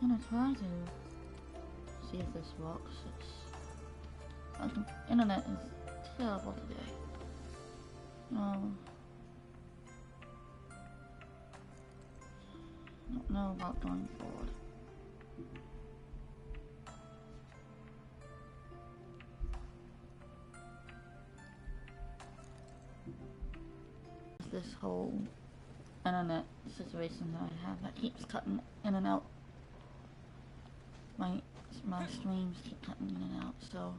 I'm gonna try to see if this works. The internet is terrible today. Don't know about going forward. This whole internet situation that I have that keeps cutting in and out. My streams keep cutting in and out, so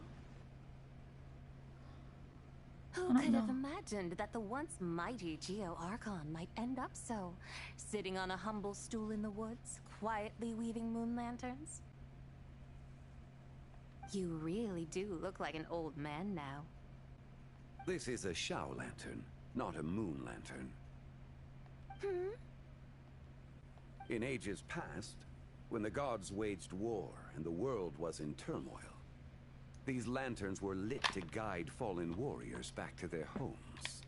who could have imagined that the once mighty Geo Archon might end up so, sitting on a humble stool in the woods, quietly weaving moon lanterns? You really do look like an old man now. This is a Shao lantern, not a moon lantern. In ages past, when the gods waged war and the world was in turmoil, these lanterns were lit to guide fallen warriors back to their homes.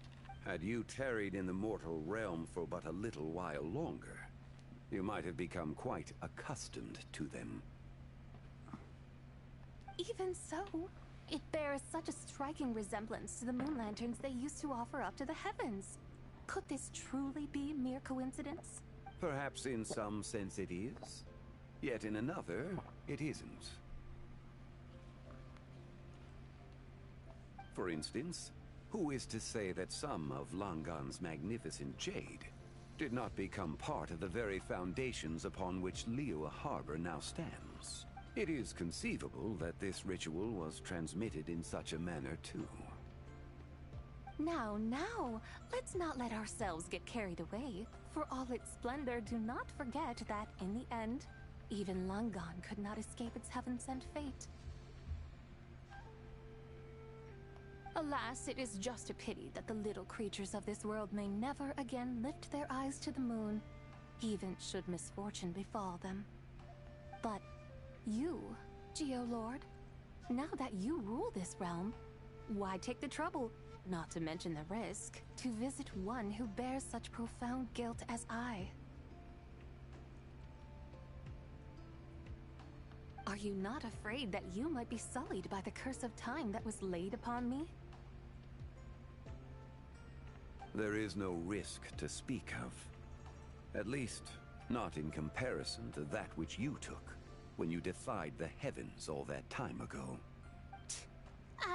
Had you tarried in the mortal realm for but a little while longer, you might have become quite accustomed to them. Even so, it bears such a striking resemblance to the moon lanterns they used to offer up to the heavens. Could this truly be mere coincidence? Perhaps in some sense it is, yet in another, it isn't. For instance, who is to say that some of Langan's magnificent jade did not become part of the very foundations upon which Liyue Harbor now stands? It is conceivable that this ritual was transmitted in such a manner too. Now, let's not let ourselves get carried away. For all its splendor, do not forget that, in the end, even Langan could not escape its heaven-sent fate. Alas, it is just a pity that the little creatures of this world may never again lift their eyes to the moon, even should misfortune befall them. But you, Geo-Lord, now that you rule this realm, why take the trouble, not to mention the risk, to visit one who bears such profound guilt as I? Are you not afraid that you might be sullied by the curse of time that was laid upon me? There is no risk to speak of. At least, not in comparison to that which you took when you defied the heavens all that time ago.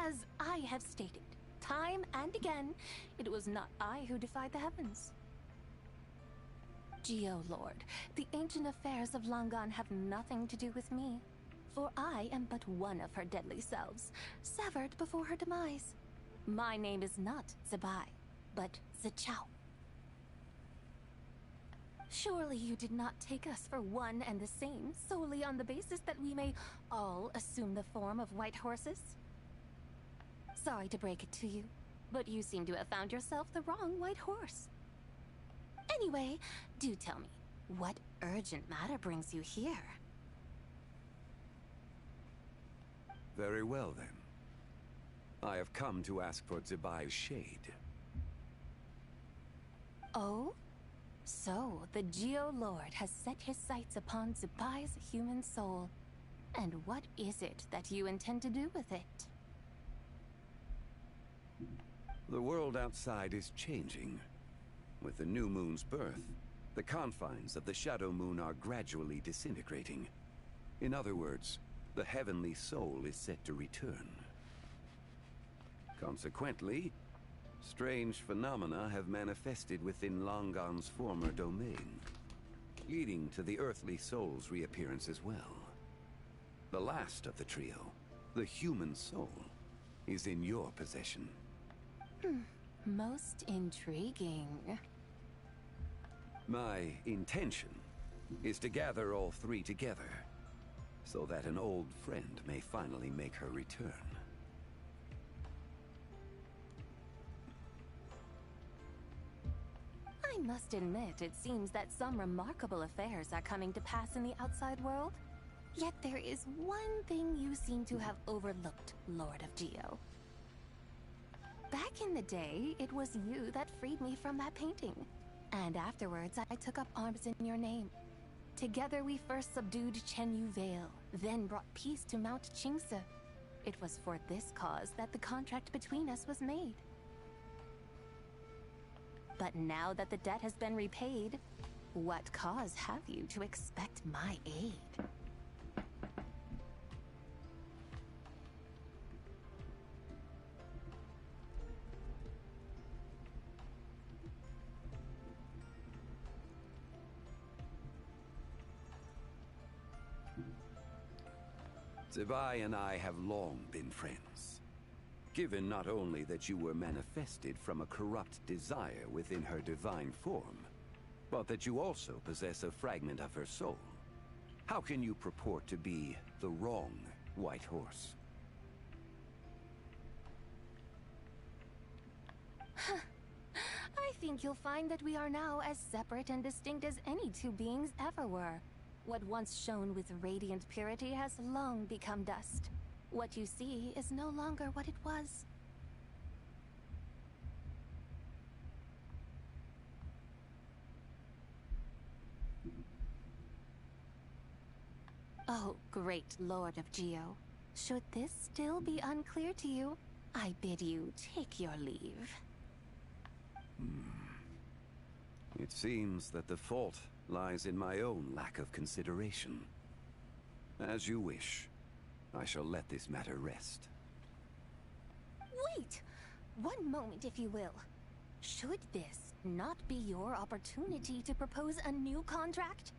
As I have stated, time and again, it was not I who defied the heavens. Geo-Lord, the ancient affairs of Langan have nothing to do with me, for I am but one of her deadly selves, severed before her demise. My name is not Zebai, but Zichao. Surely you did not take us for one and the same, solely on the basis that we may all assume the form of white horses? Sorry to break it to you, but you seem to have found yourself the wrong white horse. Anyway, do tell me, what urgent matter brings you here? Very well then. I have come to ask for Zebai's shade. Oh? So, the Geo-Lord has set his sights upon Zebai's human soul. And what is it that you intend to do with it? The world outside is changing. With the new moon's birth, the confines of the Shadow Moon are gradually disintegrating. In other words, the heavenly soul is set to return. Consequently, strange phenomena have manifested within Langan's former domain, leading to the earthly soul's reappearance as well. The last of the trio, the human soul, is in your possession. Most intriguing. My intention is to gather all three together, so that an old friend may finally make her return. I must admit, it seems that some remarkable affairs are coming to pass in the outside world. Yet there is one thing you seem to have overlooked, Lord of Geo. Back in the day, it was you that freed me from that painting. And afterwards, I took up arms in your name. Together we first subdued Chenyu Vale, then brought peace to Mount Qingse. It was for this cause that the contract between us was made. But now that the debt has been repaid, what cause have you to expect my aid? Zibai and I have long been friends. Given not only that you were manifested from a corrupt desire within her divine form, but that you also possess a fragment of her soul, how can you purport to be the wrong White Horse? I think you'll find that we are now as separate and distinct as any two beings ever were. What once shone with radiant purity has long become dust. What you see is no longer what it was. Oh, great Lord of Geo. Should this still be unclear to you, I bid you take your leave. It seems that the fault lies in my own lack of consideration. As you wish. I shall let this matter rest. Wait! One moment, if you will. Should this not be your opportunity to propose a new contract?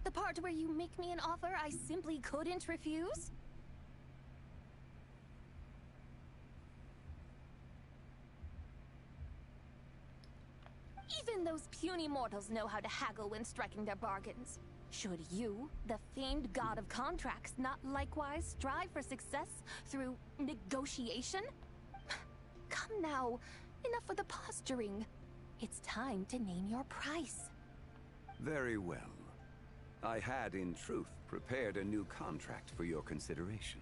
The part where you make me an offer I simply couldn't refuse? Even those puny mortals know how to haggle when striking their bargains. Should you, the famed god of contracts, not likewise strive for success through negotiation? Come now, enough with the posturing. It's time to name your price. Very well. I had, in truth, prepared a new contract for your consideration.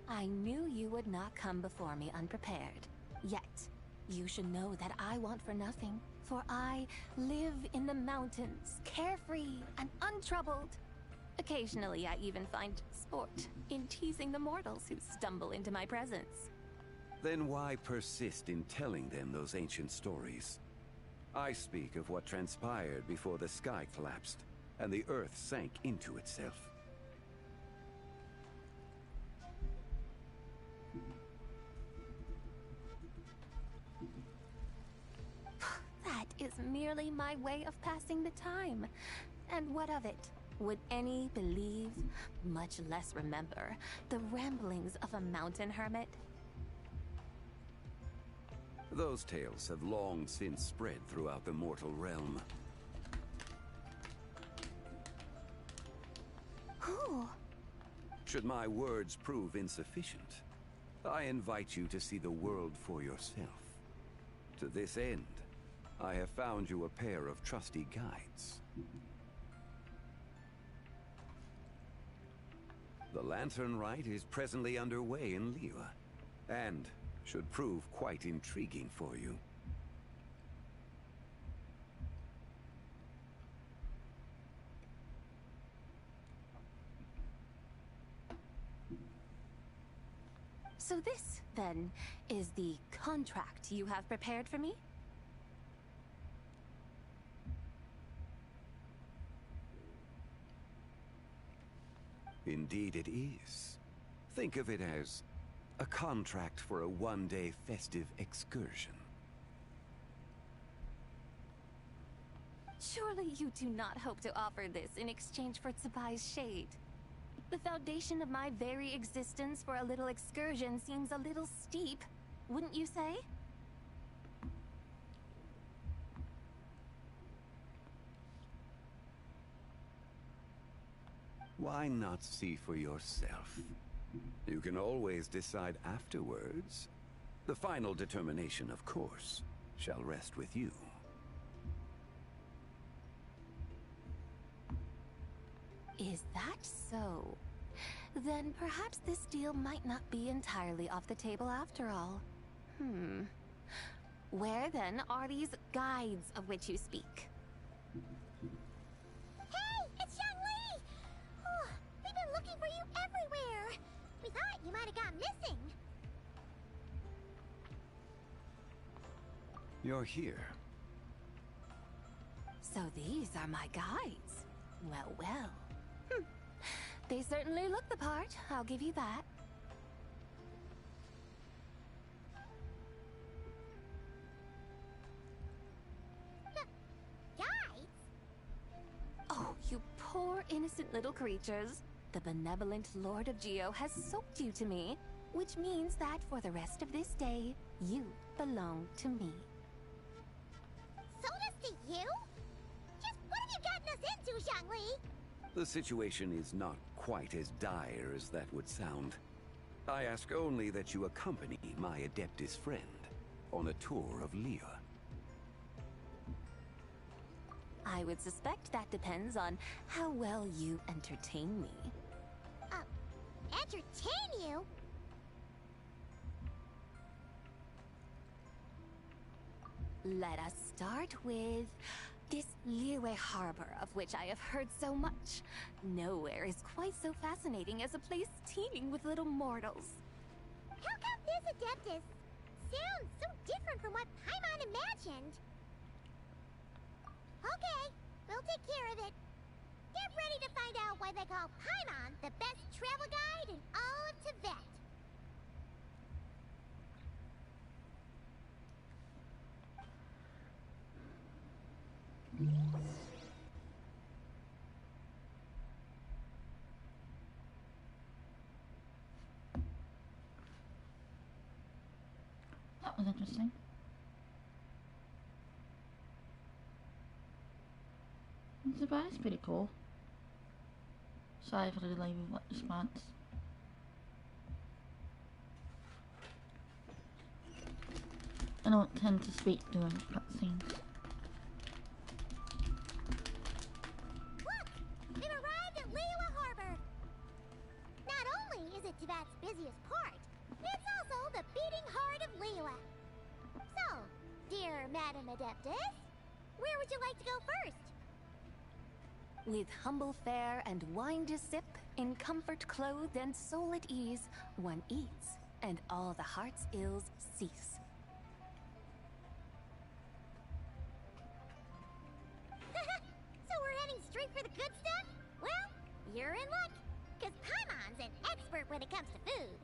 I knew you would not come before me unprepared. Yet, you should know that I want for nothing, for I live in the mountains, carefree and untroubled. Occasionally, I even find sport in teasing the mortals who stumble into my presence. Then why persist in telling them those ancient stories? I speak of what transpired before the sky collapsed and the earth sank into itself. That is merely my way of passing the time. And what of it? Would any believe, much less remember, the ramblings of a mountain hermit? Those tales have long since spread throughout the mortal realm. Who? Should my words prove insufficient, I invite you to see the world for yourself. To this end, I have found you a pair of trusty guides. The Lantern Rite is presently underway in Liyue, and should prove quite intriguing for you. So this, then, is the contract you have prepared for me? Indeed it is. Think of it as a contract for a one-day festive excursion. Surely you do not hope to offer this in exchange for Tsubai's shade. The foundation of my very existence for a little excursion seems a little steep, wouldn't you say? Why not see for yourself? You can always decide afterwards. The final determination, of course, shall rest with you. Is that so? Then perhaps this deal might not be entirely off the table after all. Where then are these guides of which you speak? Hey, it's Zhongli! Oh, we've been looking for you everywhere. We thought you might have gone missing. You're here. So these are my guides. Well, well. They certainly look the part, I'll give you that. Guides? Oh, you poor innocent little creatures. The benevolent Lord of Geo has soaked you to me, which means that for the rest of this day, you belong to me. Sold us to you? Just what have you gotten us into, Zhongli? The situation is not quite as dire as that would sound. I ask only that you accompany my Adeptus friend on a tour of Liyue. I would suspect that depends on how well you entertain me. Entertain you? Let us start with this Liyue harbor of which I have heard so much. Nowhere is quite so fascinating as a place teeming with little mortals. How come this Adeptus sounds so different from what Paimon imagined? Okay, we'll take care of it. Get ready to find out why they call Paimon the best travel guide in all of Tibet. That was interesting. The bar is pretty cool. Sorry for the delay with response. I don't tend to speak during cutscenes. Look! We've arrived at Liyue Harbor! Not only is it Tibet's busiest port, it's also the beating heart of Liyue. So, dear Madam Adeptus, where would you like to go first? With humble fare and wine to sip, in comfort clothed and soul at ease, one eats, and all the heart's ills cease. So we're heading straight for the good stuff? Well, you're in luck, because Paimon's an expert when it comes to food.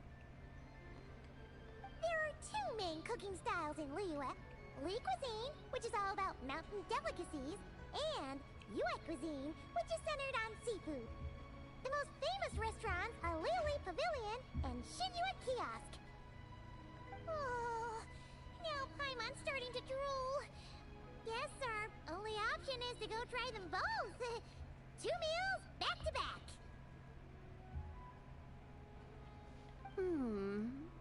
There are two main cooking styles in Liyue. Li cuisine, which is all about mountain delicacies, and Yue cuisine, which is centered on seafood. The most famous restaurants are Liyue Pavilion and Shinyue Kiosk. Oh, now Paimon's starting to drool. Yes, sir. Only option is to go try them both. 2 meals, back to back.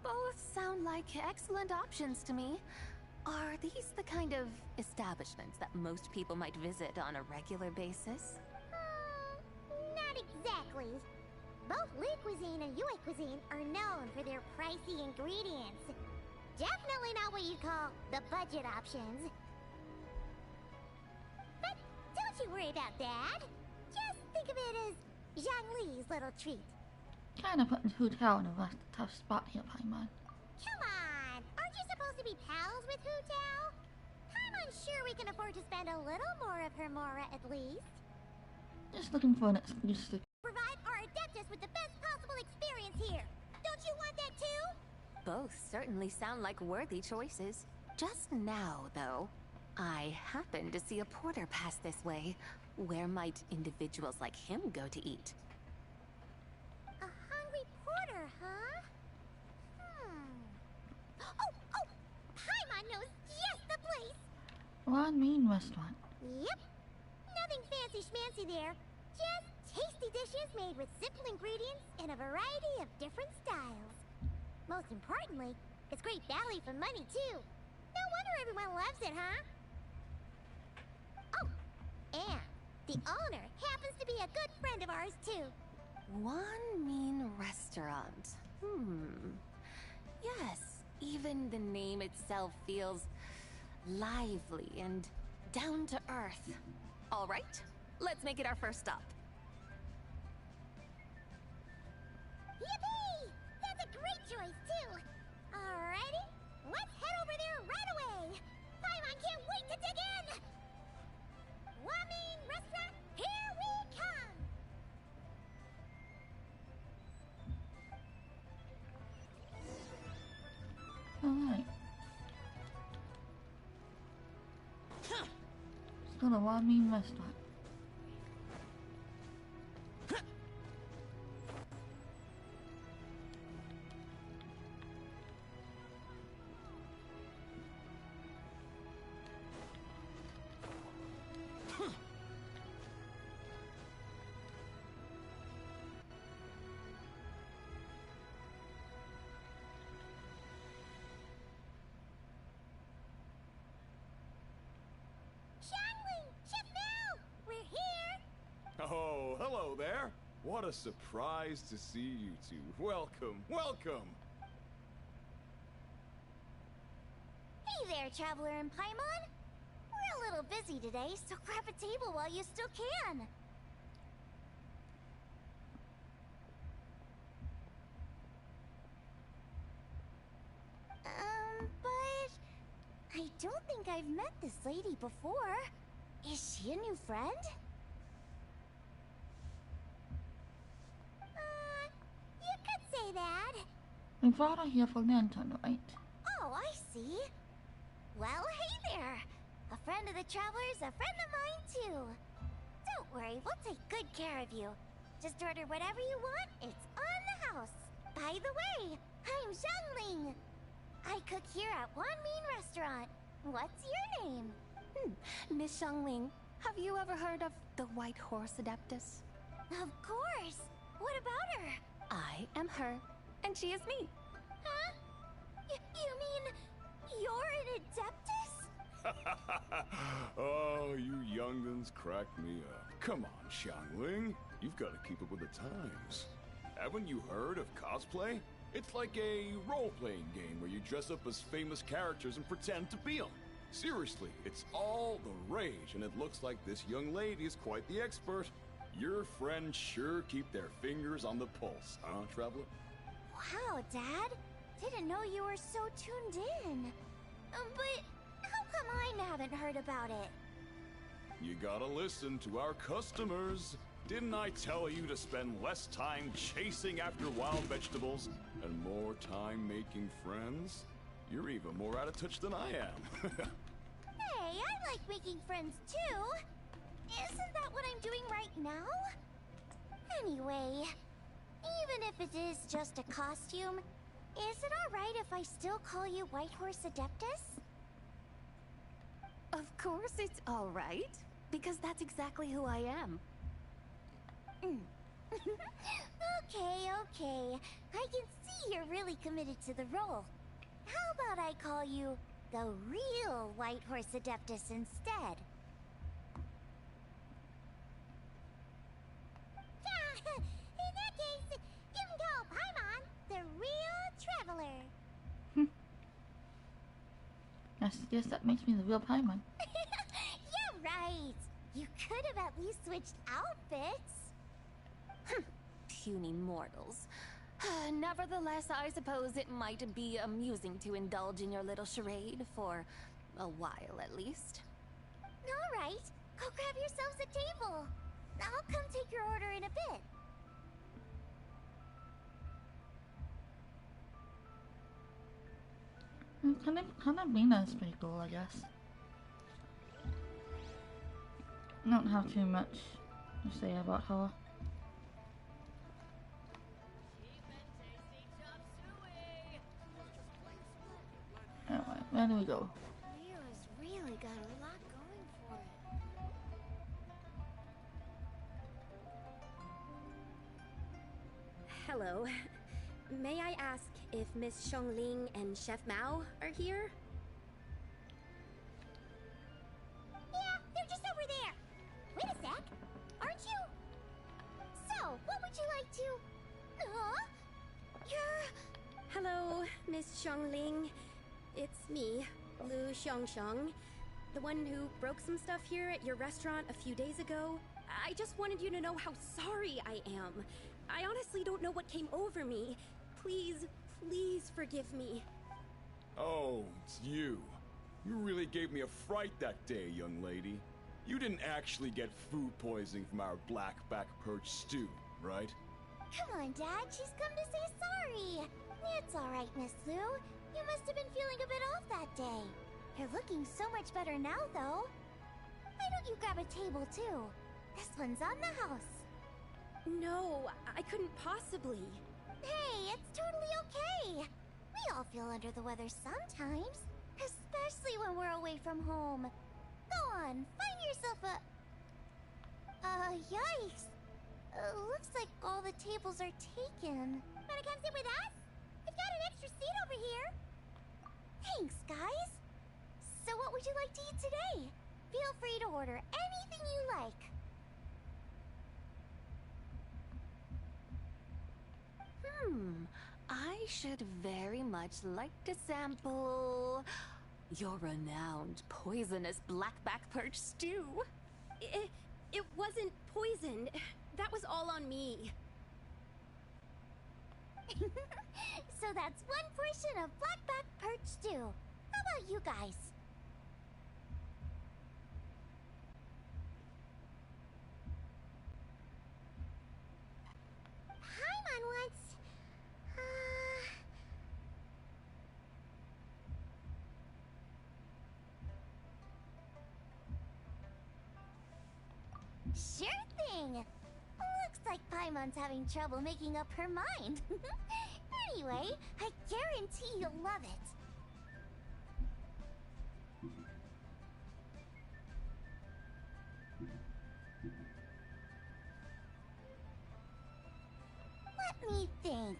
Both sound like excellent options to me. Are these the kind of establishments that most people might visit on a regular basis? Not exactly. Both Li cuisine and Yue cuisine are known for their pricey ingredients. Definitely not what you'd call the budget options. But don't you worry about that. Just think of it as Zhongli's little treat. Kinda putting Hu Tao in a tough spot here, Paimon. Come on! Aren't you supposed to be pals with Hu Tao? I'm unsure we can afford to spend a little more of her mora at least. Just looking for an excuse to... Provide our Adeptus with the best possible experience here. Don't you want that too? Both certainly sound like worthy choices. Just now, though, I happened to see a porter pass this way. Where might individuals like him go to eat? A hungry porter, huh? Oh! Paimon knows just the place! One mean restaurant. Yep. Nothing fancy schmancy there. Just tasty dishes made with simple ingredients in a variety of different styles. Most importantly, it's great value for money, too. No wonder everyone loves it, huh? Oh, and the owner happens to be a good friend of ours, too. One mean restaurant. Yes, even the name itself feels lively and down to earth. All right, let's make it our first stop. Yippee! That's a great choice, too! Alrighty, let's head over there right away! Paimon can't wait to dig in! Wamin Restaurant, here we come! Alright. Let's go to Wamin Restaurant. Oh, hello there. What a surprise to see you two. Welcome, welcome. Hey there, Traveler and Paimon. We're a little busy today, so grab a table while you still can. But I don't think I've met this lady before. Is she a new friend? You could say that. We brought her here for Lantern, right? Oh, I see. Well, hey there. A friend of the Traveler's a friend of mine, too. Don't worry, we'll take good care of you. Just order whatever you want, it's on the house. By the way, I'm Xiangling. I cook here at Wanmin Restaurant. What's your name? Miss Xiangling, have you ever heard of the White Horse Adeptus? Of course. What about her? I am her, and she is me. Huh? You mean you're an Adeptus? Oh, you young'uns crack me up. Come on, Xiangling. You've got to keep up with the times. Haven't you heard of cosplay? It's like a role-playing game where you dress up as famous characters and pretend to be them. Seriously, it's all the rage, and it looks like this young lady is quite the expert. Your friends sure keep their fingers on the pulse, huh, Traveler? Wow, Dad. Didn't know you were so tuned in. But how come I haven't heard about it? You gotta listen to our customers. Didn't I tell you to spend less time chasing after wild vegetables and more time making friends? You're even more out of touch than I am. Hey, I like making friends too. Isn't that what I'm doing right now? Anyway, even if it is just a costume, is it alright if I still call you White Horse Adeptus? Of course it's all right, because that's exactly who I am. Okay. I can see you're really committed to the role. How about I call you the real White Horse Adeptus instead? In that case, you can call Paimon the real Traveler. I guess that makes me the real Paimon. Yeah, right. You could have at least switched outfits. Puny mortals. Nevertheless, I suppose it might be amusing to indulge in your little charade for a while at least. All right, go grab yourselves a table. I'll come take your order in a bit. Kind of Mina is pretty cool, I guess. I don't have too much to say about her. Alright, where do we go? Leo's really got a lot going for it. Hello. May I ask if Miss Xiangling and Chef Mao are here? Yeah, they're just over there. Wait a sec. Aren't you? So, what would you like to... You're... Hello, Miss Xiangling. It's me, Lu Xiongxiong, the one who broke some stuff here at your restaurant a few days ago. I just wanted you to know how sorry I am. I honestly don't know what came over me. Please, please forgive me. Oh, it's you. You really gave me a fright that day, young lady. You didn't actually get food poisoning from our blackback perch stew, right? Come on, Dad. She's come to say sorry. It's all right, Miss Lou. You must have been feeling a bit off that day. You're looking so much better now, though. Why don't you grab a table, too? This one's on the house. No, I couldn't possibly. Hey, it's totally okay. We all feel under the weather sometimes, especially when we're away from home. Go on, find yourself a... yikes. Looks like all the tables are taken. Wanna come sit with us? We've got an extra seat over here. Thanks, guys. So what would you like to eat today? Feel free to order anything you like. I should very much like to sample your renowned poisonous blackback perch stew. It wasn't poisoned. That was all on me. So that's one portion of blackback perch stew. How about you guys? Paimon wants... Sure thing! Looks like Paimon's having trouble making up her mind. Anyway, I guarantee you'll love it. Let me think.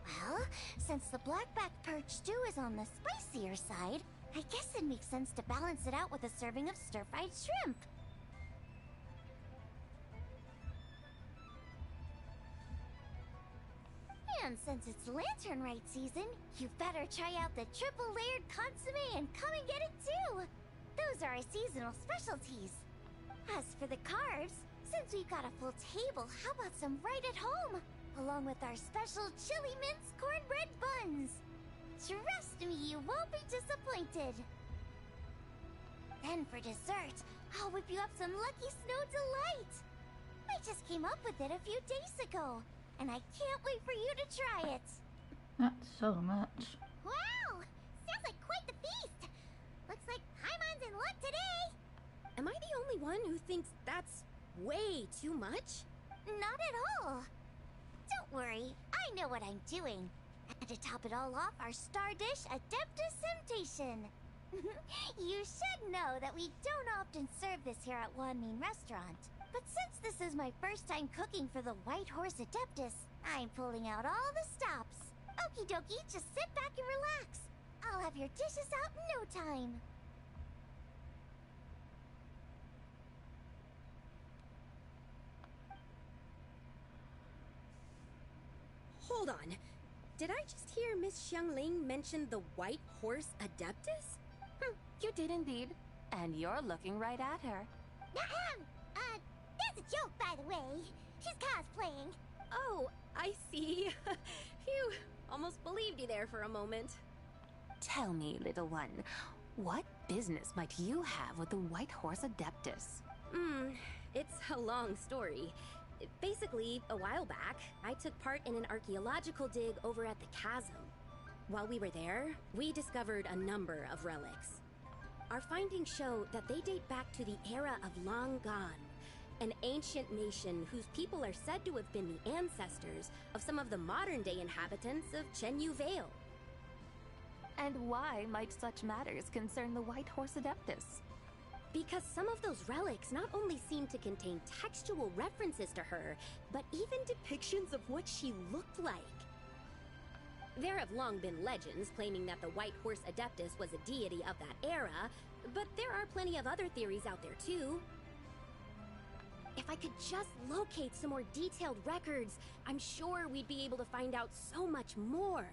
Well, since the blackback perch stew is on the spicier side, I guess it makes sense to balance it out with a serving of stir-fried shrimp. And since it's LanternLit season, you better try out the triple-layered consommé and come and get it too! Those are our seasonal specialties. As for the carbs, since we've got a full table, how about some right at home? Along with our special chili mince cornbread buns. Trust me, you won't be disappointed. Then for dessert, I'll whip you up some Lucky Snow Delight. I just came up with it a few days ago. And I can't wait for you to try it! That's so much. Wow! Sounds like quite the feast! Looks like Paimon's in luck today! Am I the only one who thinks that's way too much? Not at all! Don't worry, I know what I'm doing. And to top it all off, our star dish, Adeptus Temptation. You should know that we don't often serve this here at Wanmin Restaurant. But since this is my first time cooking for the White Horse Adeptus, I'm pulling out all the stops. Okie dokie, just sit back and relax. I'll have your dishes out in no time. Hold on. Did I just hear Miss Xiangling mention the White Horse Adeptus? You did indeed. And you're looking right at her. That's a joke, by the way. She's cosplaying. Oh, I see. Phew, almost believed you there for a moment. Tell me, little one, what business might you have with the White Horse Adeptus? It's a long story. Basically, a while back, I took part in an archaeological dig over at the chasm. While we were there, we discovered a number of relics. Our findings show that they date back to the era of Long Gone, an ancient nation whose people are said to have been the ancestors of some of the modern-day inhabitants of Chenyu Vale. And why might such matters concern the White Horse Adeptus? Because some of those relics not only seem to contain textual references to her, but even depictions of what she looked like. There have long been legends claiming that the White Horse Adeptus was a deity of that era, but there are plenty of other theories out there too. If I could just locate some more detailed records, I'm sure we'd be able to find out so much more.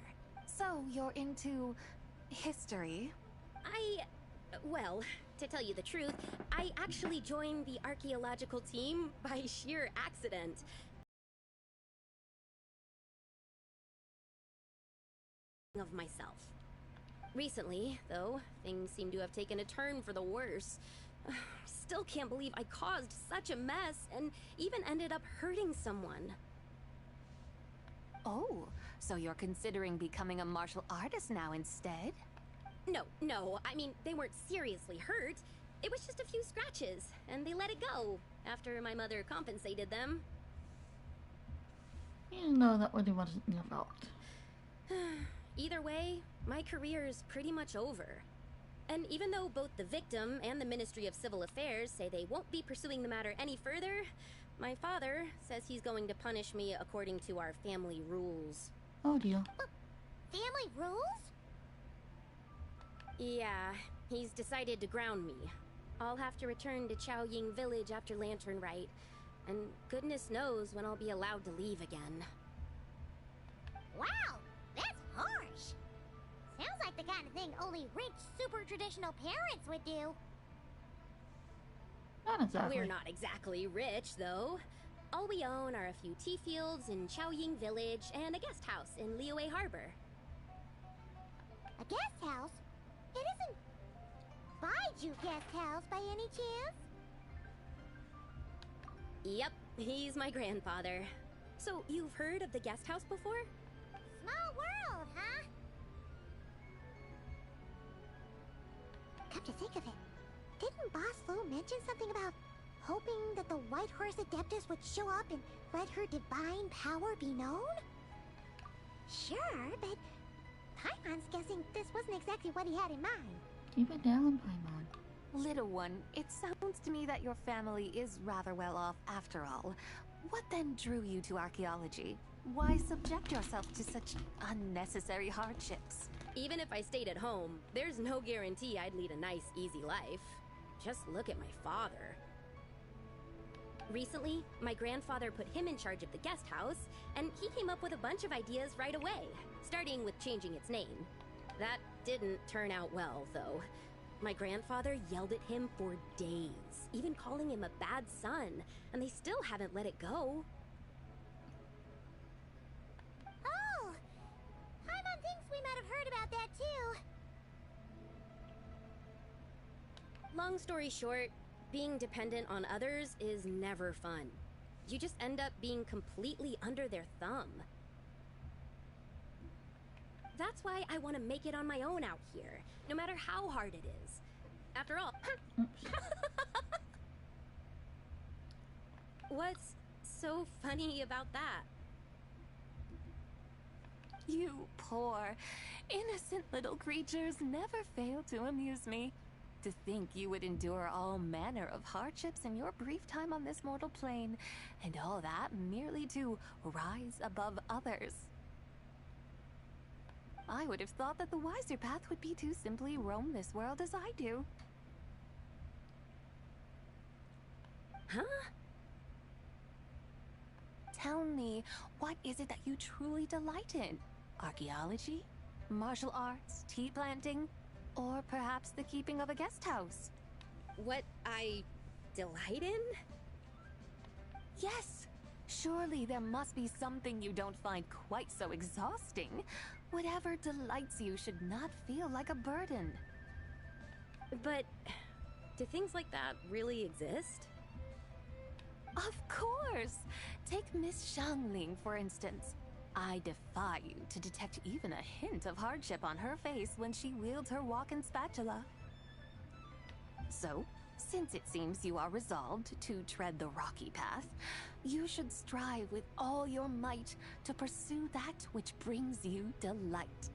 So you're into history? I Well, to tell you the truth, I actually joined the archaeological team by sheer accident. Of myself. Recently, though, things seem to have taken a turn for the worse. Still can't believe I caused such a mess and even ended up hurting someone. Oh, so you're considering becoming a martial artist now instead? No, I mean, they weren't seriously hurt. It was just a few scratches, and they let it go after my mother compensated them. You know that really wasn't your fault. Either way, my career is pretty much over. And even though both the victim and the Ministry of Civil Affairs say they won't be pursuing the matter any further, my father says he's going to punish me according to our family rules. Oh dear. Family rules? Yeah, he's decided to ground me. I'll have to return to Chaoying Village after LanternLit, and goodness knows when I'll be allowed to leave again. Wow, that's harsh. Sounds like the kind of thing only rich, super traditional parents would do. Not exactly. We're not exactly rich, though. All we own are a few tea fields in Chaoying Village and a guest house in Liyue Harbor. A guest house? It isn't Baiju Guest House by any chance? Yep, he's my grandfather. So, you've heard of the guest house before? Small world, huh? Come to think of it, didn't Boss Lou mention something about hoping that the White Horse Adeptus would show up and let her divine power be known? Sure, but Paimon's guessing this wasn't exactly what he had in mind. Keep it down, Paimon. Little one, it sounds to me that your family is rather well off after all. What then drew you to archaeology? Why subject yourself to such unnecessary hardships? Even if I stayed at home, there's no guarantee I'd lead a nice, easy life. Just look at my father. Recently, my grandfather put him in charge of the guest house, and he came up with a bunch of ideas right away, starting with changing its name. That didn't turn out well, though. My grandfather yelled at him for days, even calling him a bad son, and they still haven't let it go. Oh! Paimon thinks we might have heard about that too. Long story short, being dependent on others is never fun. You just end up being completely under their thumb. That's why I want to make it on my own out here, no matter how hard it is. After all, what's so funny about that? You poor, innocent little creatures never fail to amuse me. To think you would endure all manner of hardships in your brief time on this mortal plane, and all that merely to rise above others. I would have thought that the wiser path would be to simply roam this world as I do. Huh? Tell me, what is it that you truly delight in? Archaeology? Martial arts? Tea planting? Or perhaps the keeping of a guest house? What I delight in? Yes! Surely there must be something you don't find quite so exhausting. Whatever delights you should not feel like a burden. But do things like that really exist? Of course! Take Miss Xiangling, for instance. I defy you to detect even a hint of hardship on her face when she wields her walking spatula. So, since it seems you are resolved to tread the rocky path, you should strive with all your might to pursue that which brings you delight.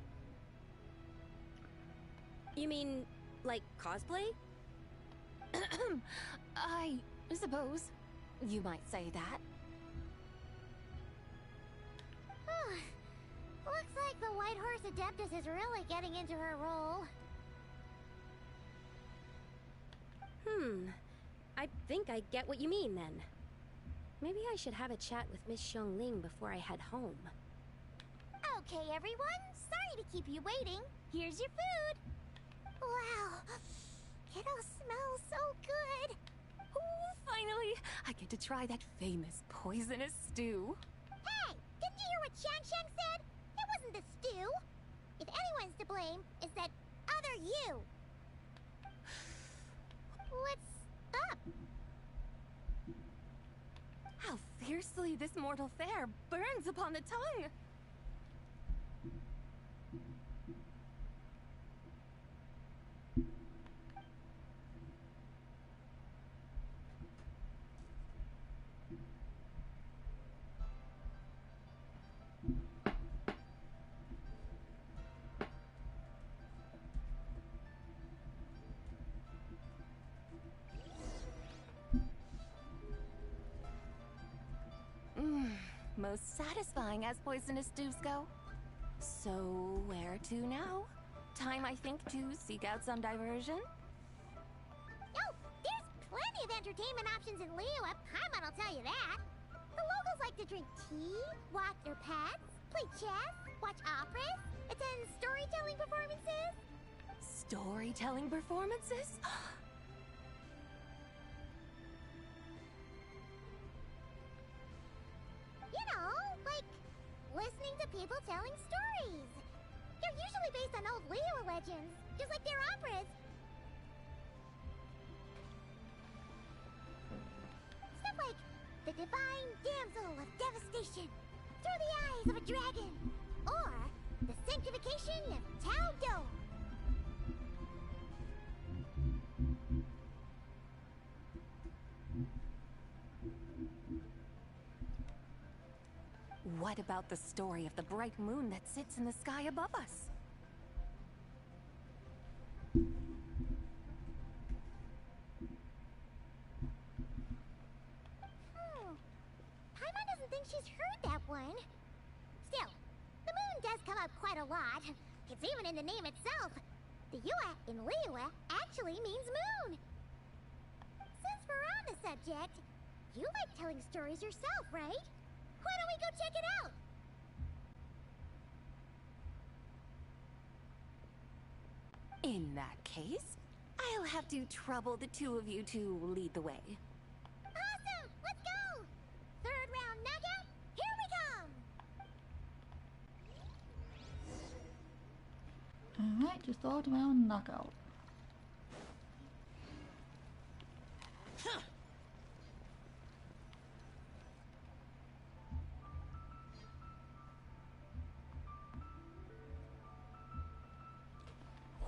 You mean, like cosplay? I suppose you might say that. Looks like the White Horse Adeptus is really getting into her role. I think I get what you mean then. Maybe I should have a chat with Miss Xiangling before I head home. Okay, everyone. Sorry to keep you waiting. Here's your food. Wow, to try that famous poisonous stew. Hey, didn't you hear what Shang said? It wasn't the stew. If anyone's to blame, it's that other you. What's up? How fiercely this mortal fare burns upon the tongue! Most satisfying as poisonous stews go. So, where to now? Time, I think, to seek out some diversion? Oh, there's plenty of entertainment options in Liyue. Paimon will tell you that. The locals like to drink tea, walk their pets, play chess, watch operas, attend storytelling performances. Storytelling performances? You know, like listening to people telling stories. They're usually based on old Liyue legends, just like their operas. Stuff like the divine damsel of devastation through the eyes of a dragon, or the sanctification of Tao Do. What about the story of the bright moon that sits in the sky above us? Paimon doesn't think she's heard that one. Still, the moon does come up quite a lot. It's even in the name itself. The Yue in Liyue actually means moon. Since we're on the subject, you like telling stories yourself, right? Why don't we go check it out? In that case, I'll have to trouble the two of you to lead the way. Awesome! Let's go! Third round knockout, here we come! Alright, just third round knockout.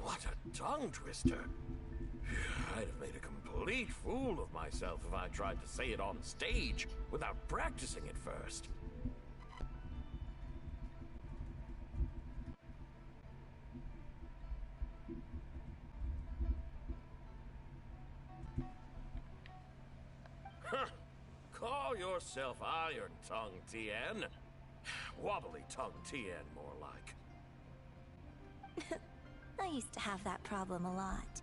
What a tongue twister. I'd have made a complete fool of myself if I tried to say it on stage without practicing it first. Huh. Call yourself Iron Tongue Tien. Wobbly Tongue Tien, more like. I used to have that problem a lot.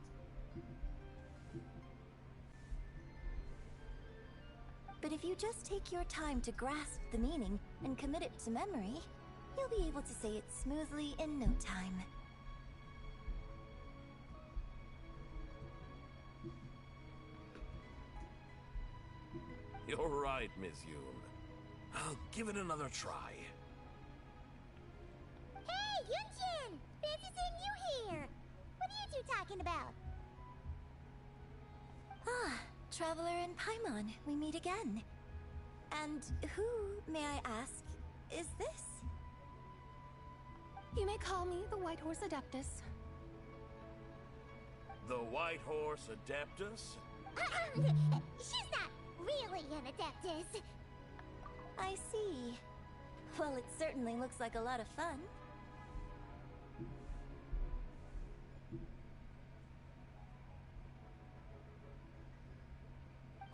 But if you just take your time to grasp the meaning and commit it to memory, you'll be able to say it smoothly in no time. You're right, Miss Yoon. I'll give it another try. Hey, Yunshin! Fancy seeing you here! What are you two talking about? Ah, Traveler and Paimon, we meet again. And who, may I ask, is this? You may call me the White Horse Adeptus. The White Horse Adeptus? She's not really an adeptus. I see. Well, it certainly looks like a lot of fun.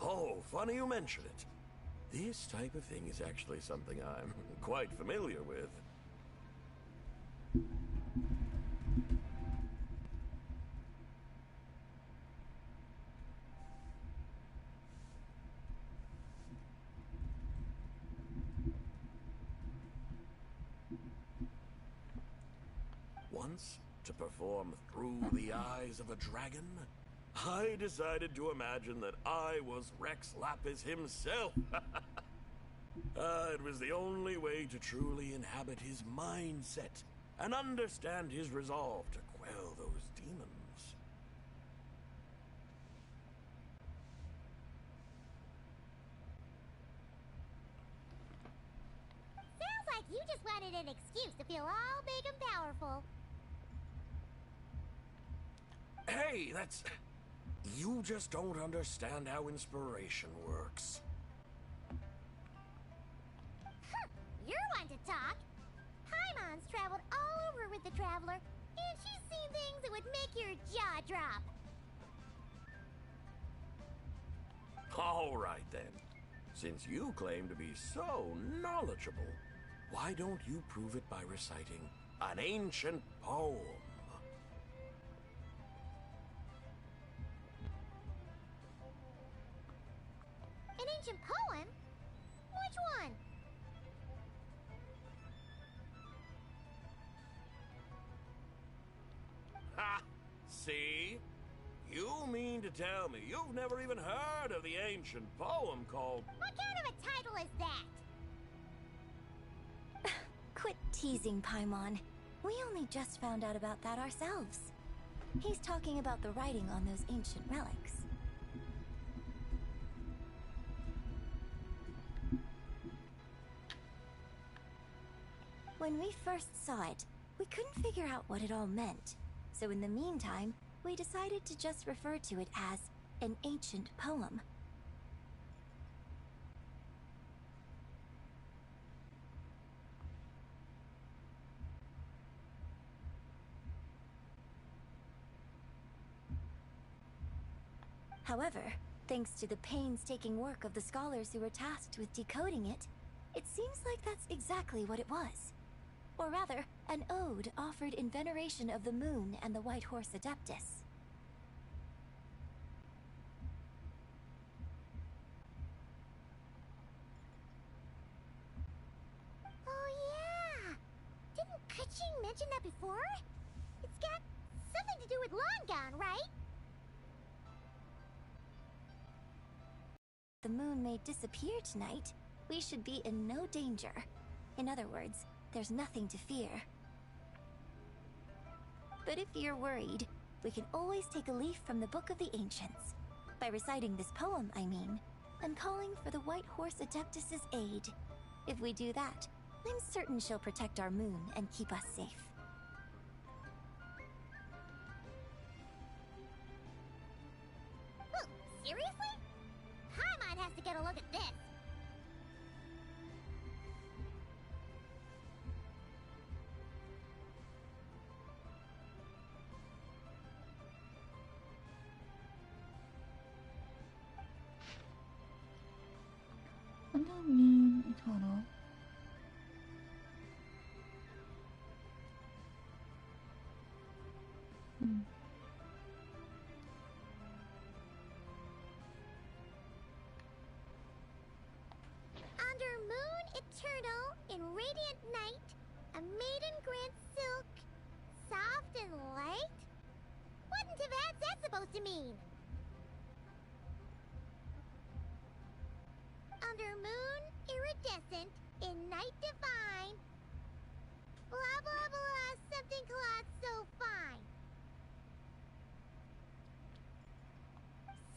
Oh, funny you mention it. This type of thing is actually something I'm quite familiar with. Once, to perform through the eyes of a dragon, I decided to imagine that I was Rex Lapis himself. It was the only way to truly inhabit his mindset and understand his resolve to quell those demons. Sounds like you just wanted an excuse to feel all big and powerful. Hey, that's... You just don't understand how inspiration works. You're one to talk. Paimon's traveled all over with the Traveler, and she's seen things that would make your jaw drop. All right, then. Since you claim to be so knowledgeable, why don't you prove it by reciting an ancient poem? An ancient poem? Which one? Ha! See? You mean to tell me you've never even heard of the ancient poem called... What kind of a title is that? Quit teasing, Paimon. We only just found out about that ourselves. He's talking about the writing on those ancient relics. When we first saw it, we couldn't figure out what it all meant. So in the meantime, we decided to just refer to it as an ancient poem. However, thanks to the painstaking work of the scholars who were tasked with decoding it, it seems like that's exactly what it was. Or rather, an ode offered in veneration of the moon and the White Horse Adeptus. Oh yeah! Didn't Kuching mention that before? It's got something to do with Longon, right? The moon may disappear tonight. We should be in no danger. In other words, there's nothing to fear. But if you're worried, we can always take a leaf from the Book of the Ancients. By reciting this poem, I mean, and calling for the White Horse Adeptus' aid. If we do that, I'm certain she'll protect our moon and keep us safe. Whoa, seriously? Paimon has to get a look at this. Under moon eternal. Under moon eternal, in radiant night, a maiden grants silk, soft and light? What in Tibet's that supposed to mean? Under moon iridescent, in night divine. Blah blah blah, something cloth so fine.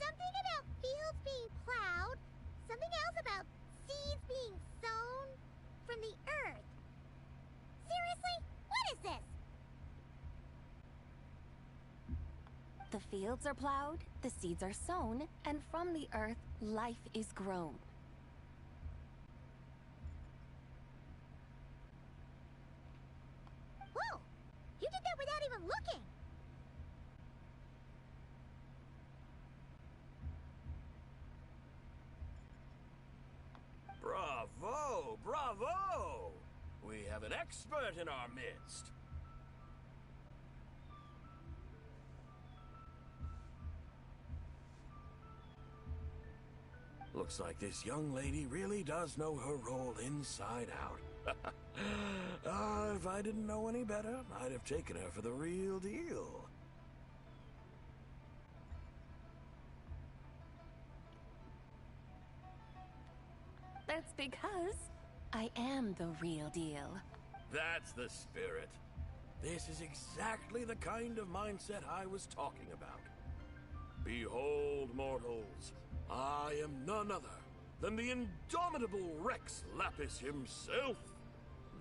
Something about fields being plowed, something else about seeds being sown from the earth. Seriously? What is this? The fields are plowed, the seeds are sown, and from the earth, life is grown. Whoa! You did that without even looking! Bravo! Bravo! We have an expert in our midst. Looks like this young lady really does know her role inside out. If I didn't know any better, I'd have taken her for the real deal. because I am the real deal. That's the spirit. This is exactly the kind of mindset I was talking about. Behold, mortals, I am none other than the indomitable Rex Lapis himself.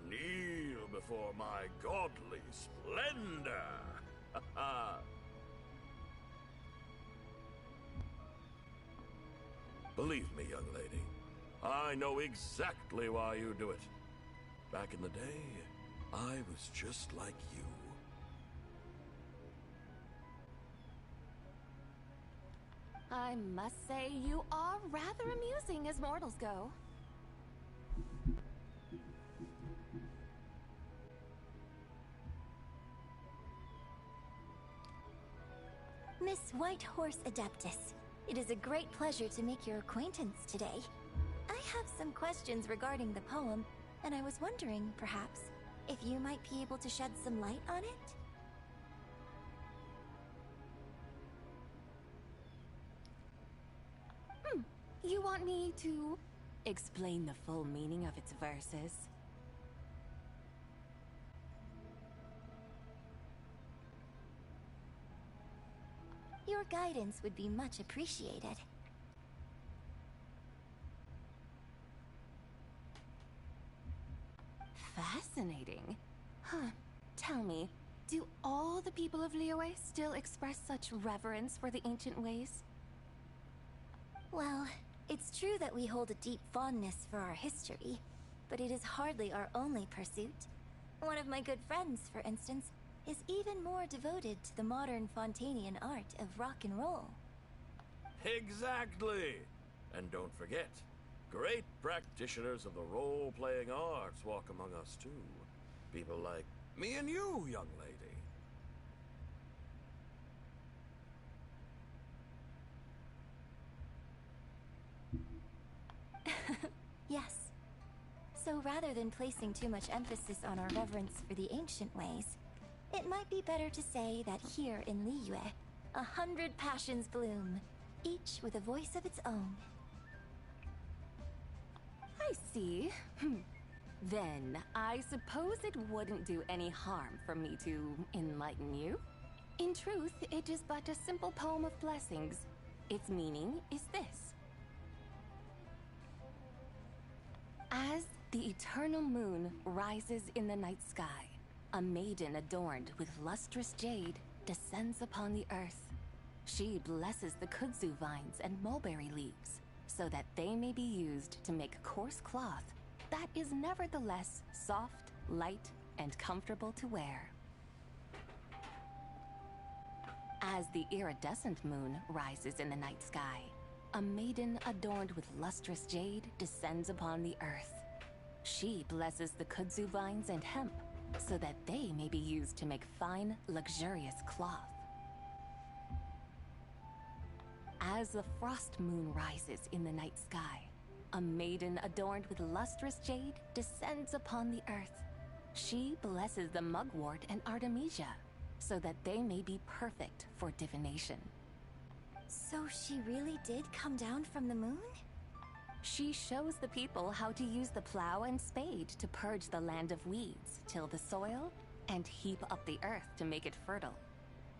Kneel before my godly splendor. Believe me, young lady, I know exactly why you do it. Back in the day, I was just like you. I must say, you are rather amusing as mortals go. Miss Whitehorse Adeptus, it is a great pleasure to make your acquaintance today. I have some questions regarding the poem, and I was wondering, perhaps, if you might be able to shed some light on it? You want me to explain the full meaning of its verses? Your guidance would be much appreciated. Fascinating. Huh. Tell me, do all the people of Liyue still express such reverence for the ancient ways? Well, it's true that we hold a deep fondness for our history, but it is hardly our only pursuit. One of my good friends, for instance, is even more devoted to the modern Fontanian art of rock and roll. Exactly! And don't forget, great practitioners of the role-playing arts walk among us too. People like me and you, young lady. Yes. So rather than placing too much emphasis on our reverence for the ancient ways, it might be better to say that here in Liyue, 100 passions bloom, each with a voice of its own. I see. Then, I suppose it wouldn't do any harm for me to enlighten you. In truth, it is but a simple poem of blessings. Its meaning is this. As the eternal moon rises in the night sky, a maiden adorned with lustrous jade descends upon the earth. She blesses the kudzu vines and mulberry leaves, so that they may be used to make coarse cloth that is nevertheless soft, light, and comfortable to wear. As the iridescent moon rises in the night sky, a maiden adorned with lustrous jade descends upon the earth. She blesses the kudzu vines and hemp, so that they may be used to make fine, luxurious cloth. As the frost moon rises in the night sky, a maiden adorned with lustrous jade descends upon the earth. She blesses the mugwort and artemisia, so that they may be perfect for divination. So she really did come down from the moon? She shows the people how to use the plow and spade to purge the land of weeds, till the soil, and heap up the earth to make it fertile.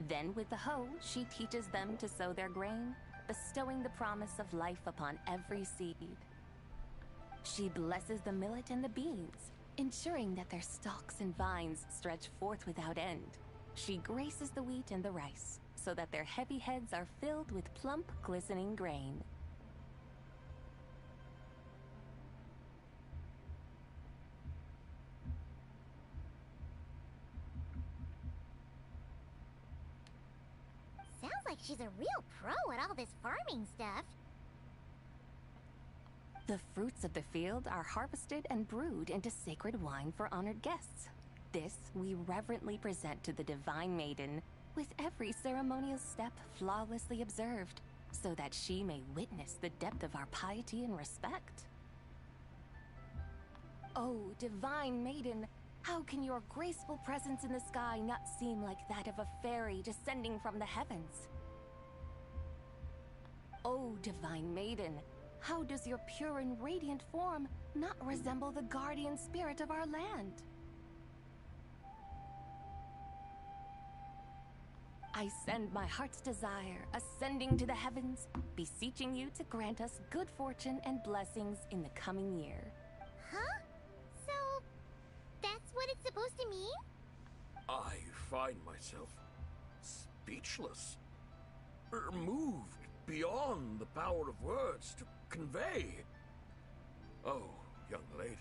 Then with the hoe, she teaches them to sow their grain, bestowing the promise of life upon every seed. She blesses the millet and the beans, ensuring that their stalks and vines stretch forth without end. She graces the wheat and the rice, so that their heavy heads are filled with plump, glistening grain. Sounds like she's a real pro at all this farming stuff. The fruits of the field are harvested and brewed into sacred wine for honored guests. This we reverently present to the Divine Maiden, with every ceremonial step flawlessly observed, so that she may witness the depth of our piety and respect. Oh, Divine Maiden, how can your graceful presence in the sky not seem like that of a fairy descending from the heavens? Oh, Divine Maiden, how does your pure and radiant form not resemble the guardian spirit of our land? I send my heart's desire, ascending to the heavens, beseeching you to grant us good fortune and blessings in the coming year. Huh? So, that's what it's supposed to mean? I find myself speechless, moved beyond the power of words to convey. Oh, young lady,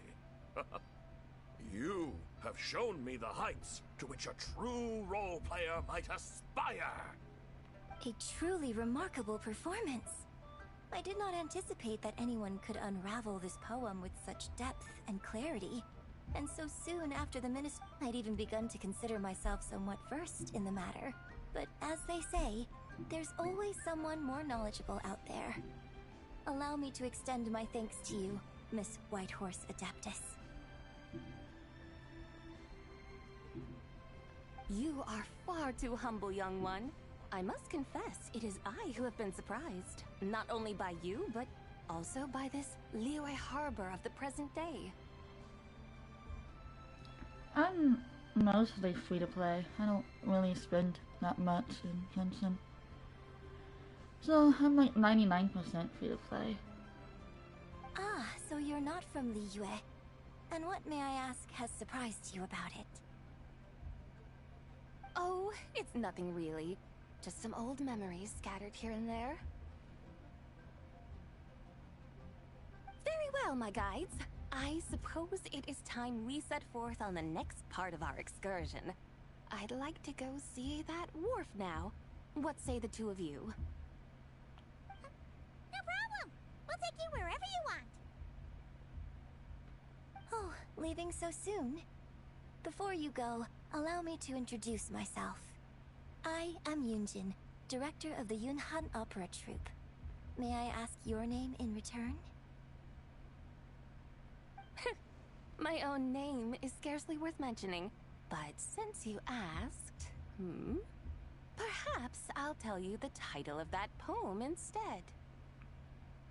you have shown me the heights to which a true role player might aspire. A truly remarkable performance. I did not anticipate that anyone could unravel this poem with such depth and clarity. And so soon after the ministry, I'd even begun to consider myself somewhat versed in the matter. But as they say, there's always someone more knowledgeable out there. Allow me to extend my thanks to you, Miss Whitehorse Adeptus. You are far too humble, young one. I must confess, it is I who have been surprised. Not only by you, but also by this Liyue Harbor of the present day. I'm mostly free to play. I don't really spend that much in Genshin. So I'm like 99% free to play. Ah, so you're not from Liyue. And what, may I ask, has surprised you about it? Oh, it's nothing really. Just some old memories scattered here and there. Very well, my guides. I suppose it is time we set forth on the next part of our excursion. I'd like to go see that wharf now. What say the two of you? No problem! We'll take you wherever you want. Oh, leaving so soon? Before you go, allow me to introduce myself. I am Yunjin, director of the Yunhan Opera Troupe. May I ask your name in return? My own name is scarcely worth mentioning, but since you asked, perhaps I'll tell you the title of that poem instead.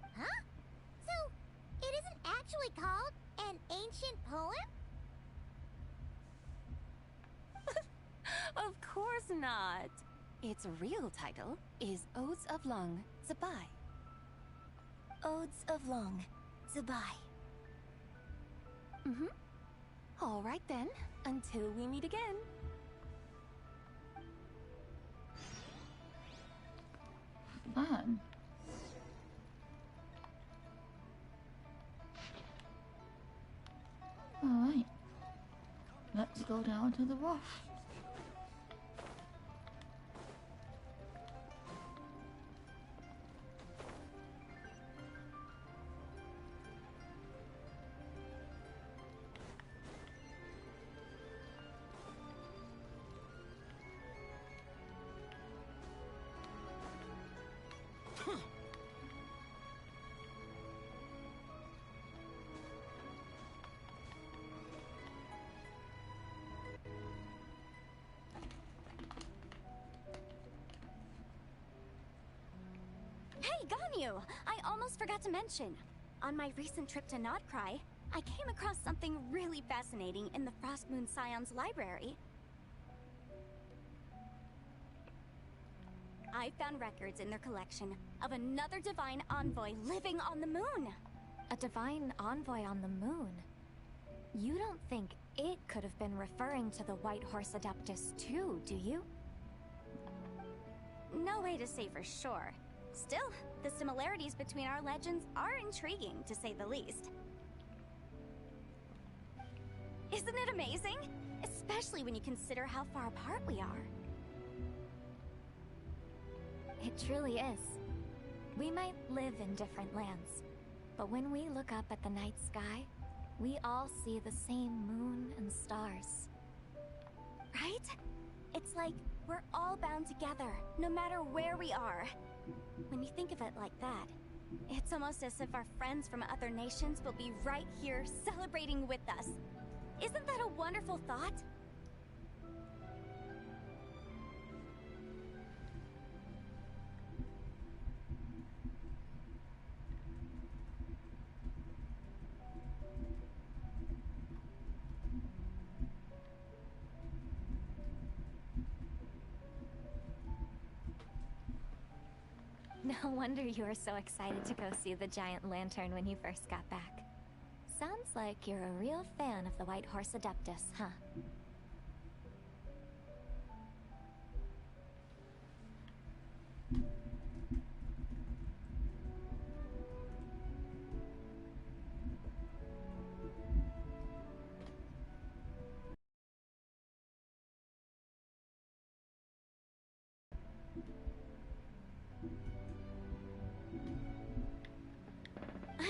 Huh? So, it isn't actually called an ancient poem? Of course not. Its real title is Odes of Long Zabai. Odes of Long Zabai. All right then, until we meet again. Fun. Alright. Let's go down to the wharf. Hey, Ganyu! I almost forgot to mention. On my recent trip to Notcry, I came across something really fascinating in the Frostmoon Scion's library. I found records in their collection of another divine envoy living on the moon. A divine envoy on the moon? You don't think it could have been referring to the White Horse Adeptus too, do you? No way to say for sure. Still, the similarities between our legends are intriguing, to say the least. Isn't it amazing? Especially when you consider how far apart we are. It truly is. We might live in different lands, but when we look up at the night sky, we all see the same moon and stars. Right? It's like we're all bound together, no matter where we are. When you think of it like that, it's almost as if our friends from other nations will be right here celebrating with us. Isn't that a wonderful thought? No wonder you were so excited to go see the giant lantern when you first got back. Sounds like you're a real fan of the White Horse Adeptus, huh?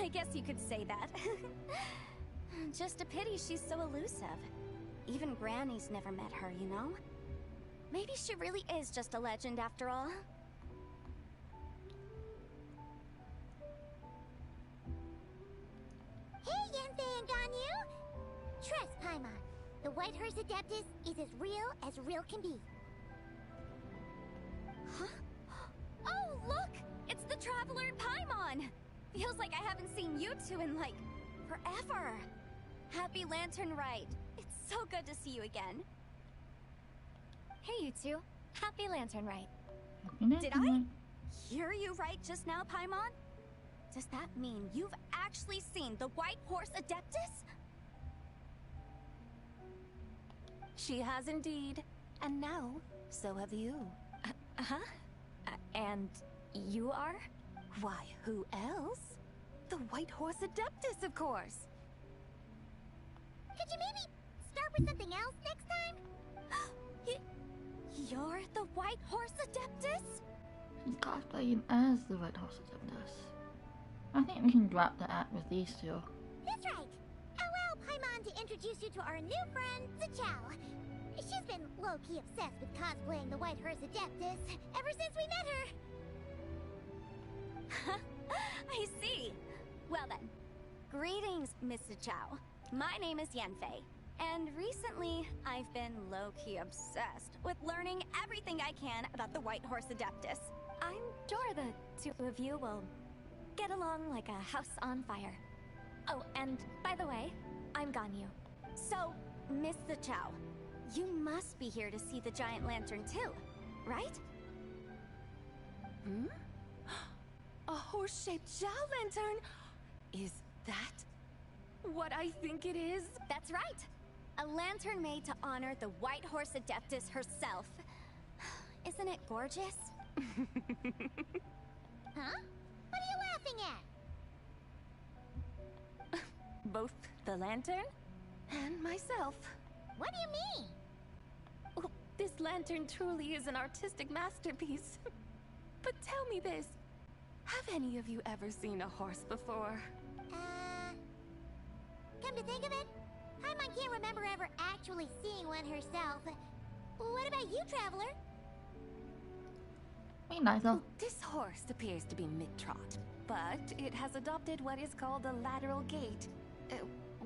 I guess you could say that. Just a pity she's so elusive. Even Granny's never met her, you know? Maybe she really is just a legend after all. Hey, Yanfei and Ganyu! Trust Paimon. The White Horse Adeptus is as real can be. Huh? Oh, look! It's the Traveler and Paimon! Feels like I haven't seen you two in, like, forever. Happy Lantern Rite. It's so good to see you again. Hey, you two. Happy Lantern Rite. Did I hear you right just now, Paimon? Does that mean you've actually seen the White Horse Adeptus? She has indeed. And now, so have you. Huh? And you are? Why, who else? The White Horse Adeptus, of course. Could you maybe start with something else next time? You're the White Horse Adeptus? She's cosplaying as the White Horse Adeptus. I think we can drop the act with these two. That's right. Allow Paimon to introduce you to our new friend, Zichao. She's been low-key obsessed with cosplaying the White Horse Adeptus ever since we met her. I see. Well then, greetings, Miss Zichao. My name is Yanfei, and recently I've been low-key obsessed with learning everything I can about the White Horse Adeptus. I'm sure the two of you will get along like a house on fire. Oh, and by the way, I'm Ganyu. So, Miss Zichao, you must be here to see the giant lantern too, right? Hmm? A horse-shaped Zhao lantern? Is that what I think it is? That's right! A lantern made to honor the White Horse Adeptus herself. Isn't it gorgeous? Huh? What are you laughing at? Both the lantern and myself. What do you mean? Oh, this lantern truly is an artistic masterpiece. But tell me this. Have any of you ever seen a horse before? Come to think of it, Paimon can't remember ever actually seeing one herself. What about you, Traveler? Me neither. This horse appears to be mid-trot, but it has adopted what is called a lateral gait,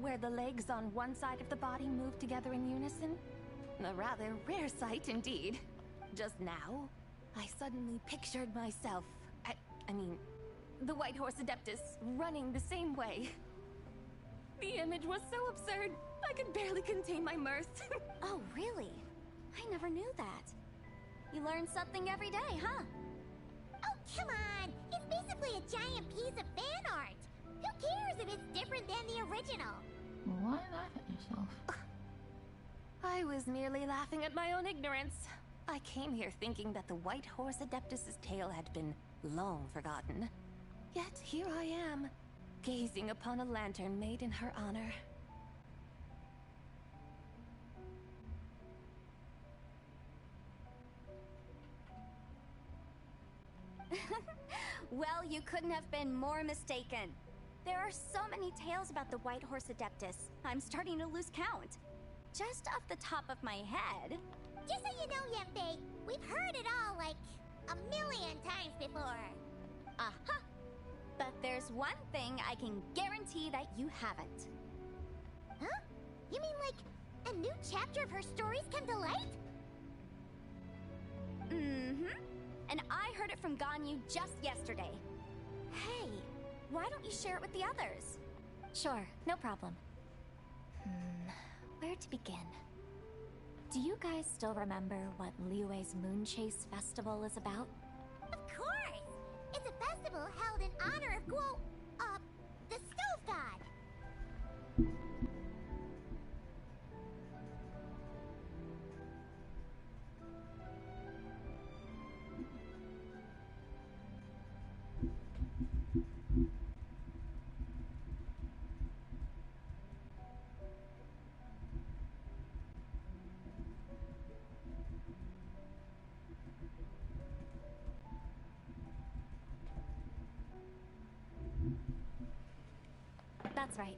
where the legs on one side of the body move together in unison. A rather rare sight indeed. Just now, I suddenly pictured myself, I mean, the White Horse Adeptus running the same way. The image was so absurd, I could barely contain my mirth. Oh, really? I never knew that. You learn something every day, huh? Oh, come on! It's basically a giant piece of fan art! Who cares if it's different than the original? Why laugh at yourself? I was merely laughing at my own ignorance. I came here thinking that the White Horse Adeptus's tale had been long forgotten. Yet here I am, gazing upon a lantern made in her honor. Well, you couldn't have been more mistaken. There are so many tales about the White Horse Adeptus, I'm starting to lose count. Just off the top of my head... Just so you know, Yanfei, we've heard it all like a million times before. Uh-huh. But there's one thing I can guarantee that you haven't. Huh? You mean like a new chapter of her stories come to light? Mm-hmm. And I heard it from Ganyu just yesterday. Hey, why don't you share it with the others? Sure, no problem. Where to begin? Do you guys still remember what Liyue's Moon Chase Festival is about? Of course! It's festival held in honor of the Stove God. That's right.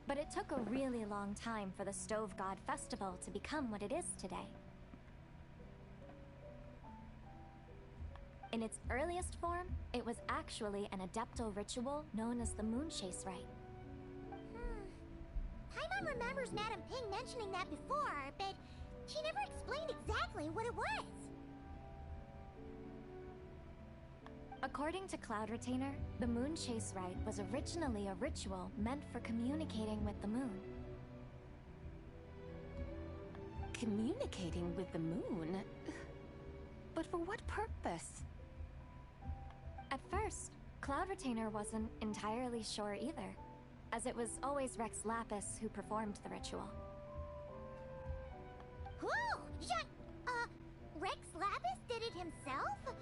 But it took a really long time for the Stove God Festival to become what it is today. In its earliest form, it was actually an adeptal ritual known as the Moon Chase Rite. Paimon remembers Madame Ping mentioning that before, but she never explained exactly what it was. According to Cloud Retainer, the Moon Chase Rite was originally a ritual meant for communicating with the moon. Communicating with the moon? But for what purpose? At first, Cloud Retainer wasn't entirely sure either, as it was always Rex Lapis who performed the ritual. Whoa! Rex Lapis did it himself?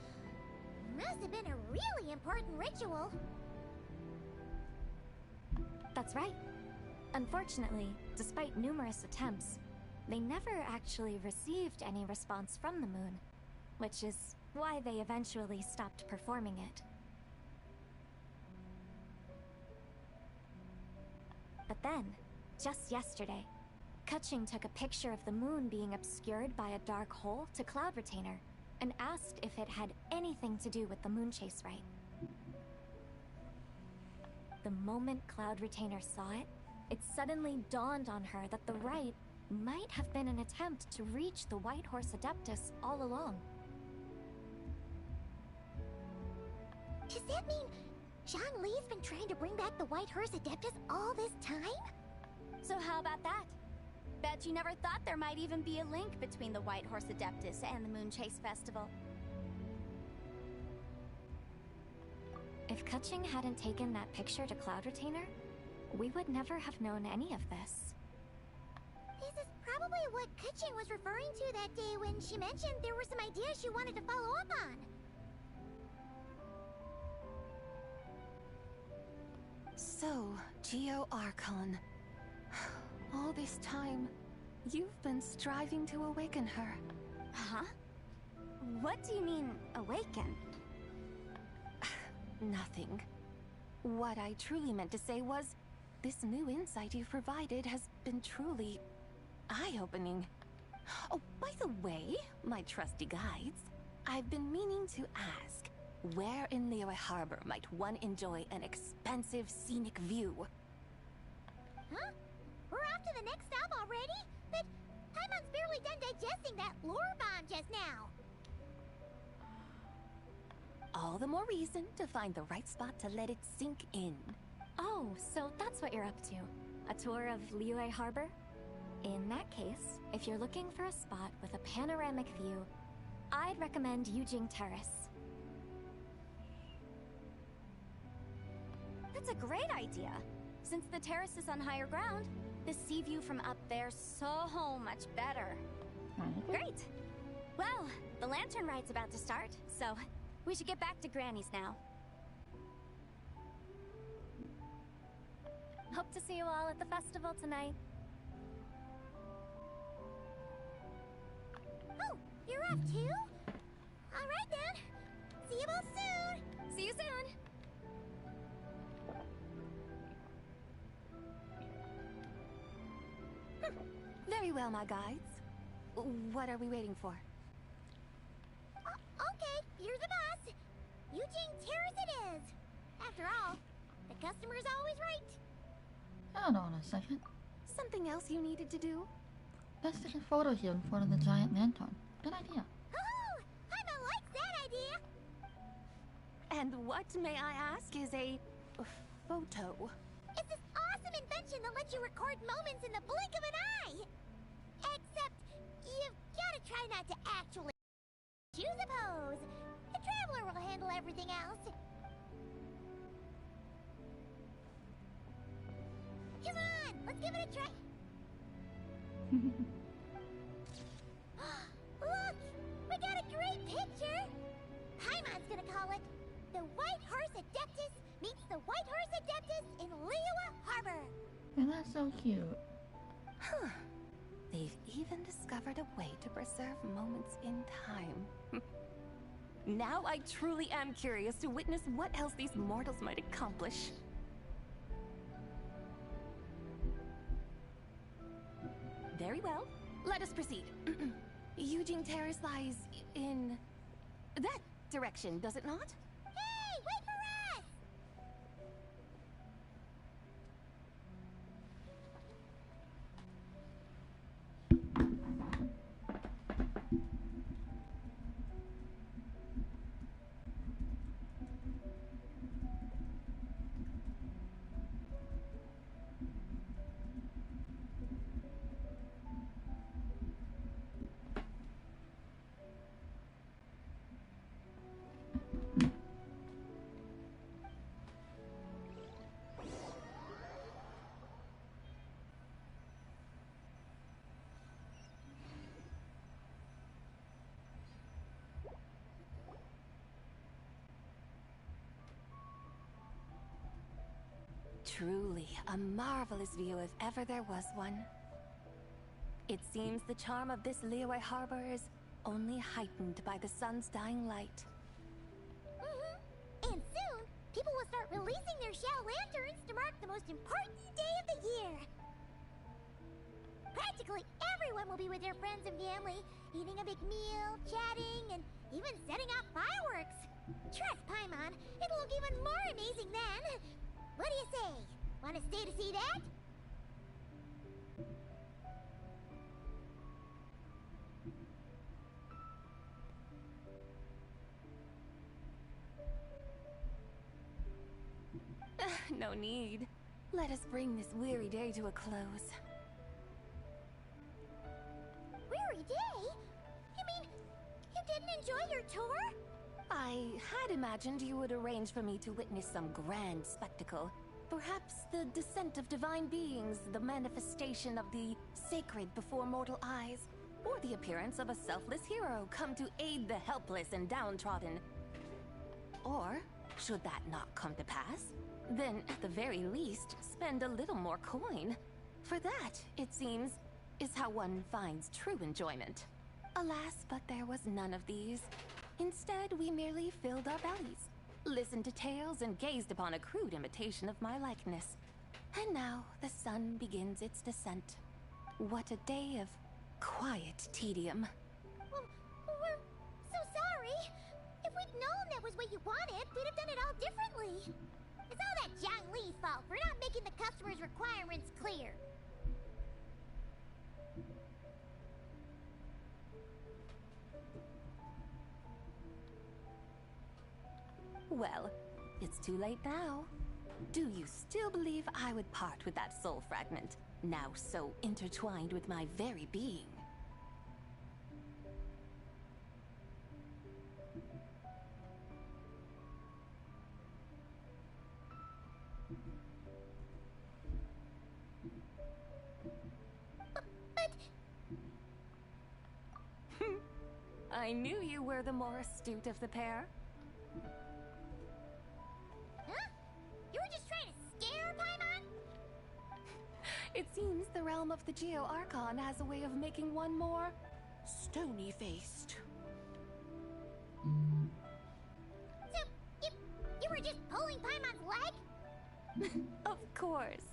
Must have been a really important ritual. That's right. Unfortunately, despite numerous attempts, they never actually received any response from the moon, which is why they eventually stopped performing it. But then, just yesterday, Keqing took a picture of the moon being obscured by a dark hole to Cloud Retainer and asked if it had anything to do with the Moon Chase Rite. The moment Cloud Retainer saw it, it suddenly dawned on her that the rite might have been an attempt to reach the White Horse Adeptus all along. Does that mean Zhongli's been trying to bring back the White Horse Adeptus all this time? So how about that? Bet you never thought there might even be a link between the White Horse Adeptus and the Moon Chase Festival. If Keqing hadn't taken that picture to Cloud Retainer, we would never have known any of this. This is probably what Keqing was referring to that day when she mentioned there were some ideas she wanted to follow up on. So, Geo Archon. All this time, you've been striving to awaken her. Huh? What do you mean, awaken? Nothing. What I truly meant to say was, this new insight you've provided has been truly eye-opening. Oh, by the way, my trusty guides, I've been meaning to ask, where in Liyue Harbor might one enjoy an expansive scenic view? Huh? We're off to the next stop already? But Paimon's barely done digesting that lore bomb just now. All the more reason to find the right spot to let it sink in. Oh, so that's what you're up to. A tour of Liyue Harbor? In that case, if you're looking for a spot with a panoramic view, I'd recommend Yujing Terrace. That's a great idea. Since the terrace is on higher ground, the sea view from up there's so much better. Great! Well, the lantern ride's about to start, so we should get back to Granny's now. Hope to see you all at the festival tonight. Oh, you're off too? Alright then. See you both soon! See you soon! Very well, my guides. What are we waiting for? Okay, you're the boss. Yujing Terrace it is. After all, the customer's always right. Hold on a second. Something else you needed to do? Let's take a photo here in front of the giant lantern. Good idea. Oh, Paimon likes that idea. And what, may I ask, is a photo? It's this awesome invention that lets you record moments in the blink of an eye. Except, you've gotta try not to actually choose a pose. The Traveler will handle everything else. give it a try. Look! We got a great picture! Paimon's gonna call it The White Horse Adeptus Meets the White Horse Adeptus in Liyue Harbor. And that's so cute. Huh. They've even discovered a way to preserve moments in time. Now I truly am curious to witness what else these mortals might accomplish. Very well. Let us proceed. Eugene Terrace lies in that direction, does it not? Hey, wait for us! Truly a marvelous view if ever there was one. It seems the charm of this Liyue harbor is only heightened by the sun's dying light. And soon, people will start releasing their shell lanterns to mark the most important day of the year. Practically everyone will be with their friends and family, eating a big meal, chatting, and even setting off fireworks. Trust Paimon, it'll look even more amazing then. What do you say? Want to stay to see that? No need. Let us bring this weary day to a close. Weary day? You mean you didn't enjoy your tour? I had imagined you would arrange for me to witness some grand spectacle. Perhaps the descent of divine beings, the manifestation of the sacred before mortal eyes, or the appearance of a selfless hero come to aid the helpless and downtrodden. Or, should that not come to pass, then at the very least, spend a little more coin. For that, it seems, is how one finds true enjoyment. Alas, but there was none of these. Instead, we merely filled our bellies, listened to tales, and gazed upon a crude imitation of my likeness. And now, the sun begins its descent. What a day of quiet tedium. Well, we're so sorry. If we'd known that was what you wanted, we'd have done it all differently. It's all that Zhang Li's fault for not making the customer's requirements clear. Well, it's too late now. Do you still believe I would part with that soul fragment, now so intertwined with my very being? But... I knew you were the more astute of the pair. Huh? You were just trying to scare Paimon? It seems the realm of the Geo-Archon has a way of making one more stony-faced. So, you were just pulling Paimon's leg? Of course.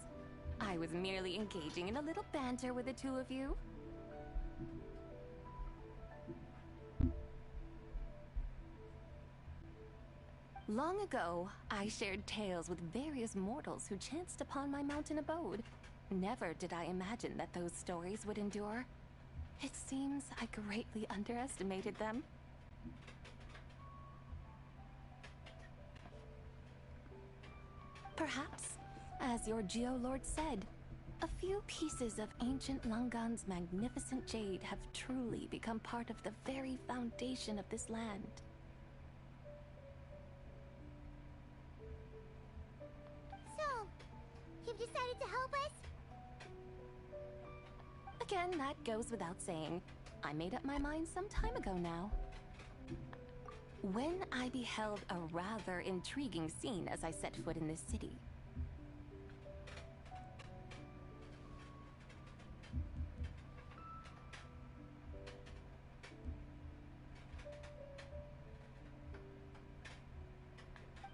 I was merely engaging in a little banter with the two of you. Long ago, I shared tales with various mortals who chanced upon my mountain abode. Never did I imagine that those stories would endure. It seems I greatly underestimated them. Perhaps, as your Geolord said, a few pieces of ancient Langan's magnificent jade have truly become part of the very foundation of this land. So, you've decided to help us? Again, that goes without saying. I made up my mind some time ago now. When I beheld a rather intriguing scene as I set foot in this city.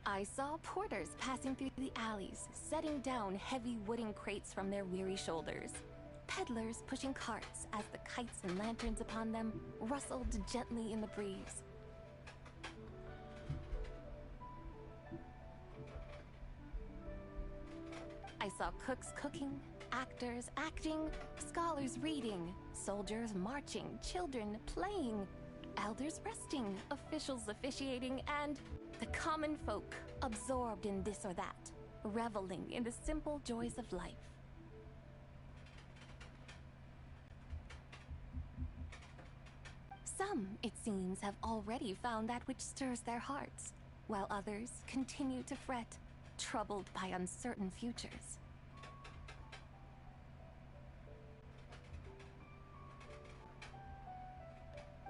I saw porters passing through the alleys, setting down heavy wooden crates from their weary shoulders. Peddlers pushing carts as the kites and lanterns upon them rustled gently in the breeze. I saw cooks cooking, actors acting, scholars reading, soldiers marching, children playing, elders resting, officials officiating, and the common folk absorbed in this or that, reveling in the simple joys of life. Some, it seems, have already found that which stirs their hearts, while others continue to fret, troubled by uncertain futures.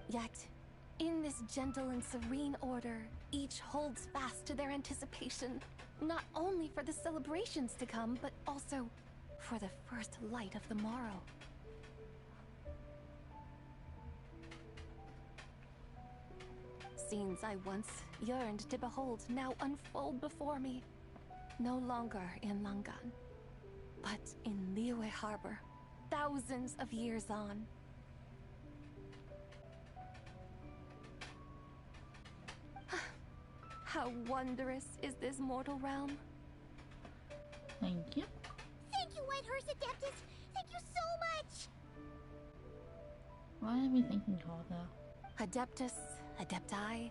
Yet, in this gentle and serene order, each holds fast to their anticipation, not only for the celebrations to come, but also for the first light of the morrow. Scenes I once yearned to behold now unfold before me, no longer in Langan, but in Liyue Harbor, thousands of years on. How wondrous is this mortal realm? Thank you. Thank you, Whitehorse Adeptus! Thank you so much! Why are we thinking Korner? Adeptus, Adepti,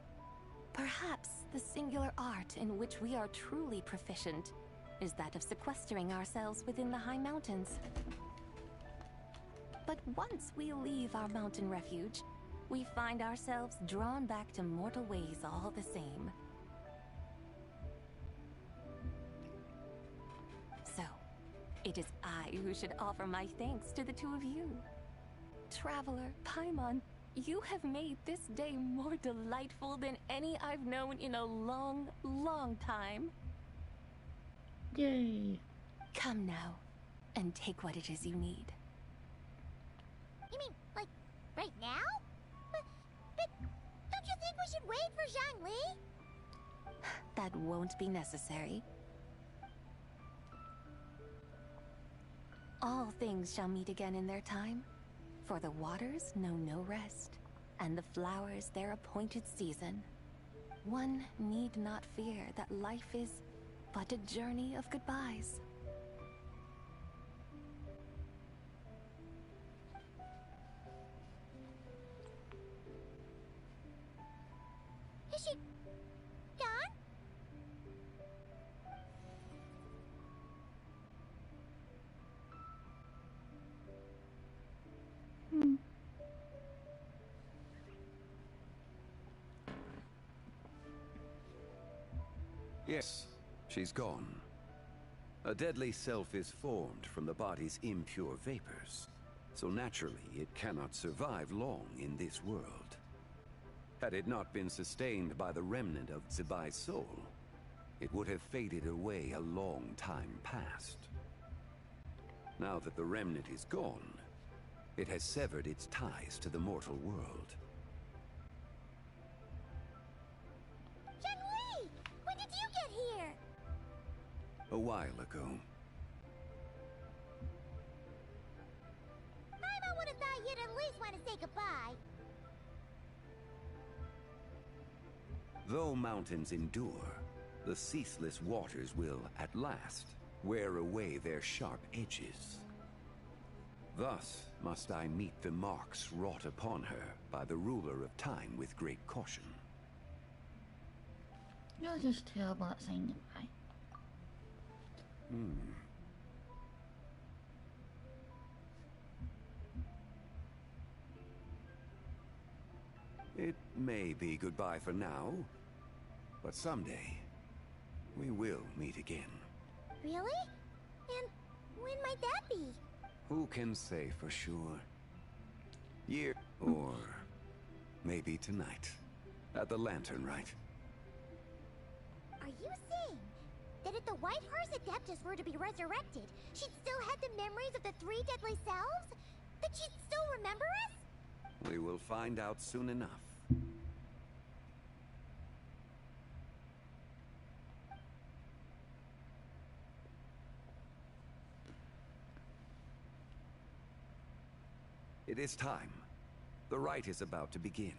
perhaps the singular art in which we are truly proficient is that of sequestering ourselves within the high mountains. But once we leave our mountain refuge, we find ourselves drawn back to mortal ways all the same. So, it is I who should offer my thanks to the two of you. Traveler, Paimon, you have made this day more delightful than any I've known in a long, long time. Yay. Come now, and take what it is you need. You mean, like, right now? But don't you think we should wait for Zhangli? That won't be necessary. All things shall meet again in their time, for the waters know no rest, and the flowers their appointed season. One need not fear that life is but a journey of goodbyes. Is she gone? Yes, she's gone. A deadly self is formed from the body's impure vapors, so naturally it cannot survive long in this world. Had it not been sustained by the remnant of Zibai's soul, it would have faded away a long time past. Now that the remnant is gone, it has severed its ties to the mortal world. Zhangli! When did you get here? A while ago. I would have thought you'd at least want to say goodbye. Though mountains endure, the ceaseless waters will, at last, wear away their sharp edges. Thus must I meet the marks wrought upon her by the ruler of time with great caution. You're just terrible at saying goodbye. It may be goodbye for now, but someday we will meet again. Really? And when might that be? Who can say for sure? Year or maybe tonight. At the Lantern, right? Are you saying that if the White Horse Adeptus were to be resurrected, she'd still have the memories of the three deadly selves? That she'd still remember us? We will find out soon enough. It is time. The rite is about to begin.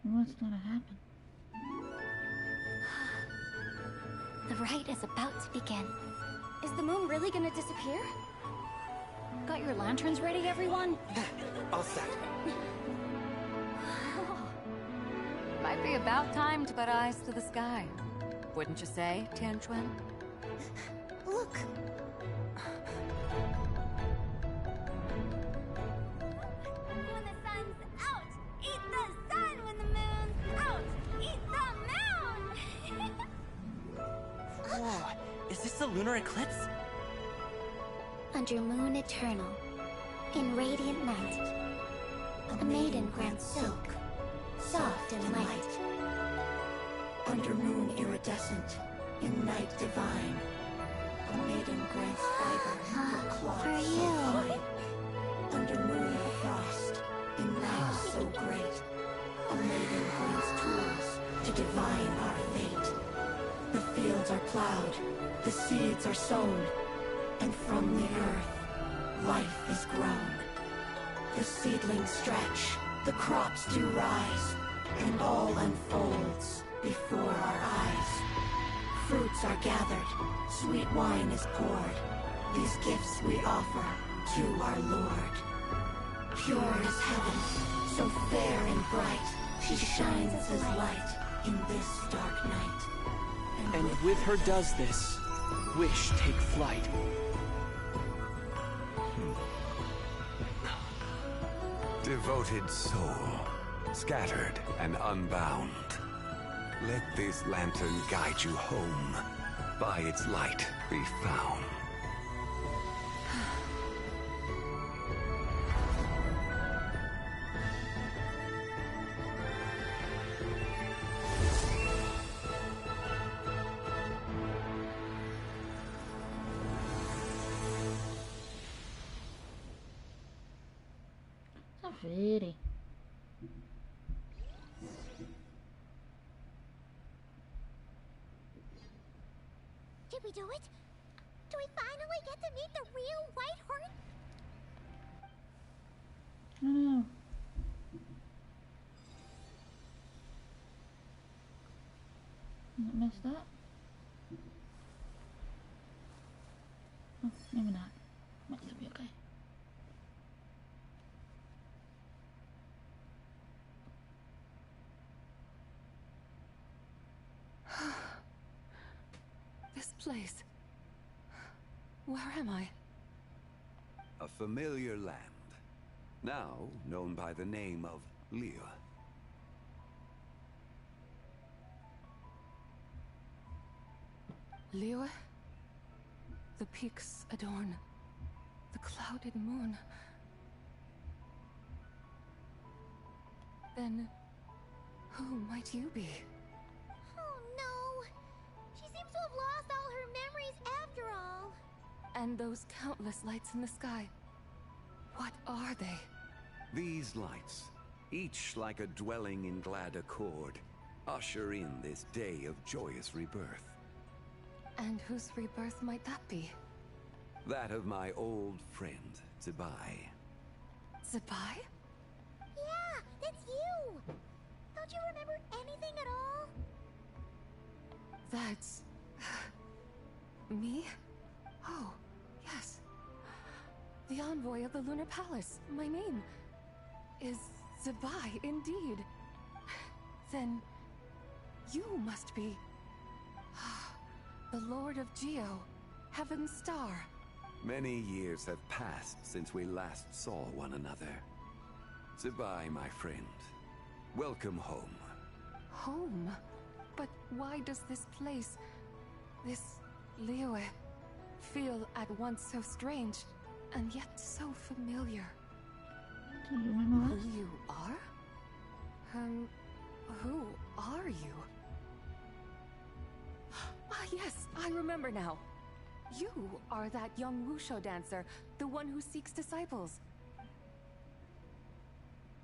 What's gonna happen? The rite is about to begin. Is the moon really gonna disappear? Got your lanterns ready, everyone? All set. Might be about time to put eyes to the sky. Wouldn't you say, Tianquan? Look! When the sun's out, eat the sun. When the moon's out, eat the moon. Whoa, is this the lunar eclipse? Under moon eternal, in radiant night, a maiden grants silk, soft and light. Under moon iridescent, in night divine, a maiden grants fiber for cloth For so you. fine. Under moon of frost, in night so great, a maiden grants tools to divine our fate. The fields are plowed, the seeds are sown, and from the earth, life is grown. The seedlings stretch, the crops do rise, and all unfolds before our eyes. Fruits are gathered, sweet wine is poured. These gifts we offer to our Lord. Pure as heaven, so fair and bright, she shines as light in this dark night. And with her does this, wish take flight. Devoted soul, scattered and unbound. Let this lantern guide you home. By its light be found. So pretty. Did we do it? Do we finally get to meet the real White Horse? I don't know. Is it messed up? Oh, maybe not. Might still be okay. This place. Where am I? A familiar land, now known by the name of Liyue. Liyue? The peaks adorn the clouded moon. Then, who might you be? Oh no! She seems to have lost all her memories after all. And those countless lights in the sky. What are they? These lights, each like a dwelling in glad accord, usher in this day of joyous rebirth. And whose rebirth might that be? That of my old friend, Zibai. Zibai? Yeah, that's you! Don't you remember anything at all? That's... me? Oh, yes. The envoy of the Lunar Palace. My name is Zibai, indeed. Then you must be the Lord of Geo, Heaven's Star. Many years have passed since we last saw one another. Zibai, my friend. Welcome home. Home? But why does this place, this Liyue, feel at once so strange, and yet so familiar. Do you remember Who you are? Who are you? Ah, yes, I remember now. You are that young Wushu dancer, the one who seeks disciples.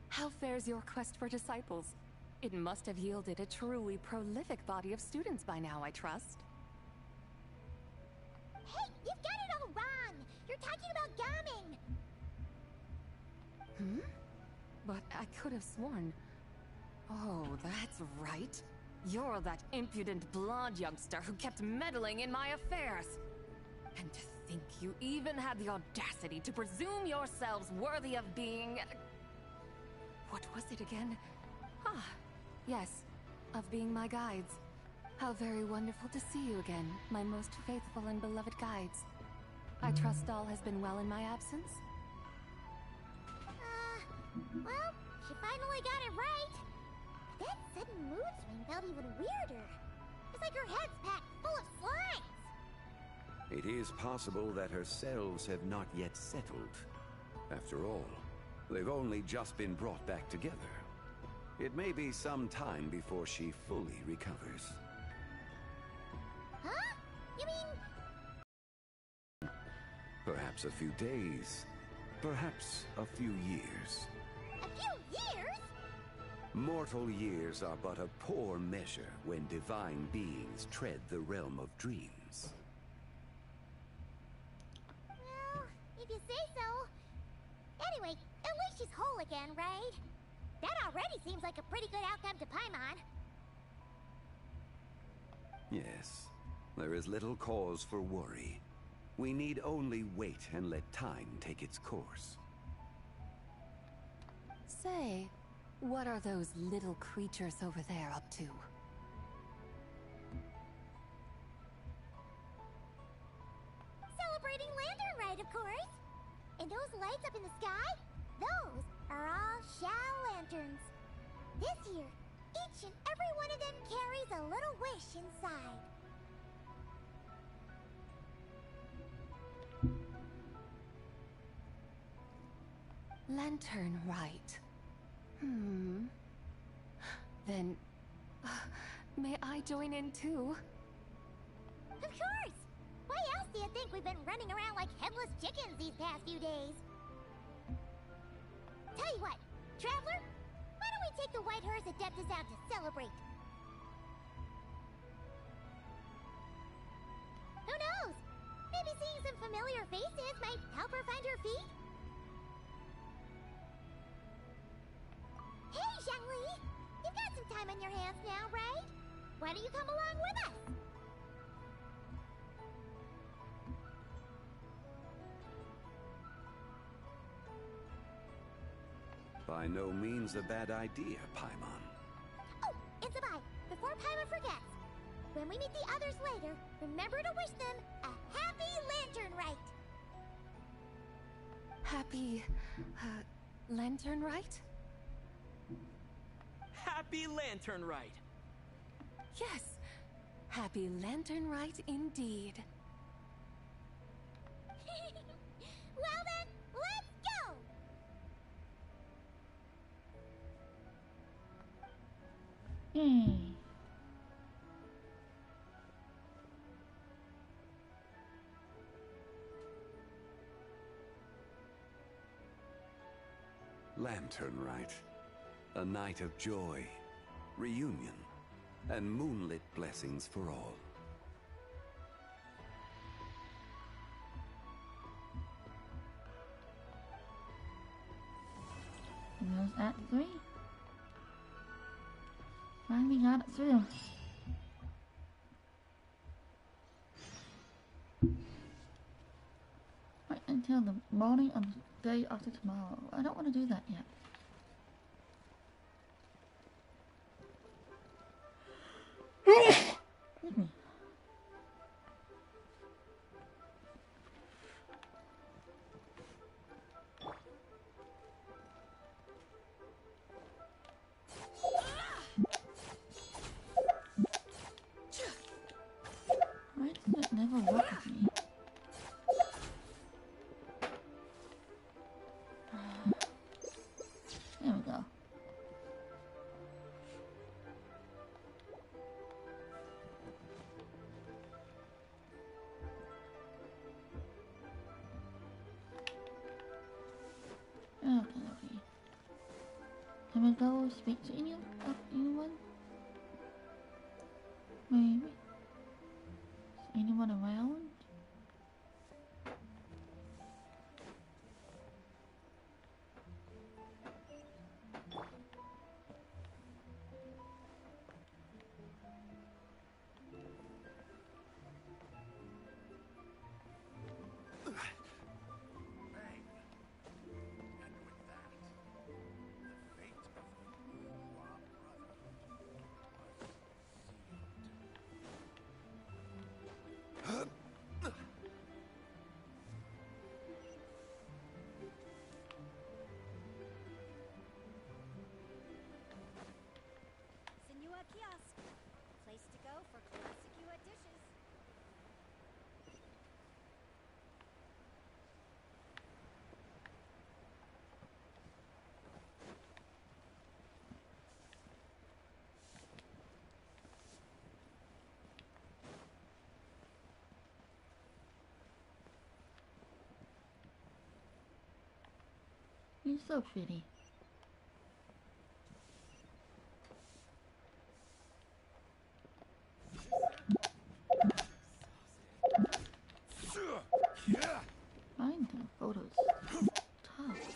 How fares your quest for disciples? It must have yielded a truly prolific body of students by now, I trust. Hey, you've got it all wrong! You're talking about Gaming! But I could have sworn... Oh, that's right. You're that impudent blonde youngster who kept meddling in my affairs. And to think you even had the audacity to presume yourselves worthy of being... What was it again? Ah, yes, of being my guides. How very wonderful to see you again, my most faithful and beloved guides. I trust all has been well in my absence? Well, she finally got it right. That sudden mood swing felt even weirder. It's like her head's packed full of slimes. It is possible that her cells have not yet settled. After all, they've only just been brought back together. It may be some time before she fully recovers. Huh? You mean... Perhaps a few days. Perhaps a few years. A few years? Mortal years are but a poor measure when divine beings tread the realm of dreams. Well, if you say so. Anyway, at least she's whole again, right? That already seems like a pretty good outcome to Paimon. Yes, there is little cause for worry. We need only wait and let time take its course. Say, what are those little creatures over there up to? Celebrating Lantern Rite, of course. And those lights up in the sky? Those are all Shao lanterns. This year, each and every one of them carries a little wish inside. Lantern Rite. Then, may I join in too? Of course! Why else do you think we've been running around like headless chickens these past few days? Tell you what, Traveler, why don't we take the White Horse Adeptus out to celebrate? Who knows? Maybe seeing some familiar faces might help her find her feet? Hey, Zhangli! You've got some time on your hands now, right? Why don't you come along with us? By no means a bad idea, Paimon. Oh, and Sabai, before Paimon forgets, when we meet the others later, remember to wish them a happy Lantern Rite! Happy... Lantern Rite? Happy Lantern Rite! Yes! Happy Lantern Rite indeed. Well then, let's go! Lantern Rite. A night of joy, reunion, and moonlit blessings for all. There's Act 3. Finally got it through. Right until the morning of the day after tomorrow. I don't want to do that yet. Excuse me. Why does it never work with me? we go speak to anyone? Maybe. Is anyone around? Kiosk. Place to go for classic UA dishes. He's so pretty. Find the photos. Tough.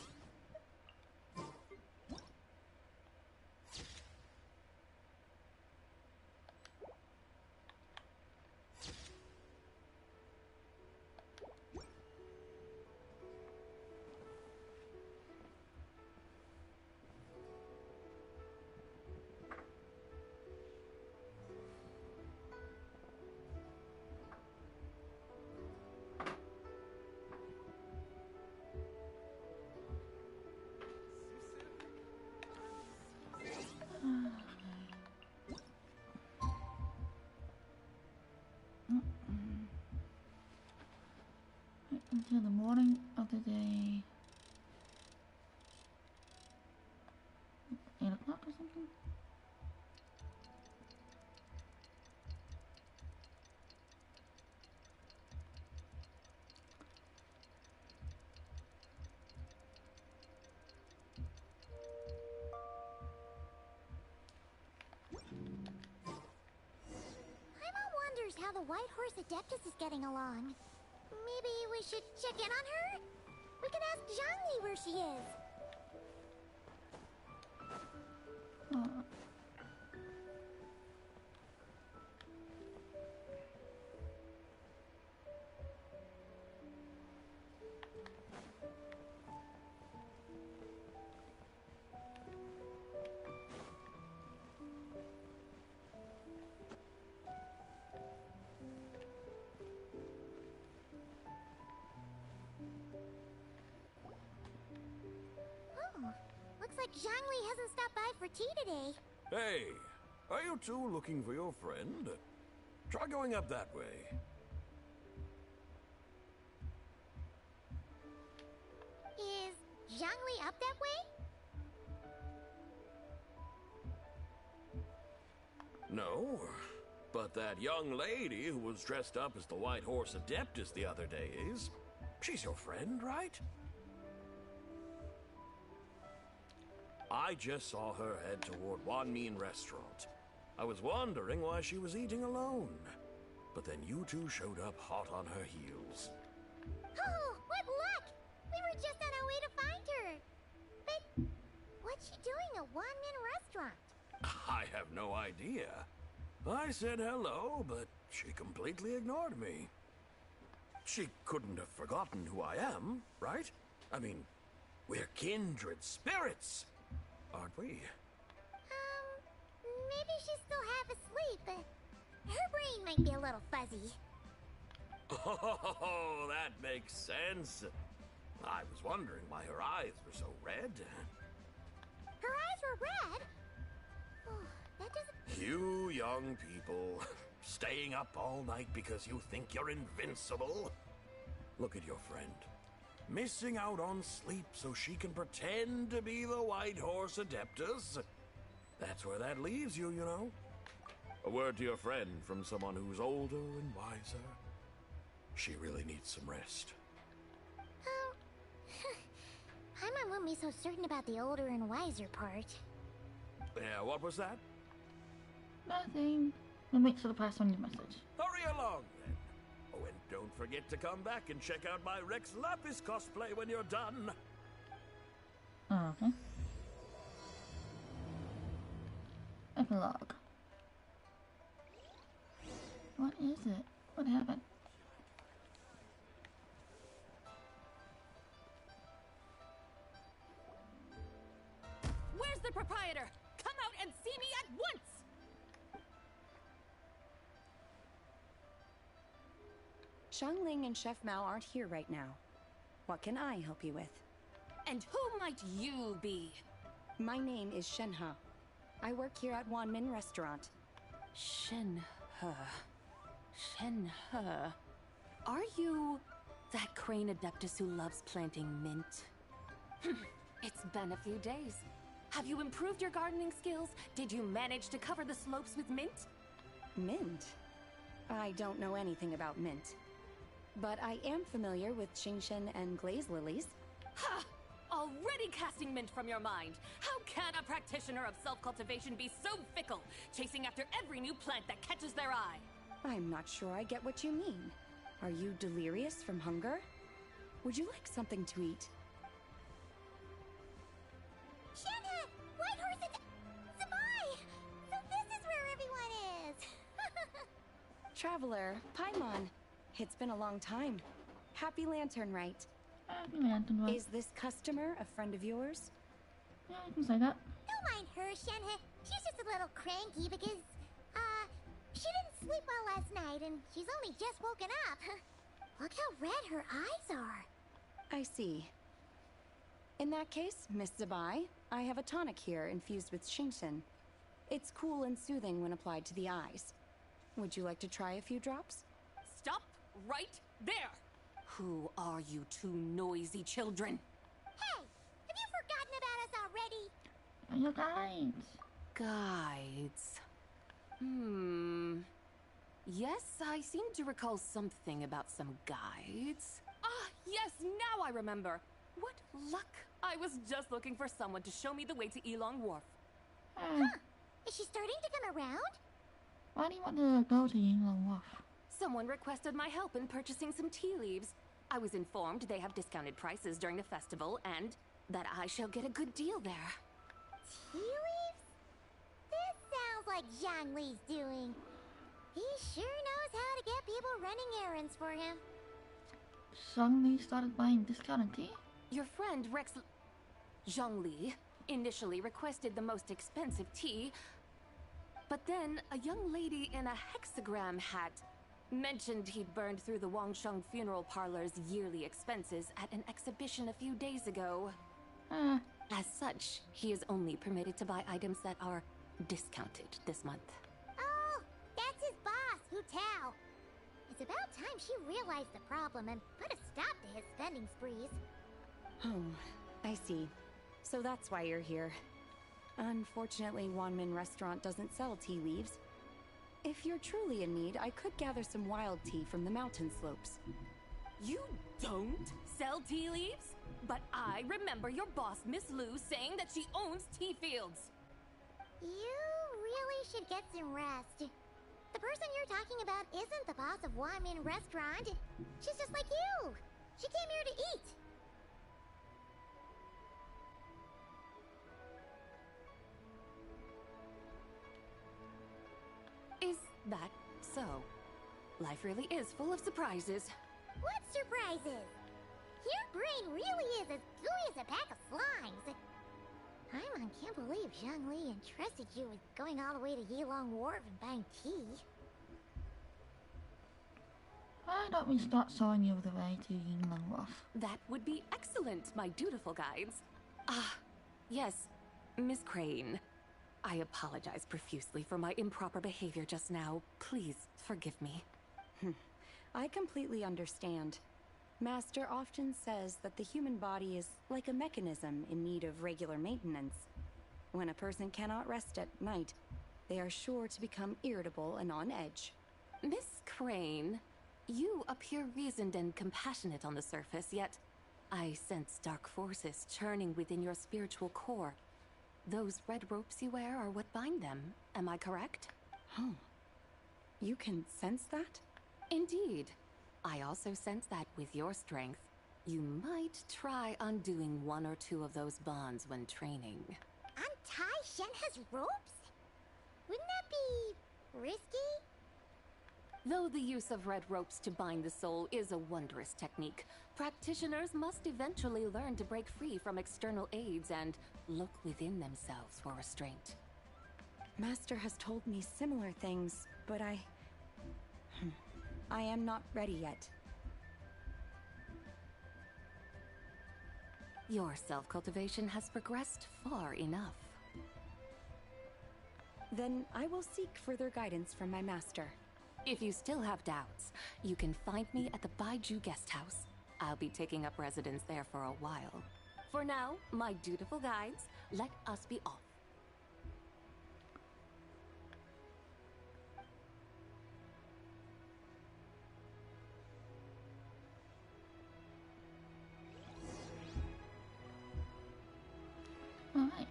Until the morning of the day. 8 o'clock or something? Paimon wonders how the White Horse Adeptus is getting along. Maybe we should check in on her? We can ask Zhangli where she is. Looks like Zhangli hasn't stopped by for tea today. Hey, are you two looking for your friend? Try going up that way. Is Zhangli up that way? No, but that young lady who was dressed up as the White Horse Adeptus the other day is. She's your friend, right? I just saw her head toward Wanmin Restaurant. I was wondering why she was eating alone. But then you two showed up hot on her heels. Oh, what luck! We were just on our way to find her. But what's she doing at Wanmin Restaurant? I have no idea. I said hello, but she completely ignored me. She couldn't have forgotten who I am, right? I mean, we're kindred spirits. Aren't we? Maybe she's still half asleep. Her brain might be a little fuzzy. Oh, that makes sense. I was wondering why her eyes were so red. Her eyes were red? Oh, that doesn't... You young people, staying up all night because you think you're invincible. Look at your friend. Missing out on sleep so she can pretend to be the White Horse Adeptus. That's where that leaves you, you know. A word to your friend from someone who's older and wiser. She really needs some rest. Paimon won't be so certain about the older and wiser part. Yeah, what was that? Nothing. I'll wait till the pass on your message. Hurry along, then. Oh, and don't forget to come back and check out my Rex Lapis cosplay when you're done. Oh, okay. Epilogue. What is it? What happened? Where's the proprietor? Come out and see me at once! Xiangling and Chef Mao aren't here right now. What can I help you with? And who might you be? My name is Shenhe. I work here at Wanmin Restaurant. Shenhe. Shenhe. Are you that crane adeptus who loves planting mint? It's been a few days. Have you improved your gardening skills? Did you manage to cover the slopes with mint? Mint? I don't know anything about mint. But I am familiar with Genshin and glaze lilies. Ha! Already casting mint from your mind. How can a practitioner of self-cultivation be so fickle, chasing after every new plant that catches their eye? I'm not sure I get what you mean. Are you delirious from hunger? Would you like something to eat? Shenhe! White Horse and... Sabai! So this is where everyone is! Traveler, Paimon. It's been a long time. Happy Lantern, right? Happy Lantern, right? Is this customer a friend of yours? Yeah, I can say that. Don't mind her, Shenhe. She's just a little cranky because, she didn't sleep well last night and she's only just woken up. Look how red her eyes are. I see. In that case, Miss Zabai, I have a tonic here infused with Shingshin. It's cool and soothing when applied to the eyes. Would you like to try a few drops? Stop right there! Who are you two noisy children? Hey! Have you forgotten about us already? Your guides. Guides. Yes, I seem to recall something about some guides. Ah, yes, now I remember. What luck! I was just looking for someone to show me the way to Elong Wharf. Huh. Is she starting to come around? Why do you want to go to Yingling Wharf? Someone requested my help in purchasing some tea leaves. I was informed they have discounted prices during the festival and that I shall get a good deal there. Tea leaves? This sounds like Zhongli's doing. He sure knows how to get people running errands for him. Suddenly started buying discounted tea? Your friend Rex Zhongli initially requested the most expensive tea, but then a young lady in a hexagram hat mentioned he'd burned through the Wangsheng Funeral Parlor's yearly expenses at an exhibition a few days ago. As such, he is only permitted to buy items that are discounted this month. Oh, that's his boss, Hu Tao. It's about time she realized the problem and put a stop to his spending sprees. Oh, I see. So that's why you're here. Unfortunately, Wanmin Restaurant doesn't sell tea leaves. If you're truly in need, I could gather some wild tea from the mountain slopes. You don't sell tea leaves? But I remember your boss, Miss Lu, saying that she owns tea fields. You really should get some rest. The person you're talking about isn't the boss of Wanmin Restaurant. She's just like you. She came here to eat. Is that so? Life really is full of surprises. What surprises? Your brain really is as gooey as a pack of slimes. Paimon can't believe Zhongli entrusted you with going all the way to Yilong Wharf and buying tea. Why don't we start showing you the way to Yingling Wharf? That would be excellent, my dutiful guides. Ah, yes, Miss Crane. I apologize profusely for my improper behavior just now. Please forgive me. I completely understand. Master often says that the human body is like a mechanism in need of regular maintenance. When a person cannot rest at night, they are sure to become irritable and on edge. Miss Crane, you appear reasoned and compassionate on the surface, yet I sense dark forces churning within your spiritual core. Those red ropes you wear are what bind them. Am I correct? Oh. You can sense that? Indeed. I also sense that with your strength, you might try undoing one or two of those bonds when training. Untie Shenhe's ropes? Wouldn't that be risky? Though the use of red ropes to bind the soul is a wondrous technique, practitioners must eventually learn to break free from external aids and look within themselves for restraint. Master has told me similar things, but I am not ready yet. Your self-cultivation has progressed far enough. Then I will seek further guidance from my master. If you still have doubts, you can find me at the Baiju guest house. I'll be taking up residence there for a while. For now, my dutiful guides, let us be off. Alright.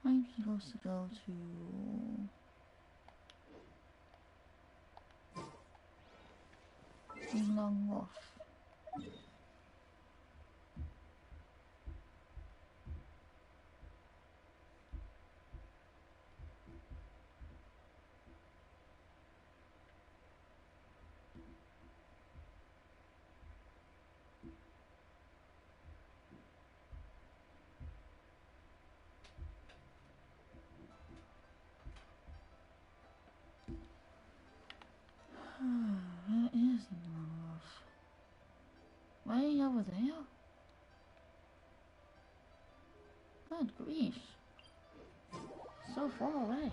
I'm supposed to go to Long Wolf. Where is Long Wolf? Way over there? Good grief. So far away.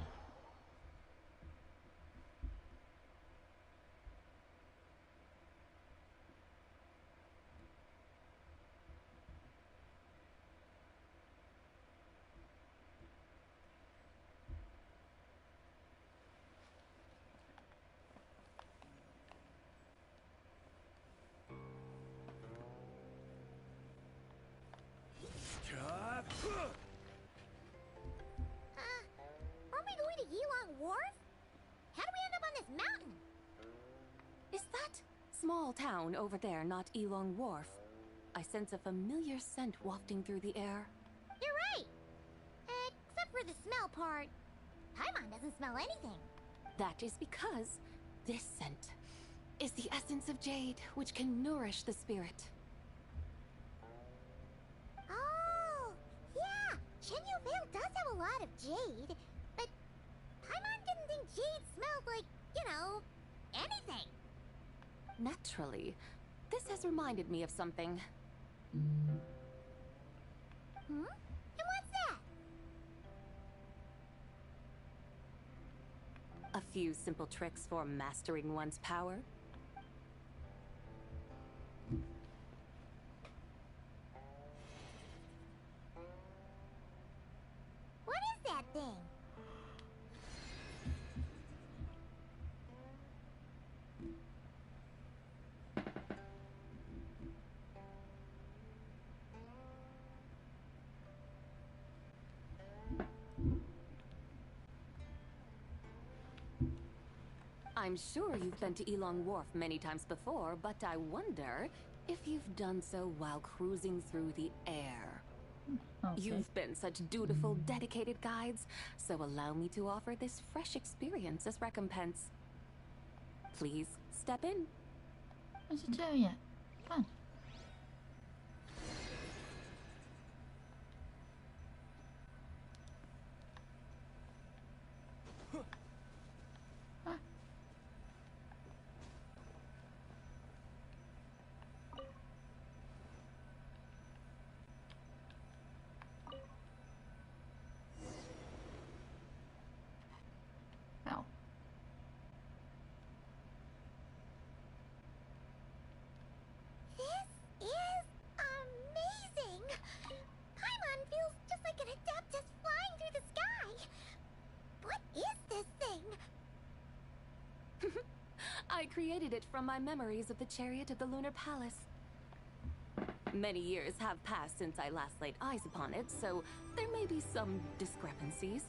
Aren't we going to Yilong Wharf? How do we end up on this mountain? Is that small town over there not Elong Wharf? I sense a familiar scent wafting through the air. You're right. Except for the smell part. Paimon doesn't smell anything. That is because this scent is the essence of jade, which can nourish the spirit. Oh, yeah. Shenyu Vale does have a lot of jade, but Paimon didn't think jade smelled like, you know, anything. Naturally, this has reminded me of something. Hmm? And what's that? A few simple tricks for mastering one's power. What is that thing? I'm sure you've been to Elong Wharf many times before, but I wonder if you've done so while cruising through the air. Okay. You've been such dutiful, dedicated guides, so allow me to offer this fresh experience as recompense. Please, step in. There's a chariot. Fun. I created it from my memories of the chariot of the Lunar Palace. Many years have passed since I last laid eyes upon it, so there may be some discrepancies.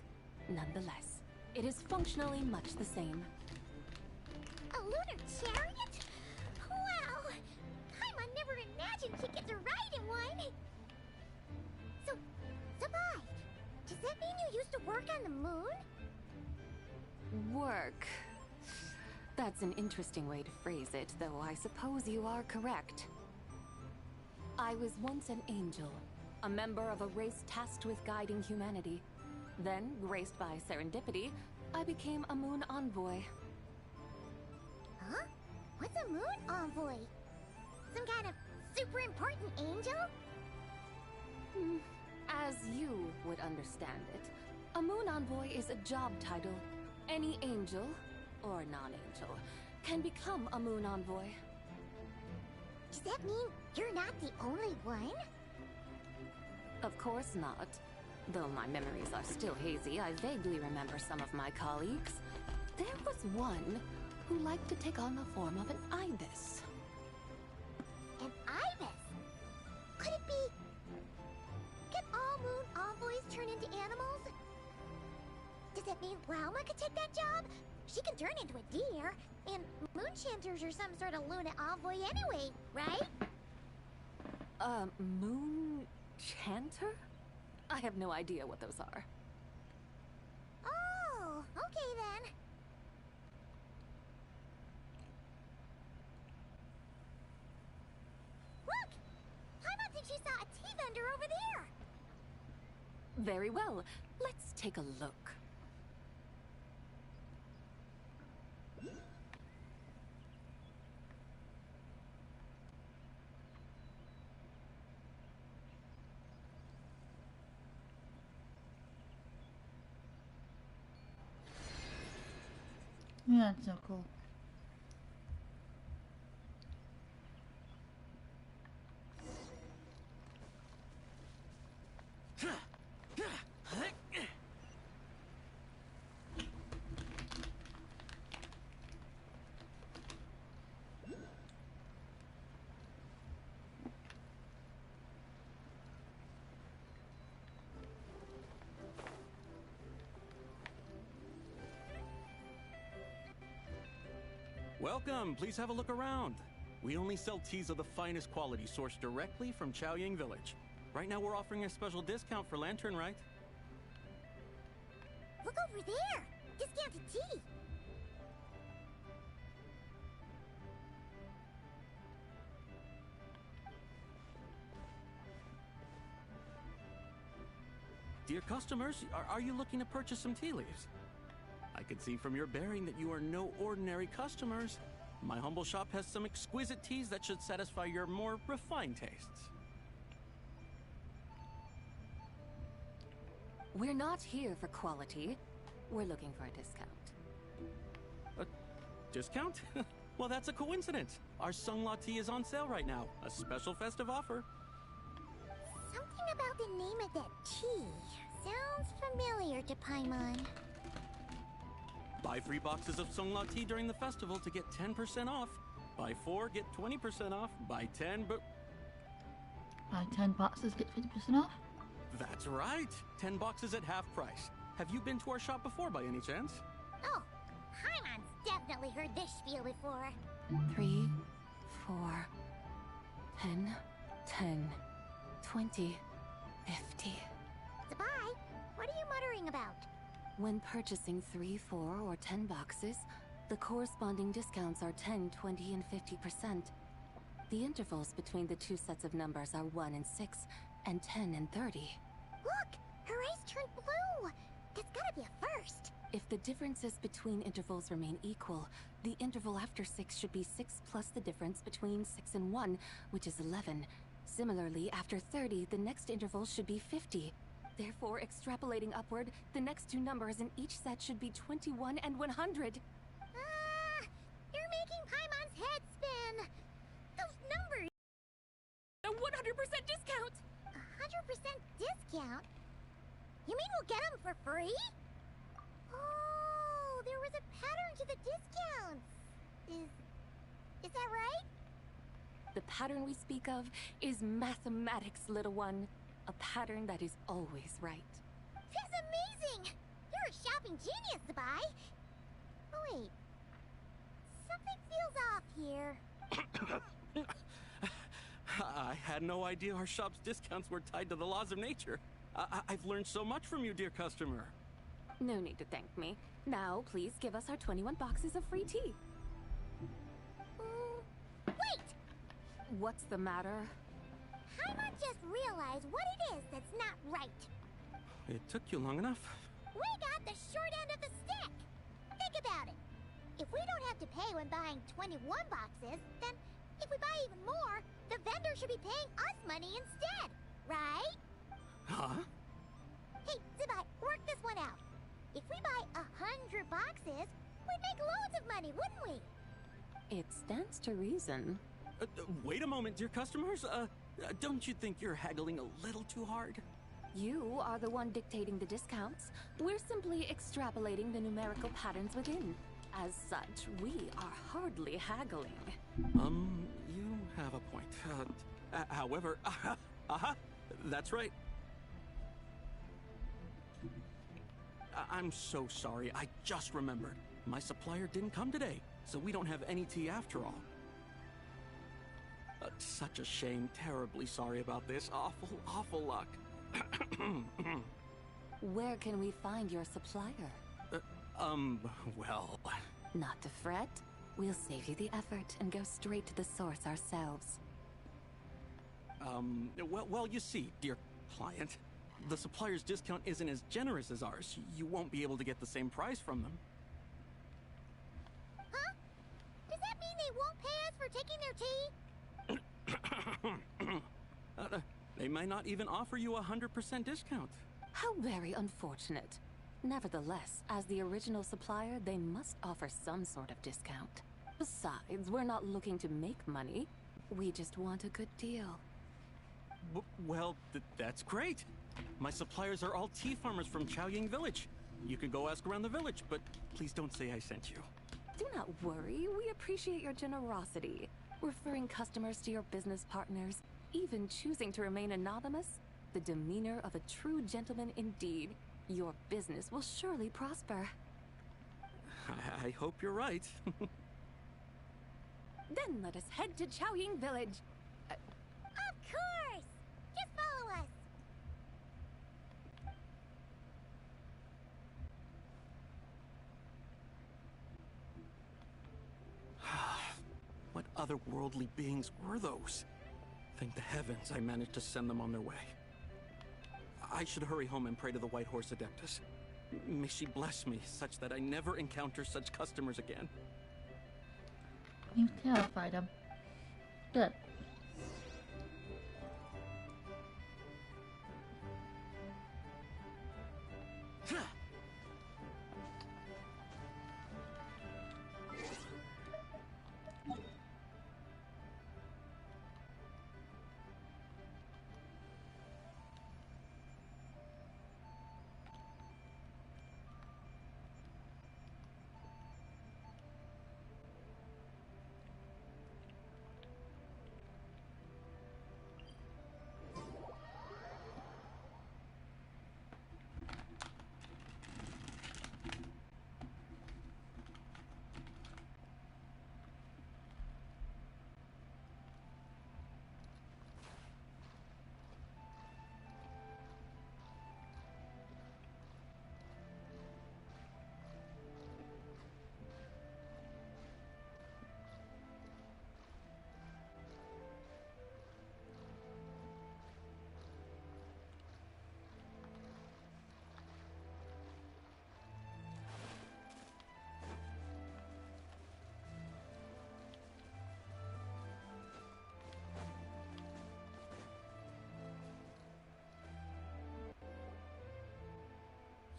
Nonetheless, it is functionally much the same. A lunar chariot? Wow! Paimon never imagined she'd get to ride in one! So, survived. Does that mean you used to work on the moon? Work. That's an interesting way to phrase it, though I suppose you are correct. I was once an angel, a member of a race tasked with guiding humanity. Then, graced by serendipity, I became a moon envoy. Huh? What's a moon envoy? Some kind of super important angel? As you would understand it, a moon envoy is a job title. Any angel, or non-angel, can become a moon envoy. Does that mean you're not the only one? Of course not. Though my memories are still hazy, I vaguely remember some of my colleagues. There was one who liked to take on the form of an ibis. An ibis? Could it be... Can all moon envoys turn into animals? Does that mean Rauma could take that job? She can turn into a deer, and moon chanters are some sort of Luna envoy anyway, right? Moon chanter? I have no idea what those are. Oh, okay then. Look! Paimon thinks she saw a tea vendor over there! Very well. Let's take a look. Yeah, that's so cool. Welcome, please have a look around. We only sell teas of the finest quality sourced directly from Chaoying Village. Right now we're offering a special discount for LanternLit. Look over there! Discounted tea! Dear customers, are you looking to purchase some tea leaves? I could see from your bearing that you are no ordinary customers. My humble shop has some exquisite teas that should satisfy your more refined tastes. We're not here for quality. We're looking for a discount. A discount? Well, that's a coincidence. Our Sungla tea is on sale right now. A special festive offer. Something about the name of that tea sounds familiar to Paimon. Buy 3 boxes of Sungla tea during the festival to get 10% off. Buy 4, get 20% off. Buy 10, but... Buy 10 boxes, get 50% off? That's right! 10 boxes at half price. Have you been to our shop before by any chance? Oh, Paimon's definitely heard this spiel before. 3, 4, 10, 10, 20, 50. Sabai, what are you muttering about? When purchasing 3, 4, or 10 boxes, the corresponding discounts are 10, 20, and 50%. The intervals between the two sets of numbers are 1 and 6, and 10 and 30. Look! Her eyes turned blue! That's gotta be a first! If the differences between intervals remain equal, the interval after 6 should be 6 plus the difference between 6 and 1, which is 11. Similarly, after 30, the next interval should be 50. Therefore, extrapolating upward, the next two numbers in each set should be 21 and 100. You're making Paimon's head spin! Those numbers... A 100% discount! 100% discount? You mean we'll get them for free? Oh, there was a pattern to the discounts. Is Is that right? The pattern we speak of is mathematics, little one. A pattern that is always right. That's amazing! You're a shopping genius, Zabai. Oh, wait. Something feels off here. I had no idea our shop's discounts were tied to the laws of nature. I've learned so much from you, dear customer. No need to thank me. Now, please give us our 21 boxes of free tea. Wait! What's the matter? Paimon just realized what it is that's not right. It took you long enough. We got the short end of the stick. Think about it. If we don't have to pay when buying 21 boxes, then if we buy even more, the vendor should be paying us money instead, right? Huh? Hey, Zabai, work this one out. If we buy 100 boxes, we'd make loads of money, wouldn't we? It stands to reason. Wait a moment, dear customers. Don't you think you're haggling a little too hard? You are the one dictating the discounts. We're simply extrapolating the numerical patterns within. As such, we are hardly haggling. You have a point. However, that's right. I'm so sorry. I just remembered. My supplier didn't come today, so we don't have any tea after all. Such a shame. Terribly sorry about this. Awful luck. Where can we find your supplier? Well... Not to fret. We'll save you the effort and go straight to the source ourselves. Well, you see, dear client, the supplier's discount isn't as generous as ours. You won't be able to get the same price from them. Huh? Does that mean they won't pay us for taking their tea? They might not even offer you 100% discount. How very unfortunate. Nevertheless, as the original supplier, they must offer some sort of discount. Besides, we're not looking to make money. We just want a good deal. Well, that's great. My suppliers are all tea farmers from Chaoying Village. You can go ask around the village, but please don't say I sent you. Do not worry. We appreciate your generosity. Referring customers to your business partners, even choosing to remain anonymous, the demeanor of a true gentleman indeed. Your business will surely prosper. I hope you're right. Then let us head to Chaoying Village. Of course! Just follow us. What otherworldly beings were those? Thank the heavens I managed to send them on their way. I should hurry home and pray to the White Horse Adeptus. May she bless me such that I never encounter such customers again. You terrified him. Good.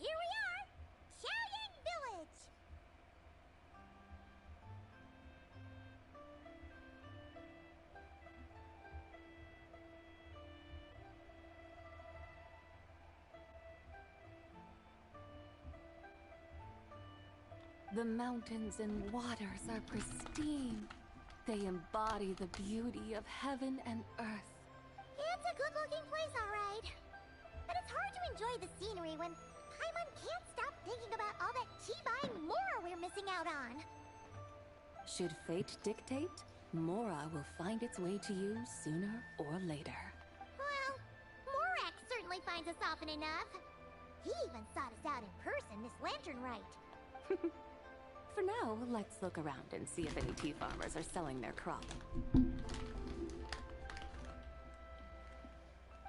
Here we are! Chaoying Village! The mountains and waters are pristine. They embody the beauty of heaven and earth. It's a good-looking place, alright. But it's hard to enjoy the scenery when Paimon can't stop thinking about all that tea-buying Mora we're missing out on. Should fate dictate, Mora will find its way to you sooner or later. Well, Morak certainly finds us often enough. He even sought us out in person this LanternLit. For now, let's look around and see if any tea farmers are selling their crop.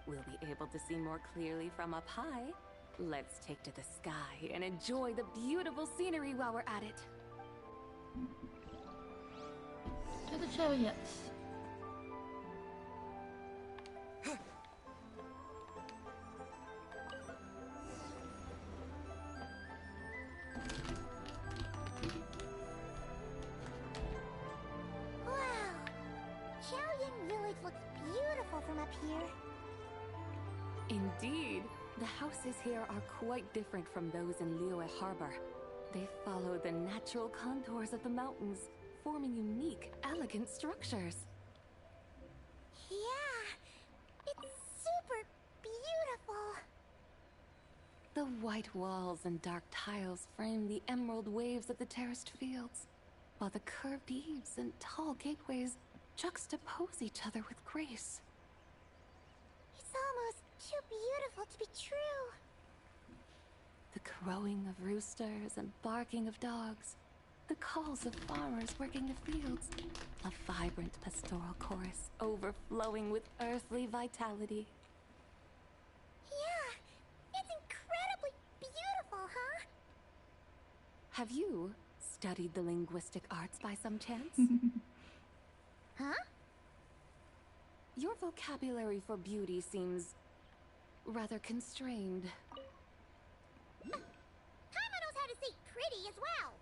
We'll be able to see more clearly from up high. Let's take to the sky and enjoy the beautiful scenery while we're at it. To the chariots. Wow! Xiaoying Village looks beautiful from up here. Indeed, the houses here are quite different from those in Liyue Harbor. They follow the natural contours of the mountains, forming unique, elegant structures. Yeah, it's super beautiful. The white walls and dark tiles frame the emerald waves of the terraced fields, while the curved eaves and tall gateways juxtapose each other with grace. It's almost too beautiful to be true. The crowing of roosters and barking of dogs, the calls of farmers working the fields, a vibrant pastoral chorus overflowing with earthly vitality. Yeah, it's incredibly beautiful, huh? Have you studied the linguistic arts by some chance? Huh? Your vocabulary for beauty seems rather constrained. Paimon knows how to say pretty as well.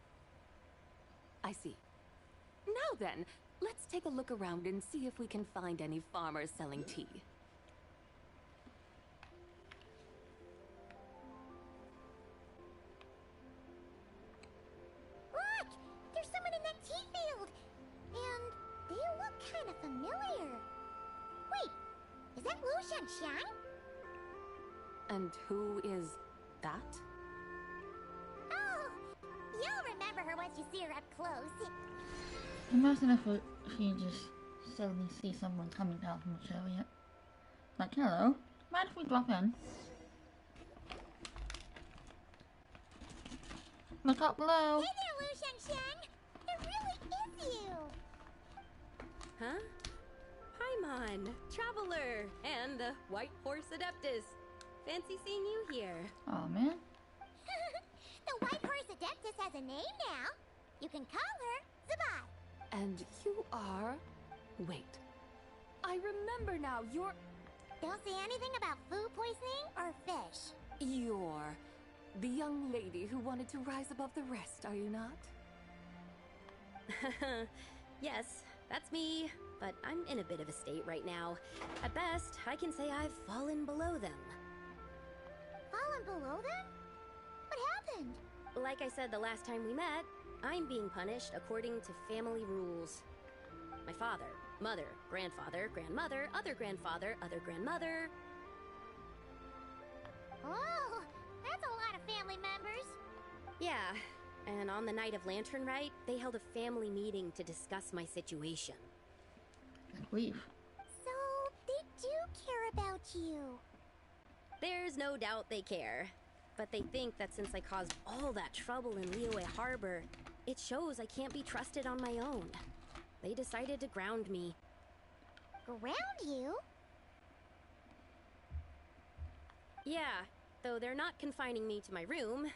I see. Now then, let's take a look around and see if we can find any farmers selling tea. Look! There's someone in that tea field! And they look kind of familiar. Wait, is that Lu Shanshan? And who is that? Oh, you'll remember her once you see her up close. Imagine if she just suddenly sees someone coming down from the chariot. Like, hello, mind if we drop in? Look up below! Hey there, Lu Shanshan! It really is you! Huh? Paimon, Traveler, and the White Horse Adeptus. Fancy seeing you here. Aw, man. The White Horse Adeptus has a name now. You can call her Zabai. And you are... Wait. I remember now, you're... Don't say anything about food poisoning or fish. You're the young lady who wanted to rise above the rest, are you not? Yes, that's me, but I'm in a bit of a state right now. At best, I can say I've fallen below them. Fallen below them? What happened? Like I said the last time we met, I'm being punished according to family rules. My father, mother, grandfather, grandmother, other grandfather, other grandmother. Oh, that's a lot of family members. Yeah, and on the night of LanternLit, they held a family meeting to discuss my situation. Leave. So, they do care about you. There's no doubt they care. But they think that since I caused all that trouble in Liyue Harbor, it shows I can't be trusted on my own. They decided to ground me. Ground you? Yeah, though they're not confining me to my room.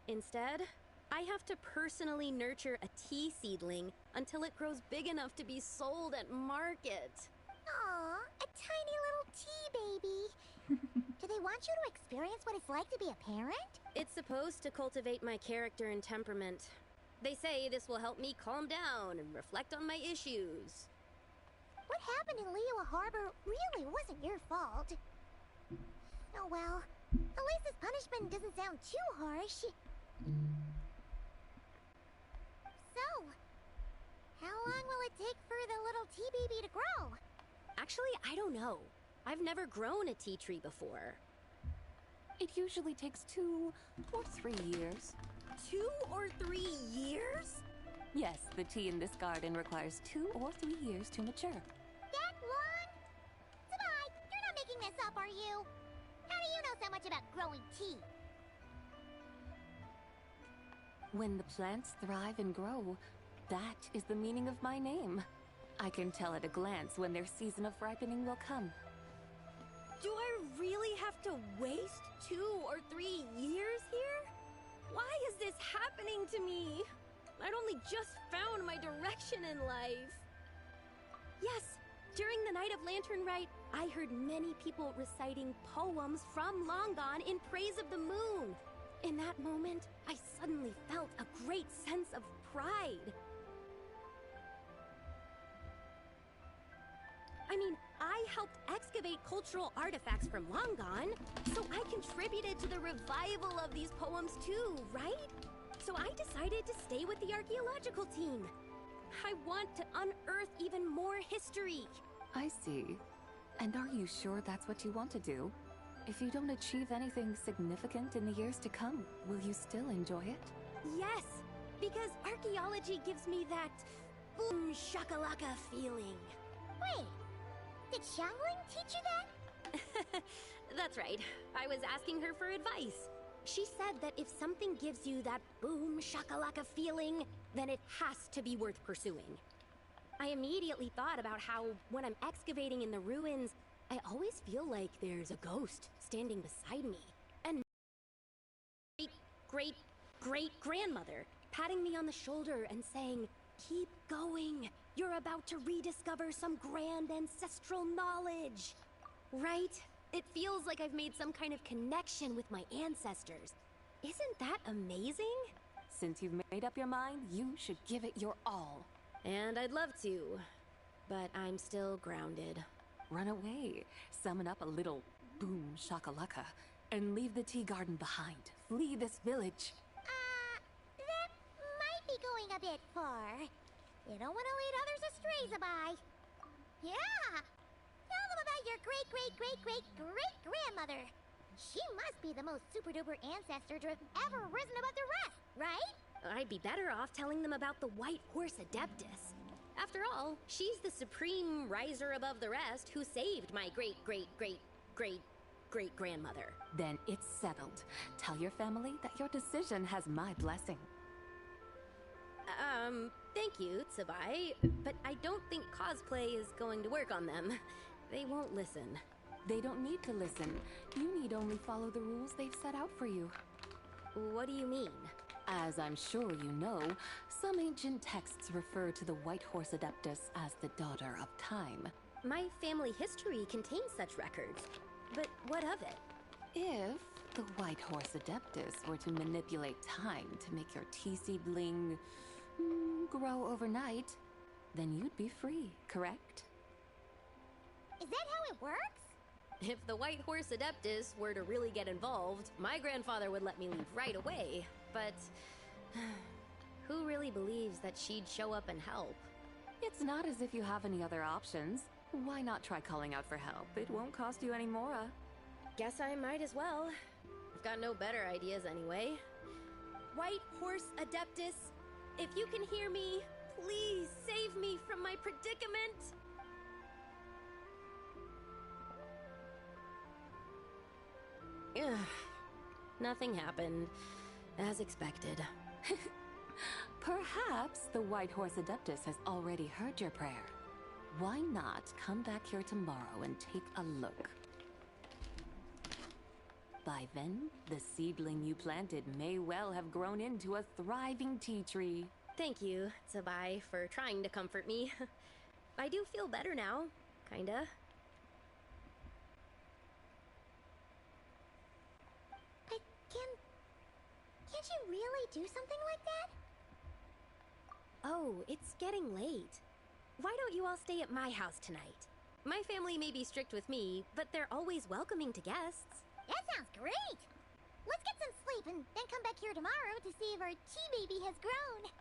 Instead, I have to personally nurture a tea seedling until it grows big enough to be sold at market. Aw, a tiny little tea baby. Do they want you to experience what it's like to be a parent? It's supposed to cultivate my character and temperament. They say this will help me calm down and reflect on my issues. What happened in Liyue Harbor really wasn't your fault. Oh well, at least this punishment doesn't sound too harsh. So, how long will it take for tea baby to grow? Actually, I don't know. I've never grown a tea tree before. It usually takes 2 or 3 years. 2 or 3 years? Yes, the tea in this garden requires 2 or 3 years to mature. That long? Sabai, you're not making this up, are you? How do you know so much about growing tea? When the plants thrive and grow, that is the meaning of my name. I can tell at a glance when their season of ripening will come. Do I really have to waste 2 or 3 years here? Why is this happening to me? I'd only just found my direction in life. Yes, during the night of LanternLit, I heard many people reciting poems from long gone in praise of the moon. In that moment, I suddenly felt a great sense of pride. I mean, I helped excavate cultural artifacts from long gone, so I contributed to the revival of these poems too, right? So I decided to stay with the archaeological team. I want to unearth even more history. I see. And are you sure that's what you want to do? If you don't achieve anything significant in the years to come, will you still enjoy it? Yes, because archaeology gives me that boom shakalaka feeling. Wait, did Xiangling teach you that? That's right. I was asking her for advice. She said that if something gives you that boom shakalaka feeling, then it has to be worth pursuing. I immediately thought about how, when I'm excavating in the ruins, I always feel like there's a ghost standing beside me. And great-great-great-grandmother patting me on the shoulder and saying, "Keep going. You're about to rediscover some grand ancestral knowledge." Right? It feels like I've made some kind of connection with my ancestors. Isn't that amazing? Since you've made up your mind, you should give it your all. And I'd love to, but I'm still grounded. Run away, summon up a little boom shakalaka, and leave the tea garden behind. Flee this village. That might be going a bit far. You don't want to lead others astray, Sabai. Yeah! Tell them about your great-great-great-great-great-grandmother. She must be the most super-duper ancestor to have ever risen above the rest, right? I'd be better off telling them about the White Horse Adeptus. After all, she's the supreme riser above the rest who saved my great-great-great-great-great-grandmother. Then it's settled. Tell your family that your decision has my blessing. Thank you, Tsubai, but I don't think cosplay is going to work on them. They won't listen. They don't need to listen. You need only follow the rules they've set out for you. What do you mean? As I'm sure you know, some ancient texts refer to the White Horse Adeptus as the Daughter of Time. My family history contains such records, but what of it? If the White Horse Adeptus were to manipulate time to make your tea seedling grow overnight, then you'd be free, correct? Is that how it works? If the White Horse Adeptus were to really get involved, my grandfather would let me leave right away. But who really believes that she'd show up and help? It's not as if you have any other options. Why not try calling out for help? It won't cost you any more. Guess I might as well. I've got no better ideas anyway. White Horse Adeptus, if you can hear me, please save me from my predicament. Nothing happened, as expected. Perhaps the White Horse Adeptus has already heard your prayer. Why not come back here tomorrow and take a look? By then, the seedling you planted may well have grown into a thriving tea tree. Thank you, Tsubai, for trying to comfort me. I do feel better now, kinda. But can't you really do something like that? Oh, it's getting late. Why don't you all stay at my house tonight? My family may be strict with me, but they're always welcoming to guests. That sounds great! Let's get some sleep and then come back here tomorrow to see if our tea baby has grown.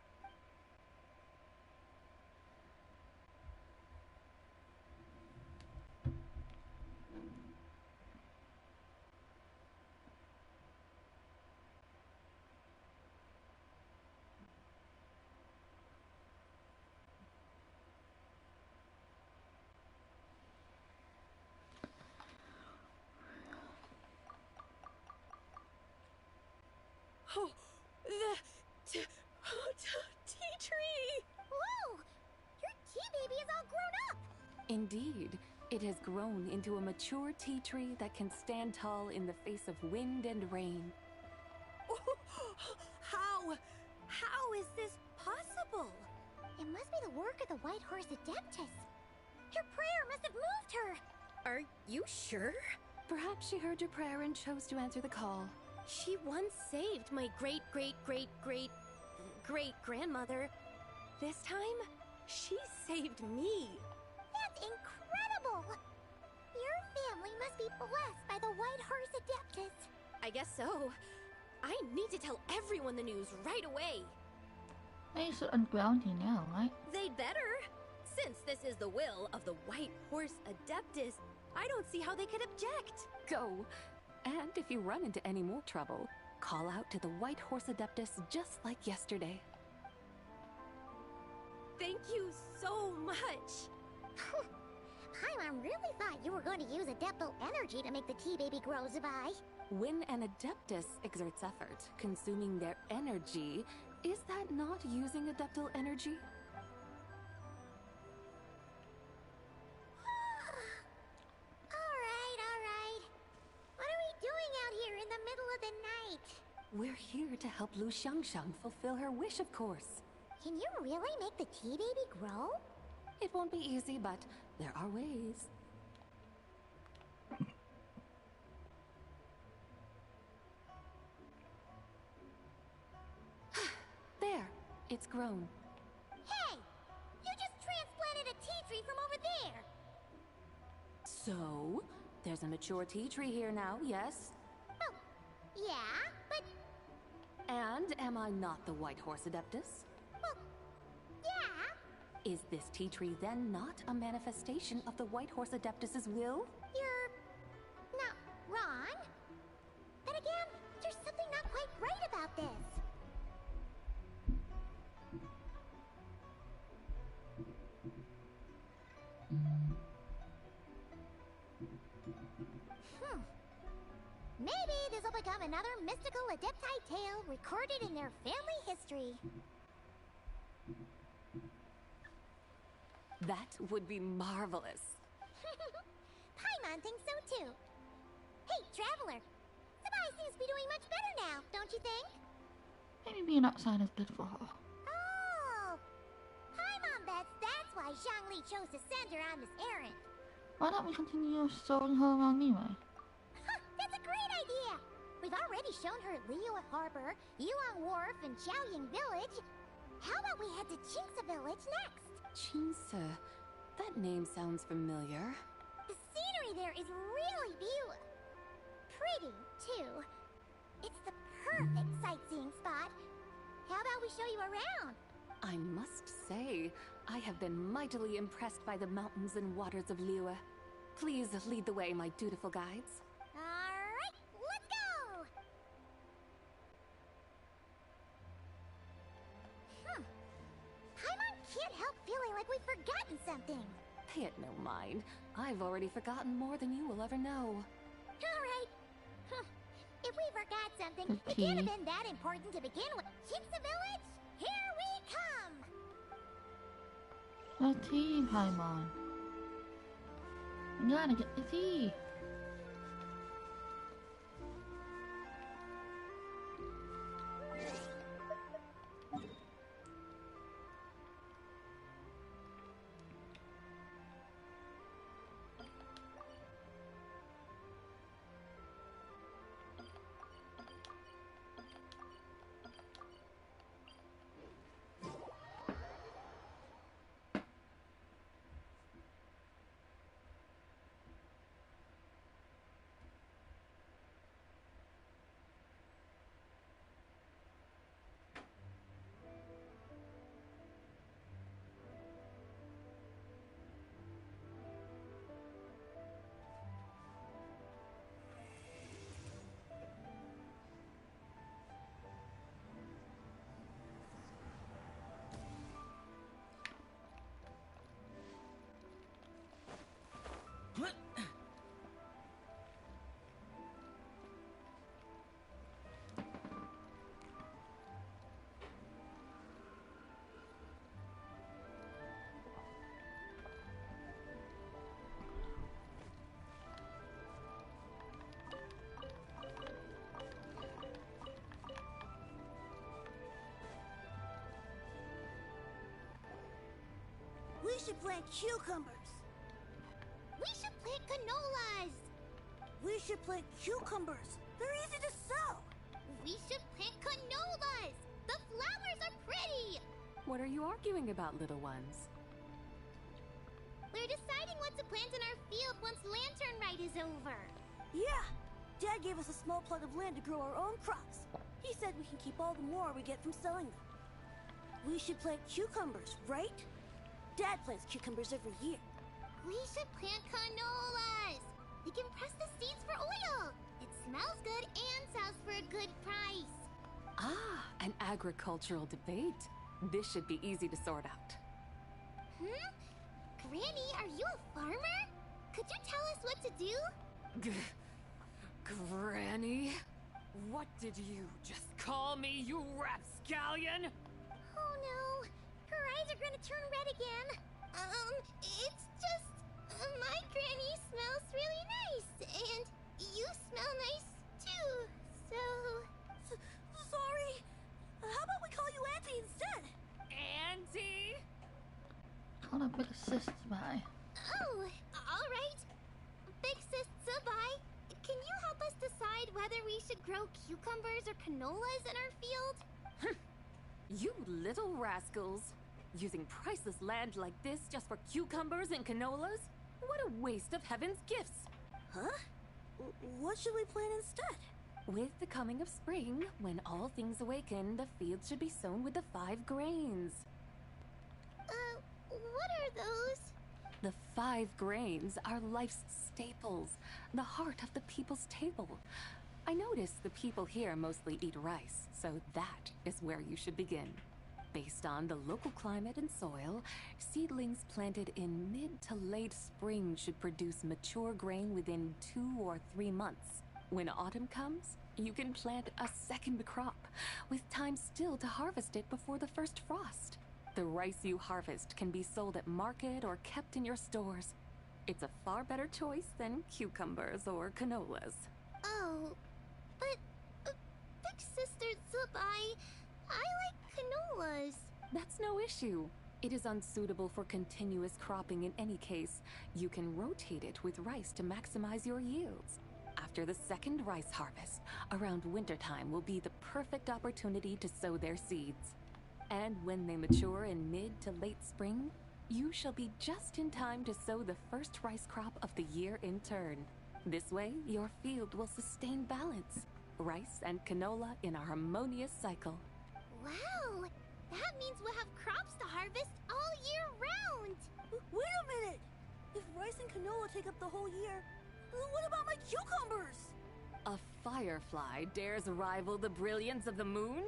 Oh, the tea tree! Whoa! Your tea baby is all grown up! Indeed, it has grown into a mature tea tree that can stand tall in the face of wind and rain. How is this possible? It must be the work of the White Horse Adeptus. Your prayer must have moved her. Are you sure? Perhaps she heard your prayer and chose to answer the call. She once saved my great-great-great-great-great-grandmother. This time, she saved me. That's incredible! Your family must be blessed by the White Horse Adeptus. I guess so. I need to tell everyone the news right away. They should unground you now, right? They'd better. Since this is the will of the White Horse Adeptus, I don't see how they could object. Go. And if you run into any more trouble, call out to the White Horse Adeptus just like yesterday. Thank you so much. Paimon really thought you were going to use Adeptal energy to make the tea baby grow, Zabai. When an Adeptus exerts effort, consuming their energy, is that not using Adeptal energy? Alright. What are we doing out here in the middle of the night? We're here to help Lu Xiangxiang fulfill her wish, of course. Can you really make the tea baby grow? It won't be easy, but there are ways. There, it's grown. Hey! You just transplanted a tea tree from over there! So, there's a mature tea tree here now, yes? Oh, yeah, but... And am I not the White Horse Adeptus? Well, yeah. Is this tea tree then not a manifestation of the White Horse Adeptus's will? You're... not wrong. But again, there's something not quite right about this. Maybe this will become another mystical Adepti tale recorded in their family history. That would be marvelous. Paimon thinks so too. Hey, Traveler! Sabai seems to be doing much better now, don't you think? Maybe being outside is good for her. Oh! Paimon bets that's why Zhongli chose to send her on this errand. Why don't we continue showing her around anyway? That's a great idea! We've already shown her Liyue Harbor, Yuan Wharf, and Xiaoying Village. How about we head to Qingce Village next? Qingce. That name sounds familiar. The scenery there is really pretty, too. It's the perfect sightseeing spot. How about we show you around? I must say, I have been mightily impressed by the mountains and waters of Liyue. Please lead the way, my dutiful guides. Alright, let's go! Paimon can't help feeling like we've forgotten something. Pay it no mind. I've already forgotten more than you will ever know. Alright. If we forgot something, it can't have been that important to begin with. Qingce Village, here we come! The tea, Paimon. We gotta get the tea. We should plant cucumbers. We should plant canolas. We should plant cucumbers. They're easy to sow. We should plant canolas. The flowers are pretty. What are you arguing about, little ones? We're deciding what to plant in our field once LanternLit is over. Yeah. Dad gave us a small plot of land to grow our own crops. He said we can keep all the more we get from selling them. We should plant cucumbers, right? Dad plants cucumbers every year. We should plant canolas. We can press the seeds for oil. It smells good and sells for a good price. Ah, an agricultural debate. This should be easy to sort out. Granny, are you a farmer? Could you tell us what to do? Granny? What did you just call me, you rapscallion? Oh no, her eyes are gonna turn red again. It's just, my granny smells really nice, and you smell nice too, so... Sorry. How about we call you Auntie instead? Auntie? Call her Big Sis by. Oh, alright. Big Sis Zubai, can you help us decide whether we should grow cucumbers or canolas in our field? You little rascals. Using priceless land like this just for cucumbers and canolas? What a waste of heaven's gifts! Huh? What should we plant instead? With the coming of spring, when all things awaken, the fields should be sown with the 5 grains. What are those? The 5 grains are life's staples, the heart of the people's table. I notice the people here mostly eat rice, so that is where you should begin. Based on the local climate and soil, seedlings planted in mid to late spring should produce mature grain within 2 or 3 months. When autumn comes, you can plant a second crop, with time still to harvest it before the first frost. The rice you harvest can be sold at market or kept in your stores. It's a far better choice than cucumbers or canolas. Oh, but Big Sister Zubai, I like canolas. That's no issue. It is unsuitable for continuous cropping in any case. You can rotate it with rice to maximize your yields. After the second rice harvest, around wintertime will be the perfect opportunity to sow their seeds. And when they mature in mid to late spring, you shall be just in time to sow the first rice crop of the year in turn. This way, your field will sustain balance. Rice and canola in a harmonious cycle. Wow! That means we'll have crops to harvest all year round! Wait a minute! If rice and canola take up the whole year, what about my cucumbers? A firefly dares rival the brilliance of the moon?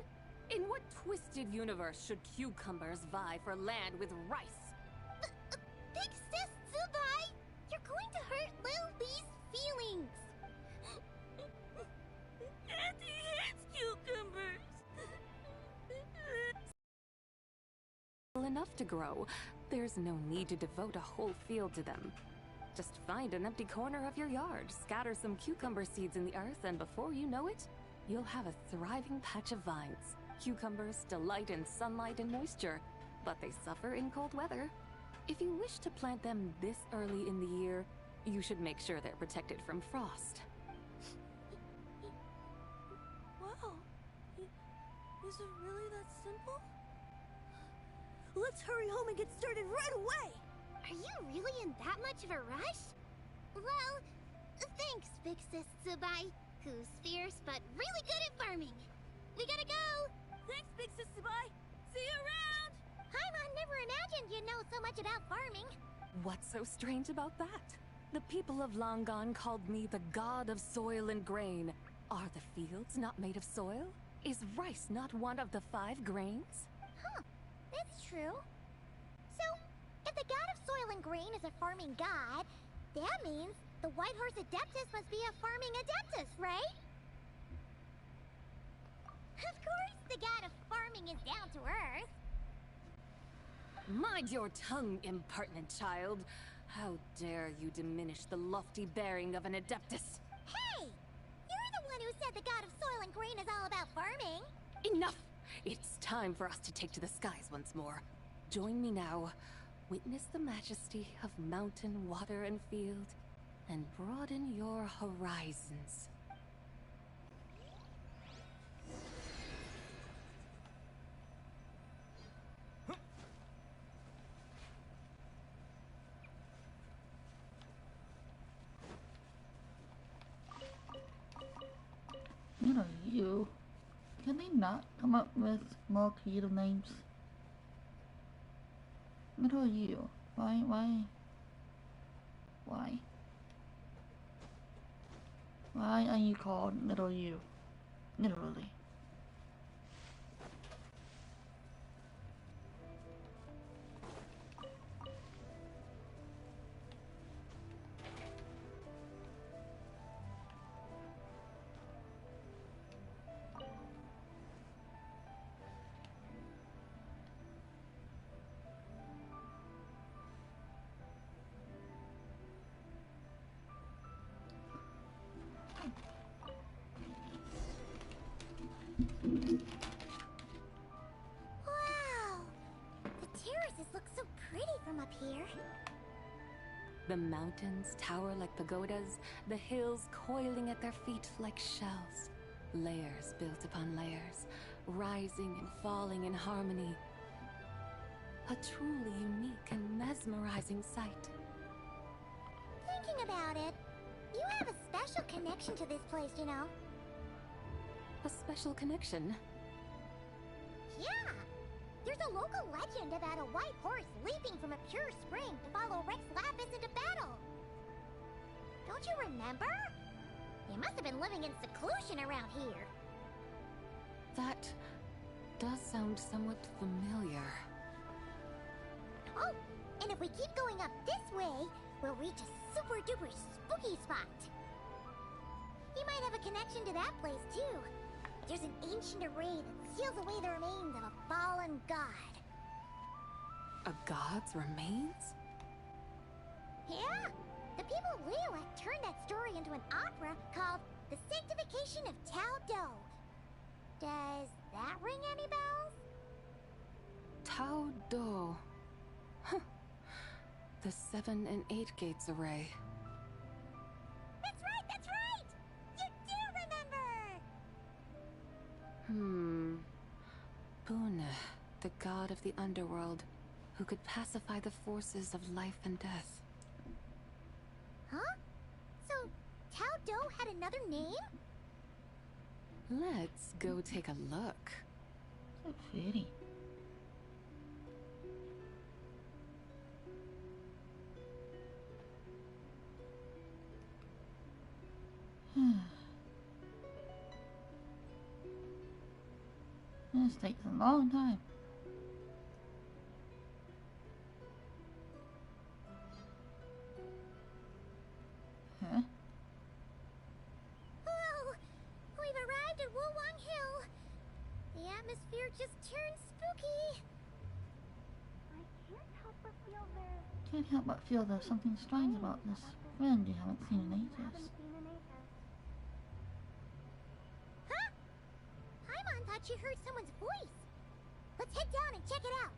In what twisted universe should cucumbers vie for land with rice? Big Sis Zubai! You're going to hurt Lil Lee's feelings! Auntie hates cucumbers! Enough to grow. There's no need to devote a whole field to them. Just find an empty corner of your yard, scatter some cucumber seeds in the earth, and before you know it, you'll have a thriving patch of vines. Cucumbers delight in sunlight and moisture, but they suffer in cold weather. If you wish to plant them this early in the year, you should make sure they're protected from frost. Wow. Is it really that simple? Let's hurry home and get started right away! Are you really in that much of a rush? Well, thanks, Big Sis Zubai, who's fierce but really good at farming. We gotta go! Thanks, Big Sis Zubai! See you around! Paimon never imagined you'd know so much about farming. What's so strange about that? The people of Long Gone called me the god of soil and grain. Are the fields not made of soil? Is rice not one of the 5 grains? Huh, that's true. So, if the god of soil and grain is a farming god, that means the White Horse Adeptus must be a farming adeptus, right? Of course the god of farming is down to earth. Mind your tongue, impertinent child. How dare you diminish the lofty bearing of an adeptus? Hey! You're the one who said the god of soil and grain is all about farming. Enough! It's time for us to take to the skies once more. Join me now, Witness the majesty of mountain, water, and field, and broaden your horizons. You know, you. Can they not come up with more creative names? Middle you. Why? Why are you called Middle you? Literally. Wow! The terraces look so pretty from up here. The mountains tower like pagodas, the hills coiling at their feet like shells. Layers built upon layers, rising and falling in harmony. A truly unique and mesmerizing sight. Thinking about it, you have a special connection to this place, you know. A special connection? Yeah! There's a local legend about a white horse leaping from a pure spring to follow Rex Lapis into battle. Don't you remember? You must have been living in seclusion around here. That does sound somewhat familiar. Oh, and if we keep going up this way, we'll reach a super duper spooky spot. You might have a connection to that place too. There's an ancient array that seals away the remains of a fallen god. A god's remains? Yeah! The people of Liyue turned that story into an opera called The Sanctification of Tao Do. Does that ring any bells? Tao Do. Huh. The 7 and 8 gates array. That's right, that's right! You do remember! Bune, the god of the underworld, who could pacify the forces of life and death. Huh? So, Tao Do had another name? Let's go take a look. So pretty. This takes a long time. Huh? Whoa! We've arrived at Wulwang Hill. The atmosphere just turned spooky. I can't help but feel Can't help but feel there's something strange about this friend you haven't seen in ages. Huh? Paimon thought she heard someone's voice. Let's head down and check it out.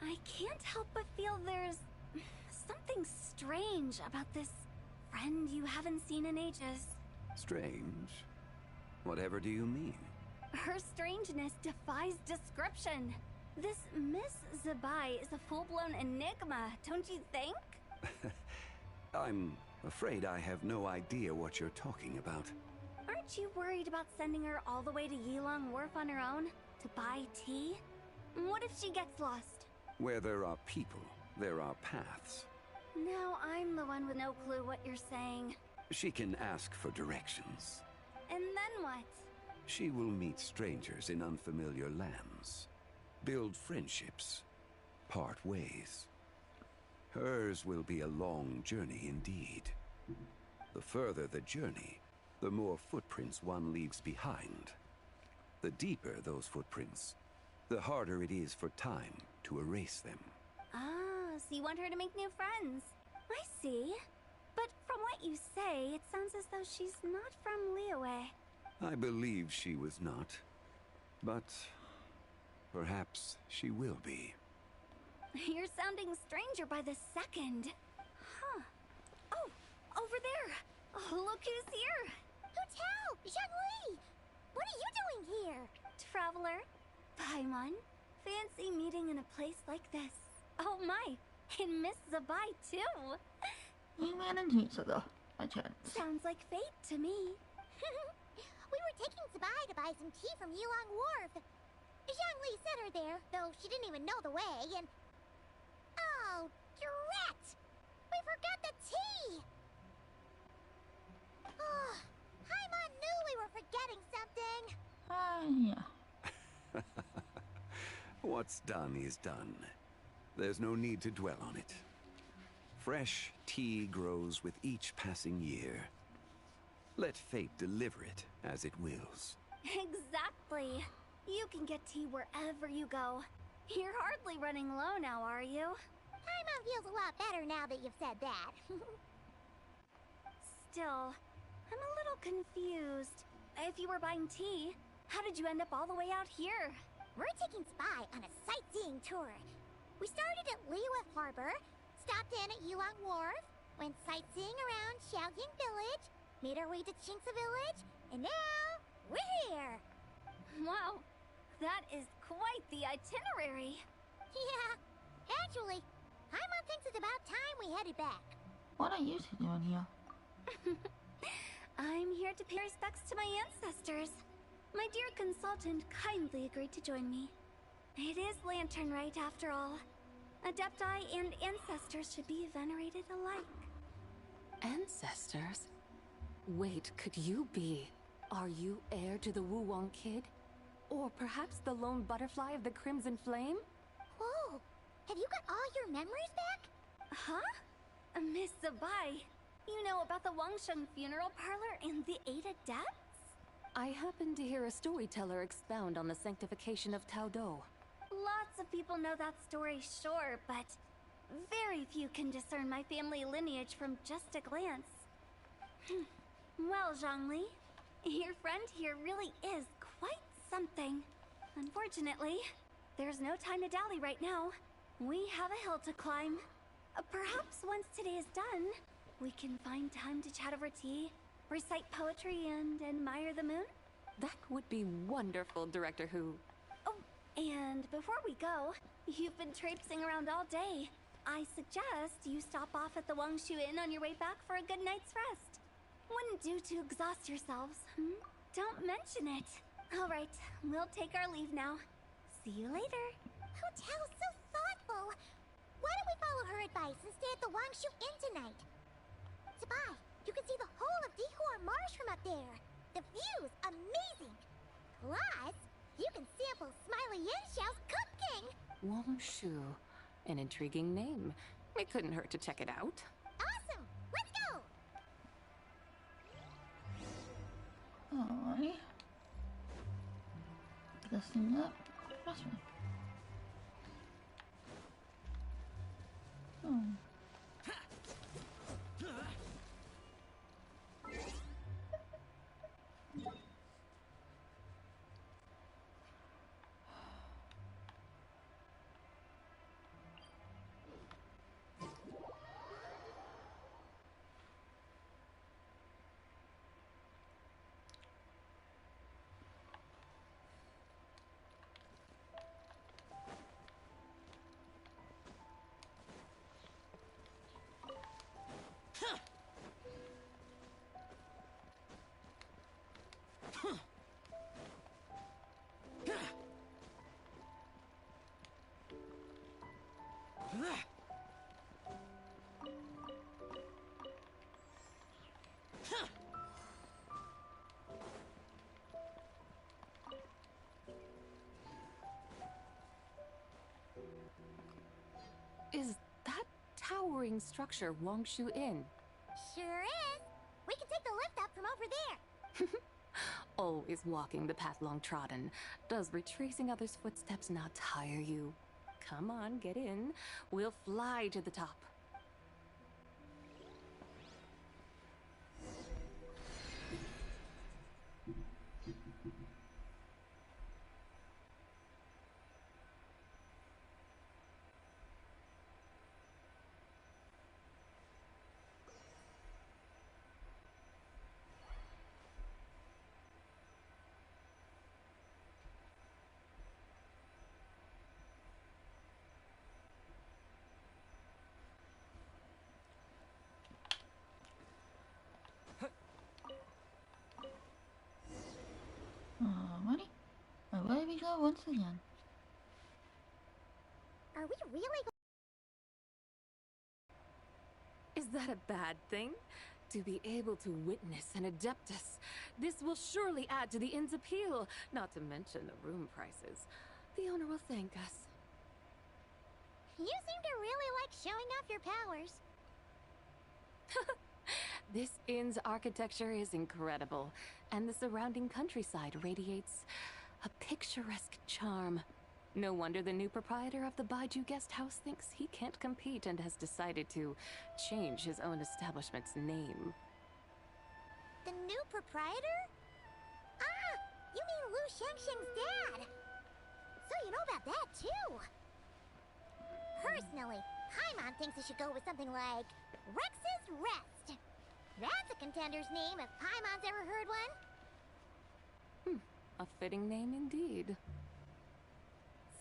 I can't help but feel there's something strange about this friend you haven't seen in ages. Strange? Whatever do you mean? Her strangeness defies description. This Miss Zabai is a full-blown enigma, don't you think? I'm afraid I have no idea what you're talking about. Aren't you worried about sending her all the way to Yilong Wharf on her own to buy tea? What if she gets lost? Where there are people, there are paths. Now I'm the one with no clue what you're saying. She can ask for directions. And then what? She will meet strangers in unfamiliar lands, build friendships, part ways. Hers will be a long journey indeed. The further the journey, the more footprints one leaves behind. The deeper those footprints, the harder it is for time to erase them. Ah, so you want her to make new friends. I see. But from what you say, it sounds as though she's not from Liyue. I believe she was not, but perhaps she will be. You're sounding stranger by the second. Huh. Oh, over there. Oh, look who's here. Hotel! Zhongli! What are you doing here? Traveler. Paimon. Fancy meeting in a place like this. Oh my, and Miss Zabai too. We ran into each other, by chance. Sounds like fate to me. We were taking Zabai to buy some tea from Yulong Wharf. Zhongli sent her there, though she didn't even know the way, and... Oh, drat! We forgot the tea! Oh, Paimon knew we were forgetting something. Yeah. What's done is done. There's no need to dwell on it. Fresh tea grows with each passing year. Let fate deliver it as it wills. Exactly. You can get tea wherever you go. You're hardly running low now, are you? Paimon feels a lot better now that you've said that. Still, I'm a little confused. If you were buying tea, how did you end up all the way out here? We're taking Spy on a sightseeing tour. We started at Liyue Harbor, stopped in at Yulong Wharf, went sightseeing around Xiaoying Village, made our way to Qingce Village, and now we're here. Wow, that is quite the itinerary. Yeah, actually, Paimon thinks it's about time we headed back. What are you two doing here? I'm here to pay respects to my ancestors. My dear consultant kindly agreed to join me. It is LanternLit after all. Adepti and ancestors should be venerated alike. Ancestors? Wait, could you be? Are you heir to the Wuwang kid? Or perhaps the lone butterfly of the Crimson Flame? Whoa, have you got all your memories back? Huh? Miss Zabai, you know about the Wangsheng funeral parlor and the 8 adepts? I happened to hear a storyteller expound on the sanctification of Taodo. Lots of people know that story, sure, but very few can discern my family lineage from just a glance. Well, Zhongli, your friend here really is quite something. Unfortunately, there's no time to dally right now. We have a hill to climb. Perhaps once today is done, we can find time to chat over tea, recite poetry, and admire the moon? That would be wonderful, Director Who. Oh, and before we go, you've been traipsing around all day. I suggest you stop off at the Wangshu Inn on your way back for a good night's rest. Wouldn't do to exhaust yourselves, Don't mention it. All right, we'll take our leave now. See you later. Hotel's so thoughtful. Why don't we follow her advice and stay at the Wangshu Inn tonight? Zabai, you can see the whole of Dihua Marsh from up there. The view's amazing. Plus, you can sample Smiley Yinshao's cooking. Wangshu. An intriguing name. It couldn't hurt to check it out. Awesome! Let's go! Alright. Guessing up. Restroom. Oh. Is that towering structure Wangshu Inn? Sure is. We can take the lift up from over there. always walking the path long trodden. Does retracing others' footsteps not tire you? Come on, get in. We'll fly to the top. Alrighty. Away we go once again. Are we really Is that a bad thing? To be able to witness an Adeptus. This will surely add to the inn's appeal, not to mention the room prices. The owner will thank us. You seem to really like showing off your powers. This inn's architecture is incredible, and the surrounding countryside radiates a picturesque charm. No wonder the new proprietor of the Baiju guest house thinks he can't compete and has decided to change his own establishment's name. The new proprietor? Ah, you mean Lu Shengsheng's dad. So you know about that too. Personally, Paimon thinks it should go with something like Rex's Rest. That's a contender's name if Paimon's ever heard one. A fitting name indeed.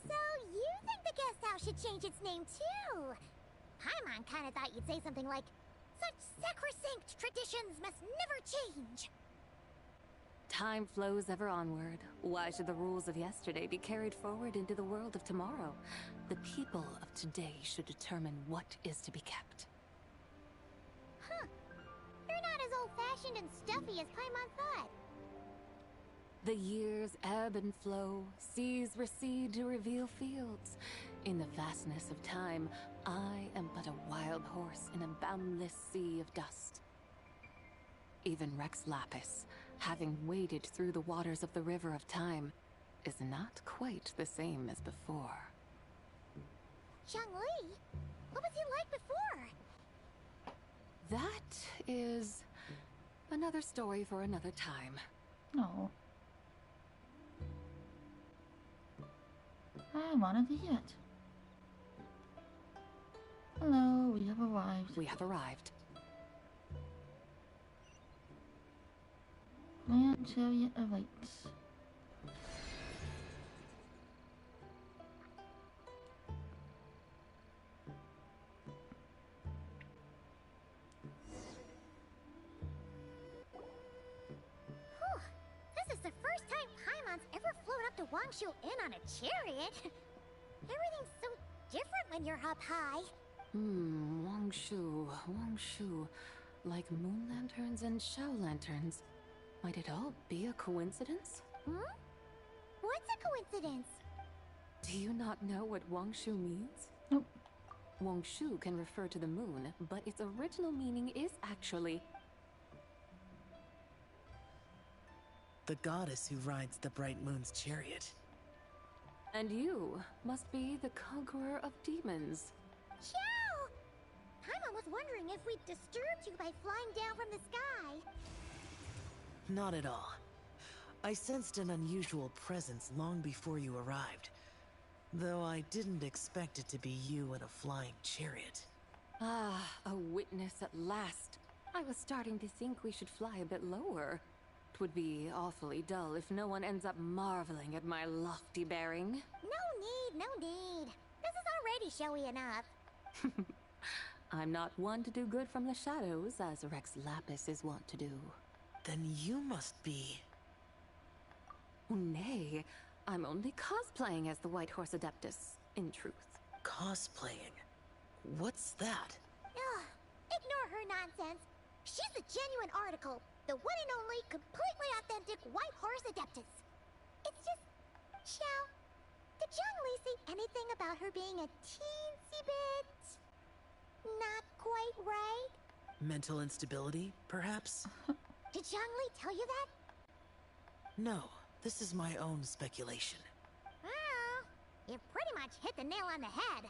So you think the guest house should change its name too? Paimon kinda thought you'd say something like, such sacrosanct traditions must never change. Time flows ever onward. Why should the rules of yesterday be carried forward into the world of tomorrow? The people of today should determine what is to be kept. Huh. You're not as old-fashioned and stuffy as Paimon thought. The years ebb and flow, seas recede to reveal fields. In the vastness of time, I am but a wild horse in a boundless sea of dust. Even Rex Lapis, having waded through the waters of the river of time, is not quite the same as before. Zhongli? What was he like before? That is another story for another time. No. I'm on it yet. Hello, we have arrived. We have arrived. Land chariot awaits. This is the first time Paimon's ever flown up to Wangshu Inn on a chariot. Everything's so different when you're up high. Wangshu. Like moon lanterns and Shao lanterns. Might it all be a coincidence? What's a coincidence? Do you not know what Wangshu means? Nope. Wangshu can refer to the moon, but its original meaning is actually the goddess who rides the bright moon's chariot. And you must be the conqueror of demons. Chow! Paimon was wondering if we'd disturbed you by flying down from the sky. Not at all. I sensed an unusual presence long before you arrived. Though I didn't expect it to be you in a flying chariot. Ah, a witness at last. I was starting to think we should fly a bit lower. It would be awfully dull if no one ends up marveling at my lofty bearing. No need. This is already showy enough. I'm not one to do good from the shadows, as Rex Lapis is wont to do. Then you must be... Nay, I'm only cosplaying as the White Horse Adeptus, in truth. Cosplaying? What's that? Ugh, ignore her nonsense. She's the genuine article, the one and only, completely authentic White Horse Adeptus. It's just... Xiao, did Zhongli say anything about her being a teensy bit... not quite right? Mental instability, perhaps? Did Zhongli tell you that? No, this is my own speculation. Well, you pretty much hit the nail on the head.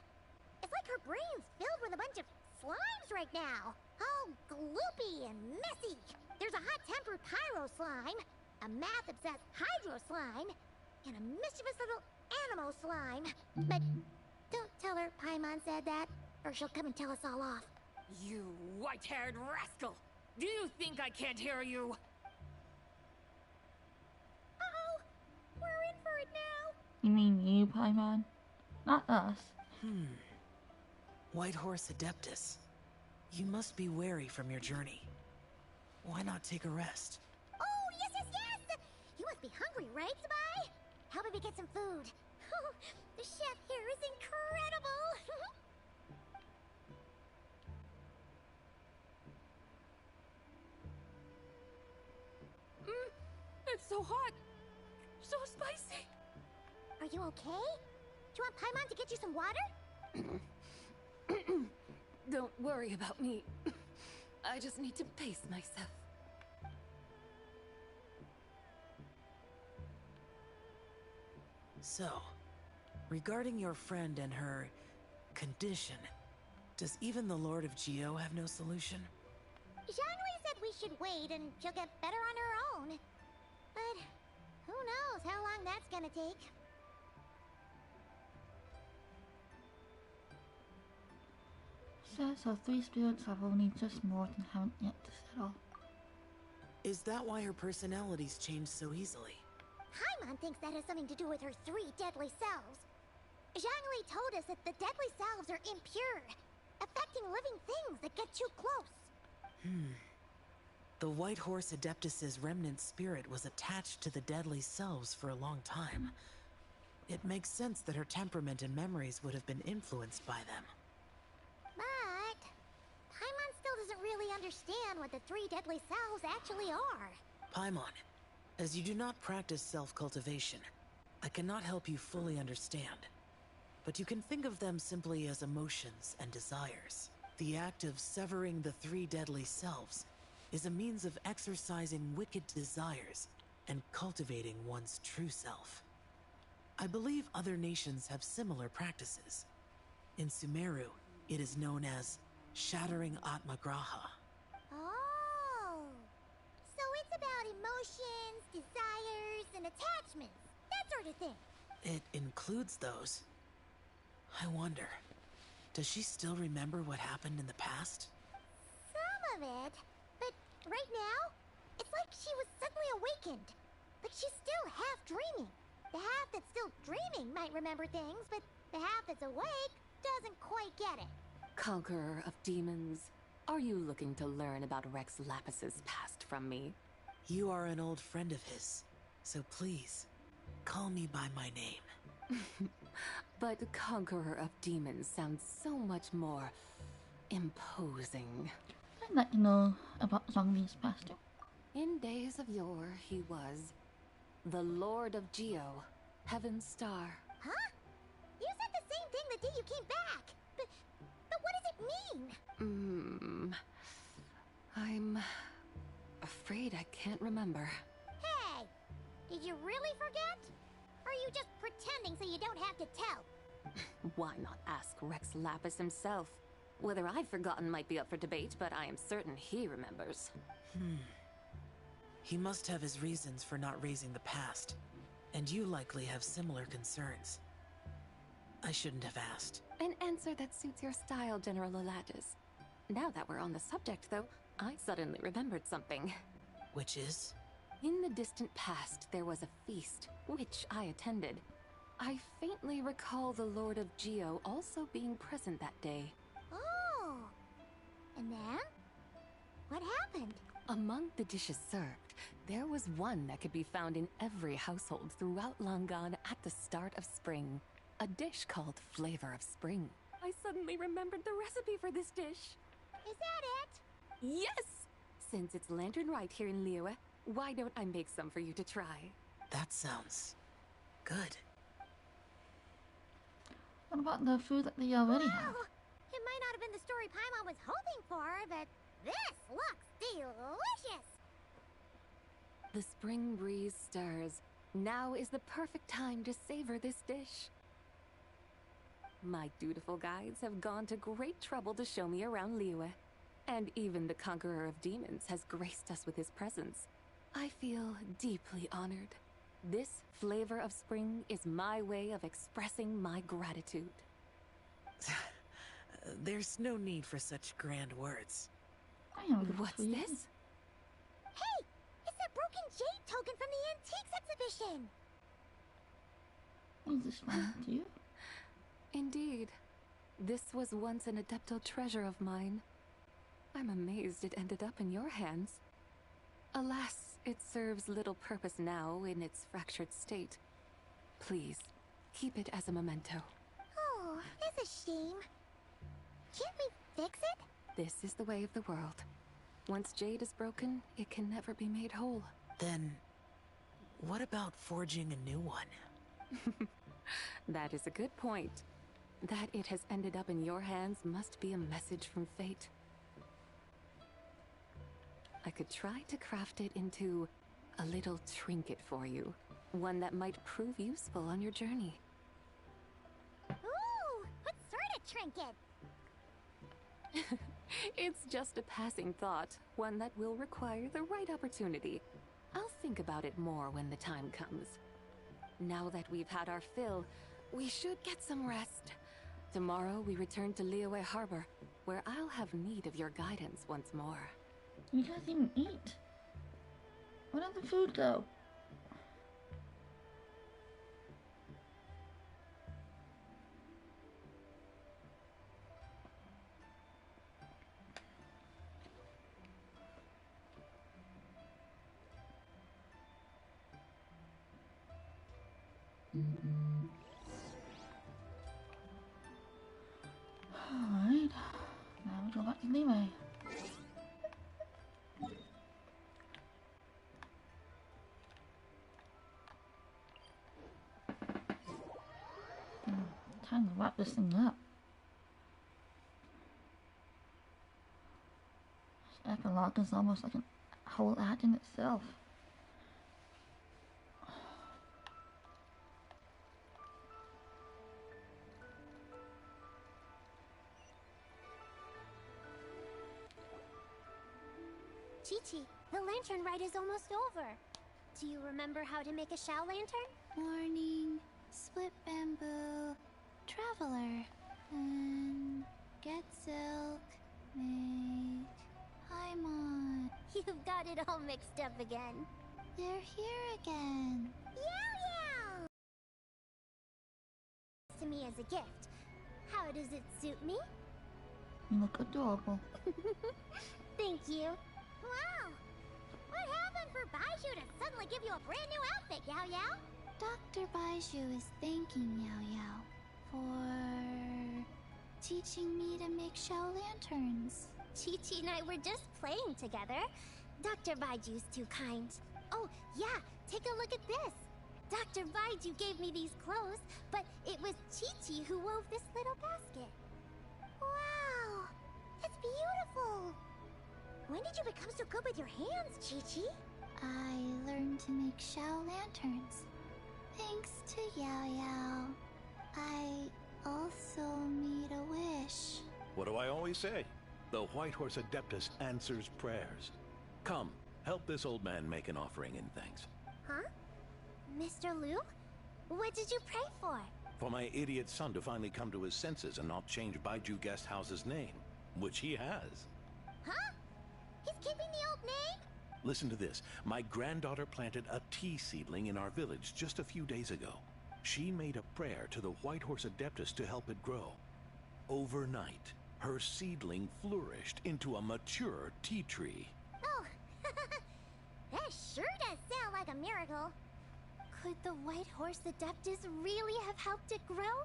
It's like her brain's filled with a bunch of slimes right now. All gloopy and messy. There's a hot-tempered Pyro slime, a math-obsessed Hydro slime, and a mischievous little Animo slime. But don't tell her Paimon said that, or she'll come and tell us all off. You white-haired rascal! Do you think I can't hear you? Uh-oh! We're in for it now! You mean you, Paimon? Not us. White Horse Adeptus. You must be weary from your journey. Why not take a rest? Oh, yes, yes, yes! You must be hungry, right, Sabai? How about we get some food? Oh, the chef here is incredible! It's so hot! So spicy! Are you okay? Do you want Paimon to get you some water? Don't worry about me. I just need to pace myself. So, regarding your friend and her condition, does even the Lord of Geo have no solution? Zhangli said we should wait and she'll get better on her own. But who knows how long that's gonna take. Says our three spirits have only just more and haven't yet to settle. Is that why her personalities change so easily? Paimon thinks that has something to do with her 3 deadly selves. Zhangli told us that the deadly selves are impure, affecting living things that get too close. The White Horse Adeptus's remnant spirit was attached to the deadly selves for a long time. It makes sense that her temperament and memories would have been influenced by them. But Paimon still doesn't really understand what the 3 deadly selves actually are. Paimon, as you do not practice self-cultivation, I cannot help you fully understand. But you can think of them simply as emotions and desires. The act of severing the 3 deadly selves is a means of exercising wicked desires and cultivating one's true self. I believe other nations have similar practices. In Sumeru, it is known as shattering Atmagraha. Oh, so it's about emotions, desires, and attachments, that sort of thing. It includes those. I wonder, does she still remember what happened in the past? Some of it, but right now, it's like she was suddenly awakened. Like she's still half dreaming. The half that's still dreaming might remember things, but the half that's awake doesn't quite get it. Conqueror of demons, are you looking to learn about Rex Lapis's past from me? You are an old friend of his, so please, call me by my name. But Conqueror of Demons sounds so much more imposing. I'd like to know about Zhongli's past. In days of yore, he was the Lord of Geo, Heaven's Star. Huh? You said the same thing the day you came back. But what does it mean? I'm afraid I can't remember. Hey, did you really forget? Or are you just pretending so you don't have to tell? Why not ask Rex Lapis himself? Whether I've forgotten might be up for debate, but I am certain he remembers. He must have his reasons for not raising the past, and you likely have similar concerns. I shouldn't have asked. An answer that suits your style, General Elatis. Now that we're on the subject, though, I suddenly remembered something. Which is? In the distant past, there was a feast, which I attended. I faintly recall the Lord of Geo also being present that day. Oh! And then? What happened? Among the dishes served, there was one that could be found in every household throughout Langan at the start of spring. A dish called Flavor of Spring. I suddenly remembered the recipe for this dish. Is that it? Yes! Since it's LanternLit here in Liyue, why don't I make some for you to try? That sounds good. What about the food that they already have? Well, it might not have been the story Paimon was hoping for, but this looks delicious! The spring breeze stirs. Now is the perfect time to savor this dish. My dutiful guides have gone to great trouble to show me around Liyue. And even the conqueror of demons has graced us with his presence. I feel deeply honored. This flavor of spring is my way of expressing my gratitude. There's no need for such grand words. What's this? Hey! It's that broken jade token from the antiques exhibition! Is this one to you? Indeed. This was once an Adepto treasure of mine. I'm amazed it ended up in your hands. Alas, it serves little purpose now in its fractured state. Please, keep it as a memento. Oh, that's a shame. Can't we fix it? This is the way of the world. Once jade is broken, it can never be made whole. Then, what about forging a new one? That is a good point. That it has ended up in your hands must be a message from fate. I could try to craft it into a little trinket for you. One that might prove useful on your journey. Ooh, what sort of trinket? It's just a passing thought, one that will require the right opportunity. I'll think about it more when the time comes. Now that we've had our fill, we should get some rest. Tomorrow we return to Liyue Harbor, where I'll have need of your guidance once more. You guys even eat? Where did the food go? Alright, now we go back to Liyue. Time to wrap this thing up. This epilogue is almost like a whole act in itself. Chi-Chi, the lantern ride is almost over. Do you remember how to make a Shao lantern? Warning, split bamboo, traveler, and get silk, make Paimon. You've got it all mixed up again. They're here again. Yow! To me as a gift. How does it suit me? You look adorable. Thank you. Wow! What happened for Baiju to suddenly give you a brand new outfit, Yao Yao? Dr. Baiju is thanking Yao Yao for teaching me to make Shao lanterns. Chi-Chi and I were just playing together. Dr. Baiju's too kind. Oh, yeah, take a look at this. Dr. Baiju gave me these clothes, but it was Chi-Chi who wove this little basket. Wow! That's beautiful! When did you become so good with your hands, Chi-Chi? I learned to make Shao lanterns. Thanks to Yao Yao. I also made a wish. What do I always say? The White Horse Adeptus answers prayers. Come, help this old man make an offering in thanks. Huh? Mr. Liu? What did you pray for? For my idiot son to finally come to his senses and not change Baiju Guest House's name, which he has. Huh? He's keeping the old name? Listen to this. My granddaughter planted a tea seedling in our village just a few days ago. She made a prayer to the White Horse Adeptus to help it grow. Overnight, her seedling flourished into a mature tea tree. Oh, that sure does sound like a miracle. Could the White Horse Adeptus really have helped it grow?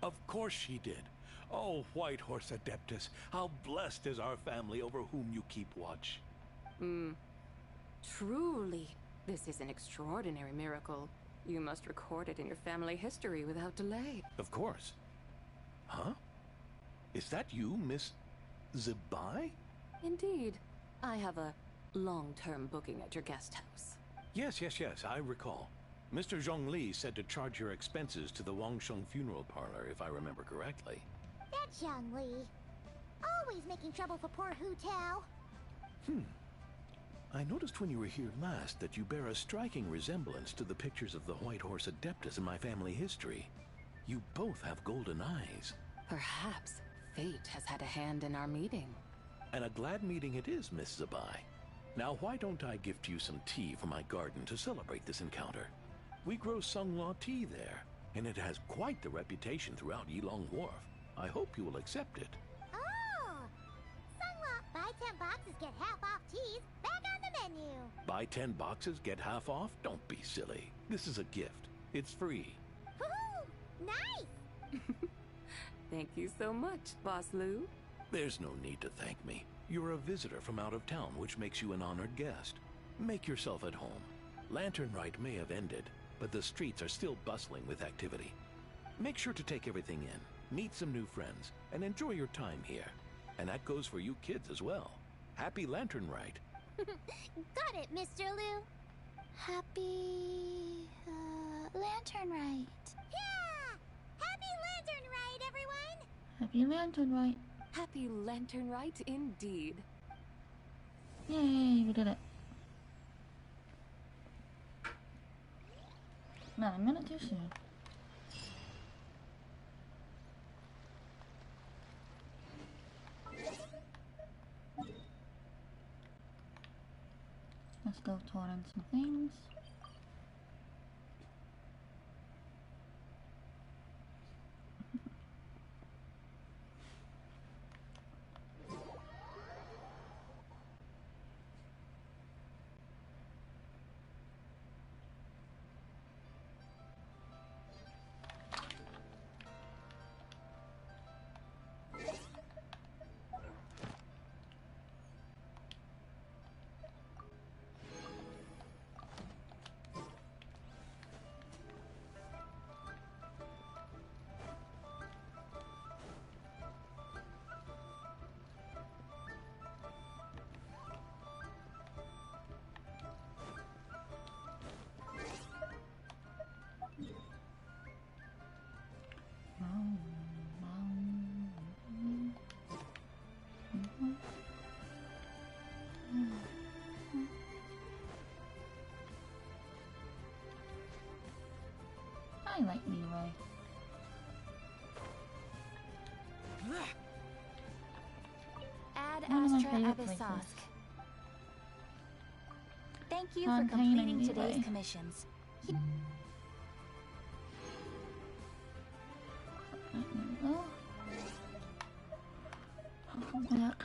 Of course she did. Oh, White Horse Adeptus, how blessed is our family over whom you keep watch. Truly, this is an extraordinary miracle. You must record it in your family history without delay. Of course. Huh? Is that you, Miss Zibai? Indeed. I have a long-term booking at your guest house. Yes, I recall. Mr. Zhongli said to charge your expenses to the Wangsheng funeral parlor, if I remember correctly. That's Young Li. Always making trouble for poor Hu Tao. I noticed when you were here last that you bear a striking resemblance to the pictures of the White Horse Adeptus in my family history. You both have golden eyes. Perhaps fate has had a hand in our meeting. And a glad meeting it is, Miss Zabai. Now, why don't I gift you some tea from my garden to celebrate this encounter? We grow Sunghua tea there, and it has quite the reputation throughout Yilong Wharf. I hope you will accept it. Oh! Sunghua, buy 10 boxes, get half off teas, back on the menu. Buy 10 boxes, get half off? Don't be silly. This is a gift. It's free. Woohoo! Nice! Thank you so much, Boss Lu. There's no need to thank me. You're a visitor from out of town, which makes you an honored guest. Make yourself at home. Lantern Rite may have ended, but the streets are still bustling with activity. Make sure to take everything in, meet some new friends, and enjoy your time here. And that goes for you kids as well. Happy Lantern Rite. Got it, Mr. Liu. Happy... Lantern Rite. Yeah! Happy Lantern Rite, everyone! Happy Lantern Rite. Happy Lantern Rite indeed. Yay, we did it. Not a minute too soon. Let's go tour in some things. I like Leeway. Add One of my Astra favorite Abyssosque. places. Thank you for Containing completing today's Leeway. commissions. Oh. I'll come back.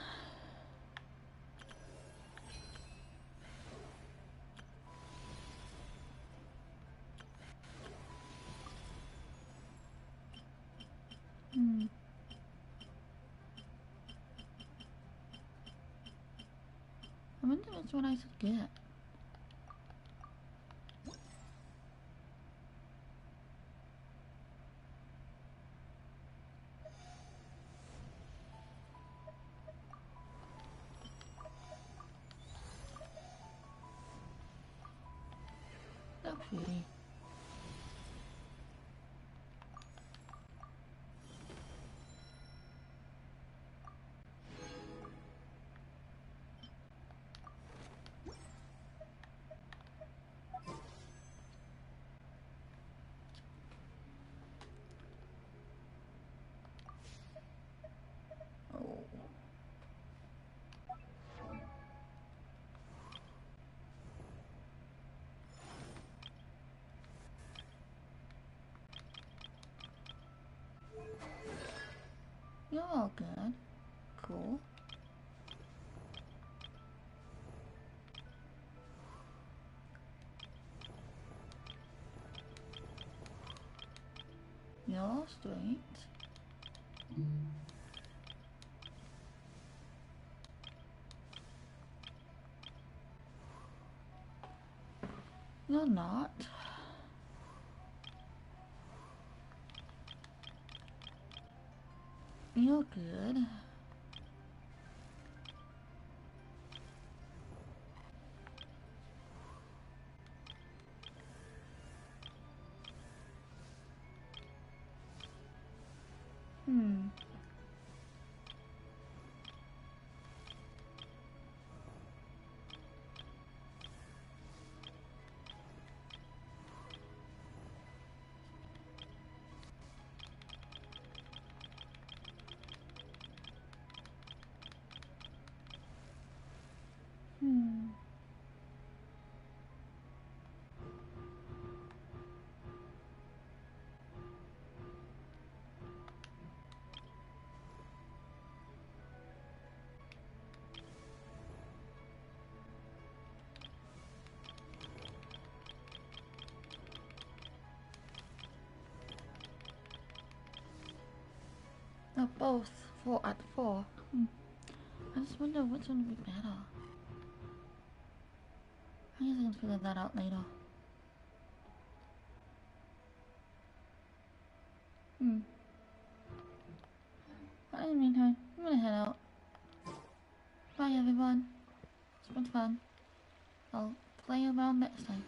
I wonder if it's what I should get. So pretty. You're all good. Cool. You're all straight. You're not. You're good. They're both 4 at 4. I just wonder which one would be better. I guess I can figure that out later. But in the meantime, I'm gonna head out. Bye everyone. It's been fun. I'll play around next time.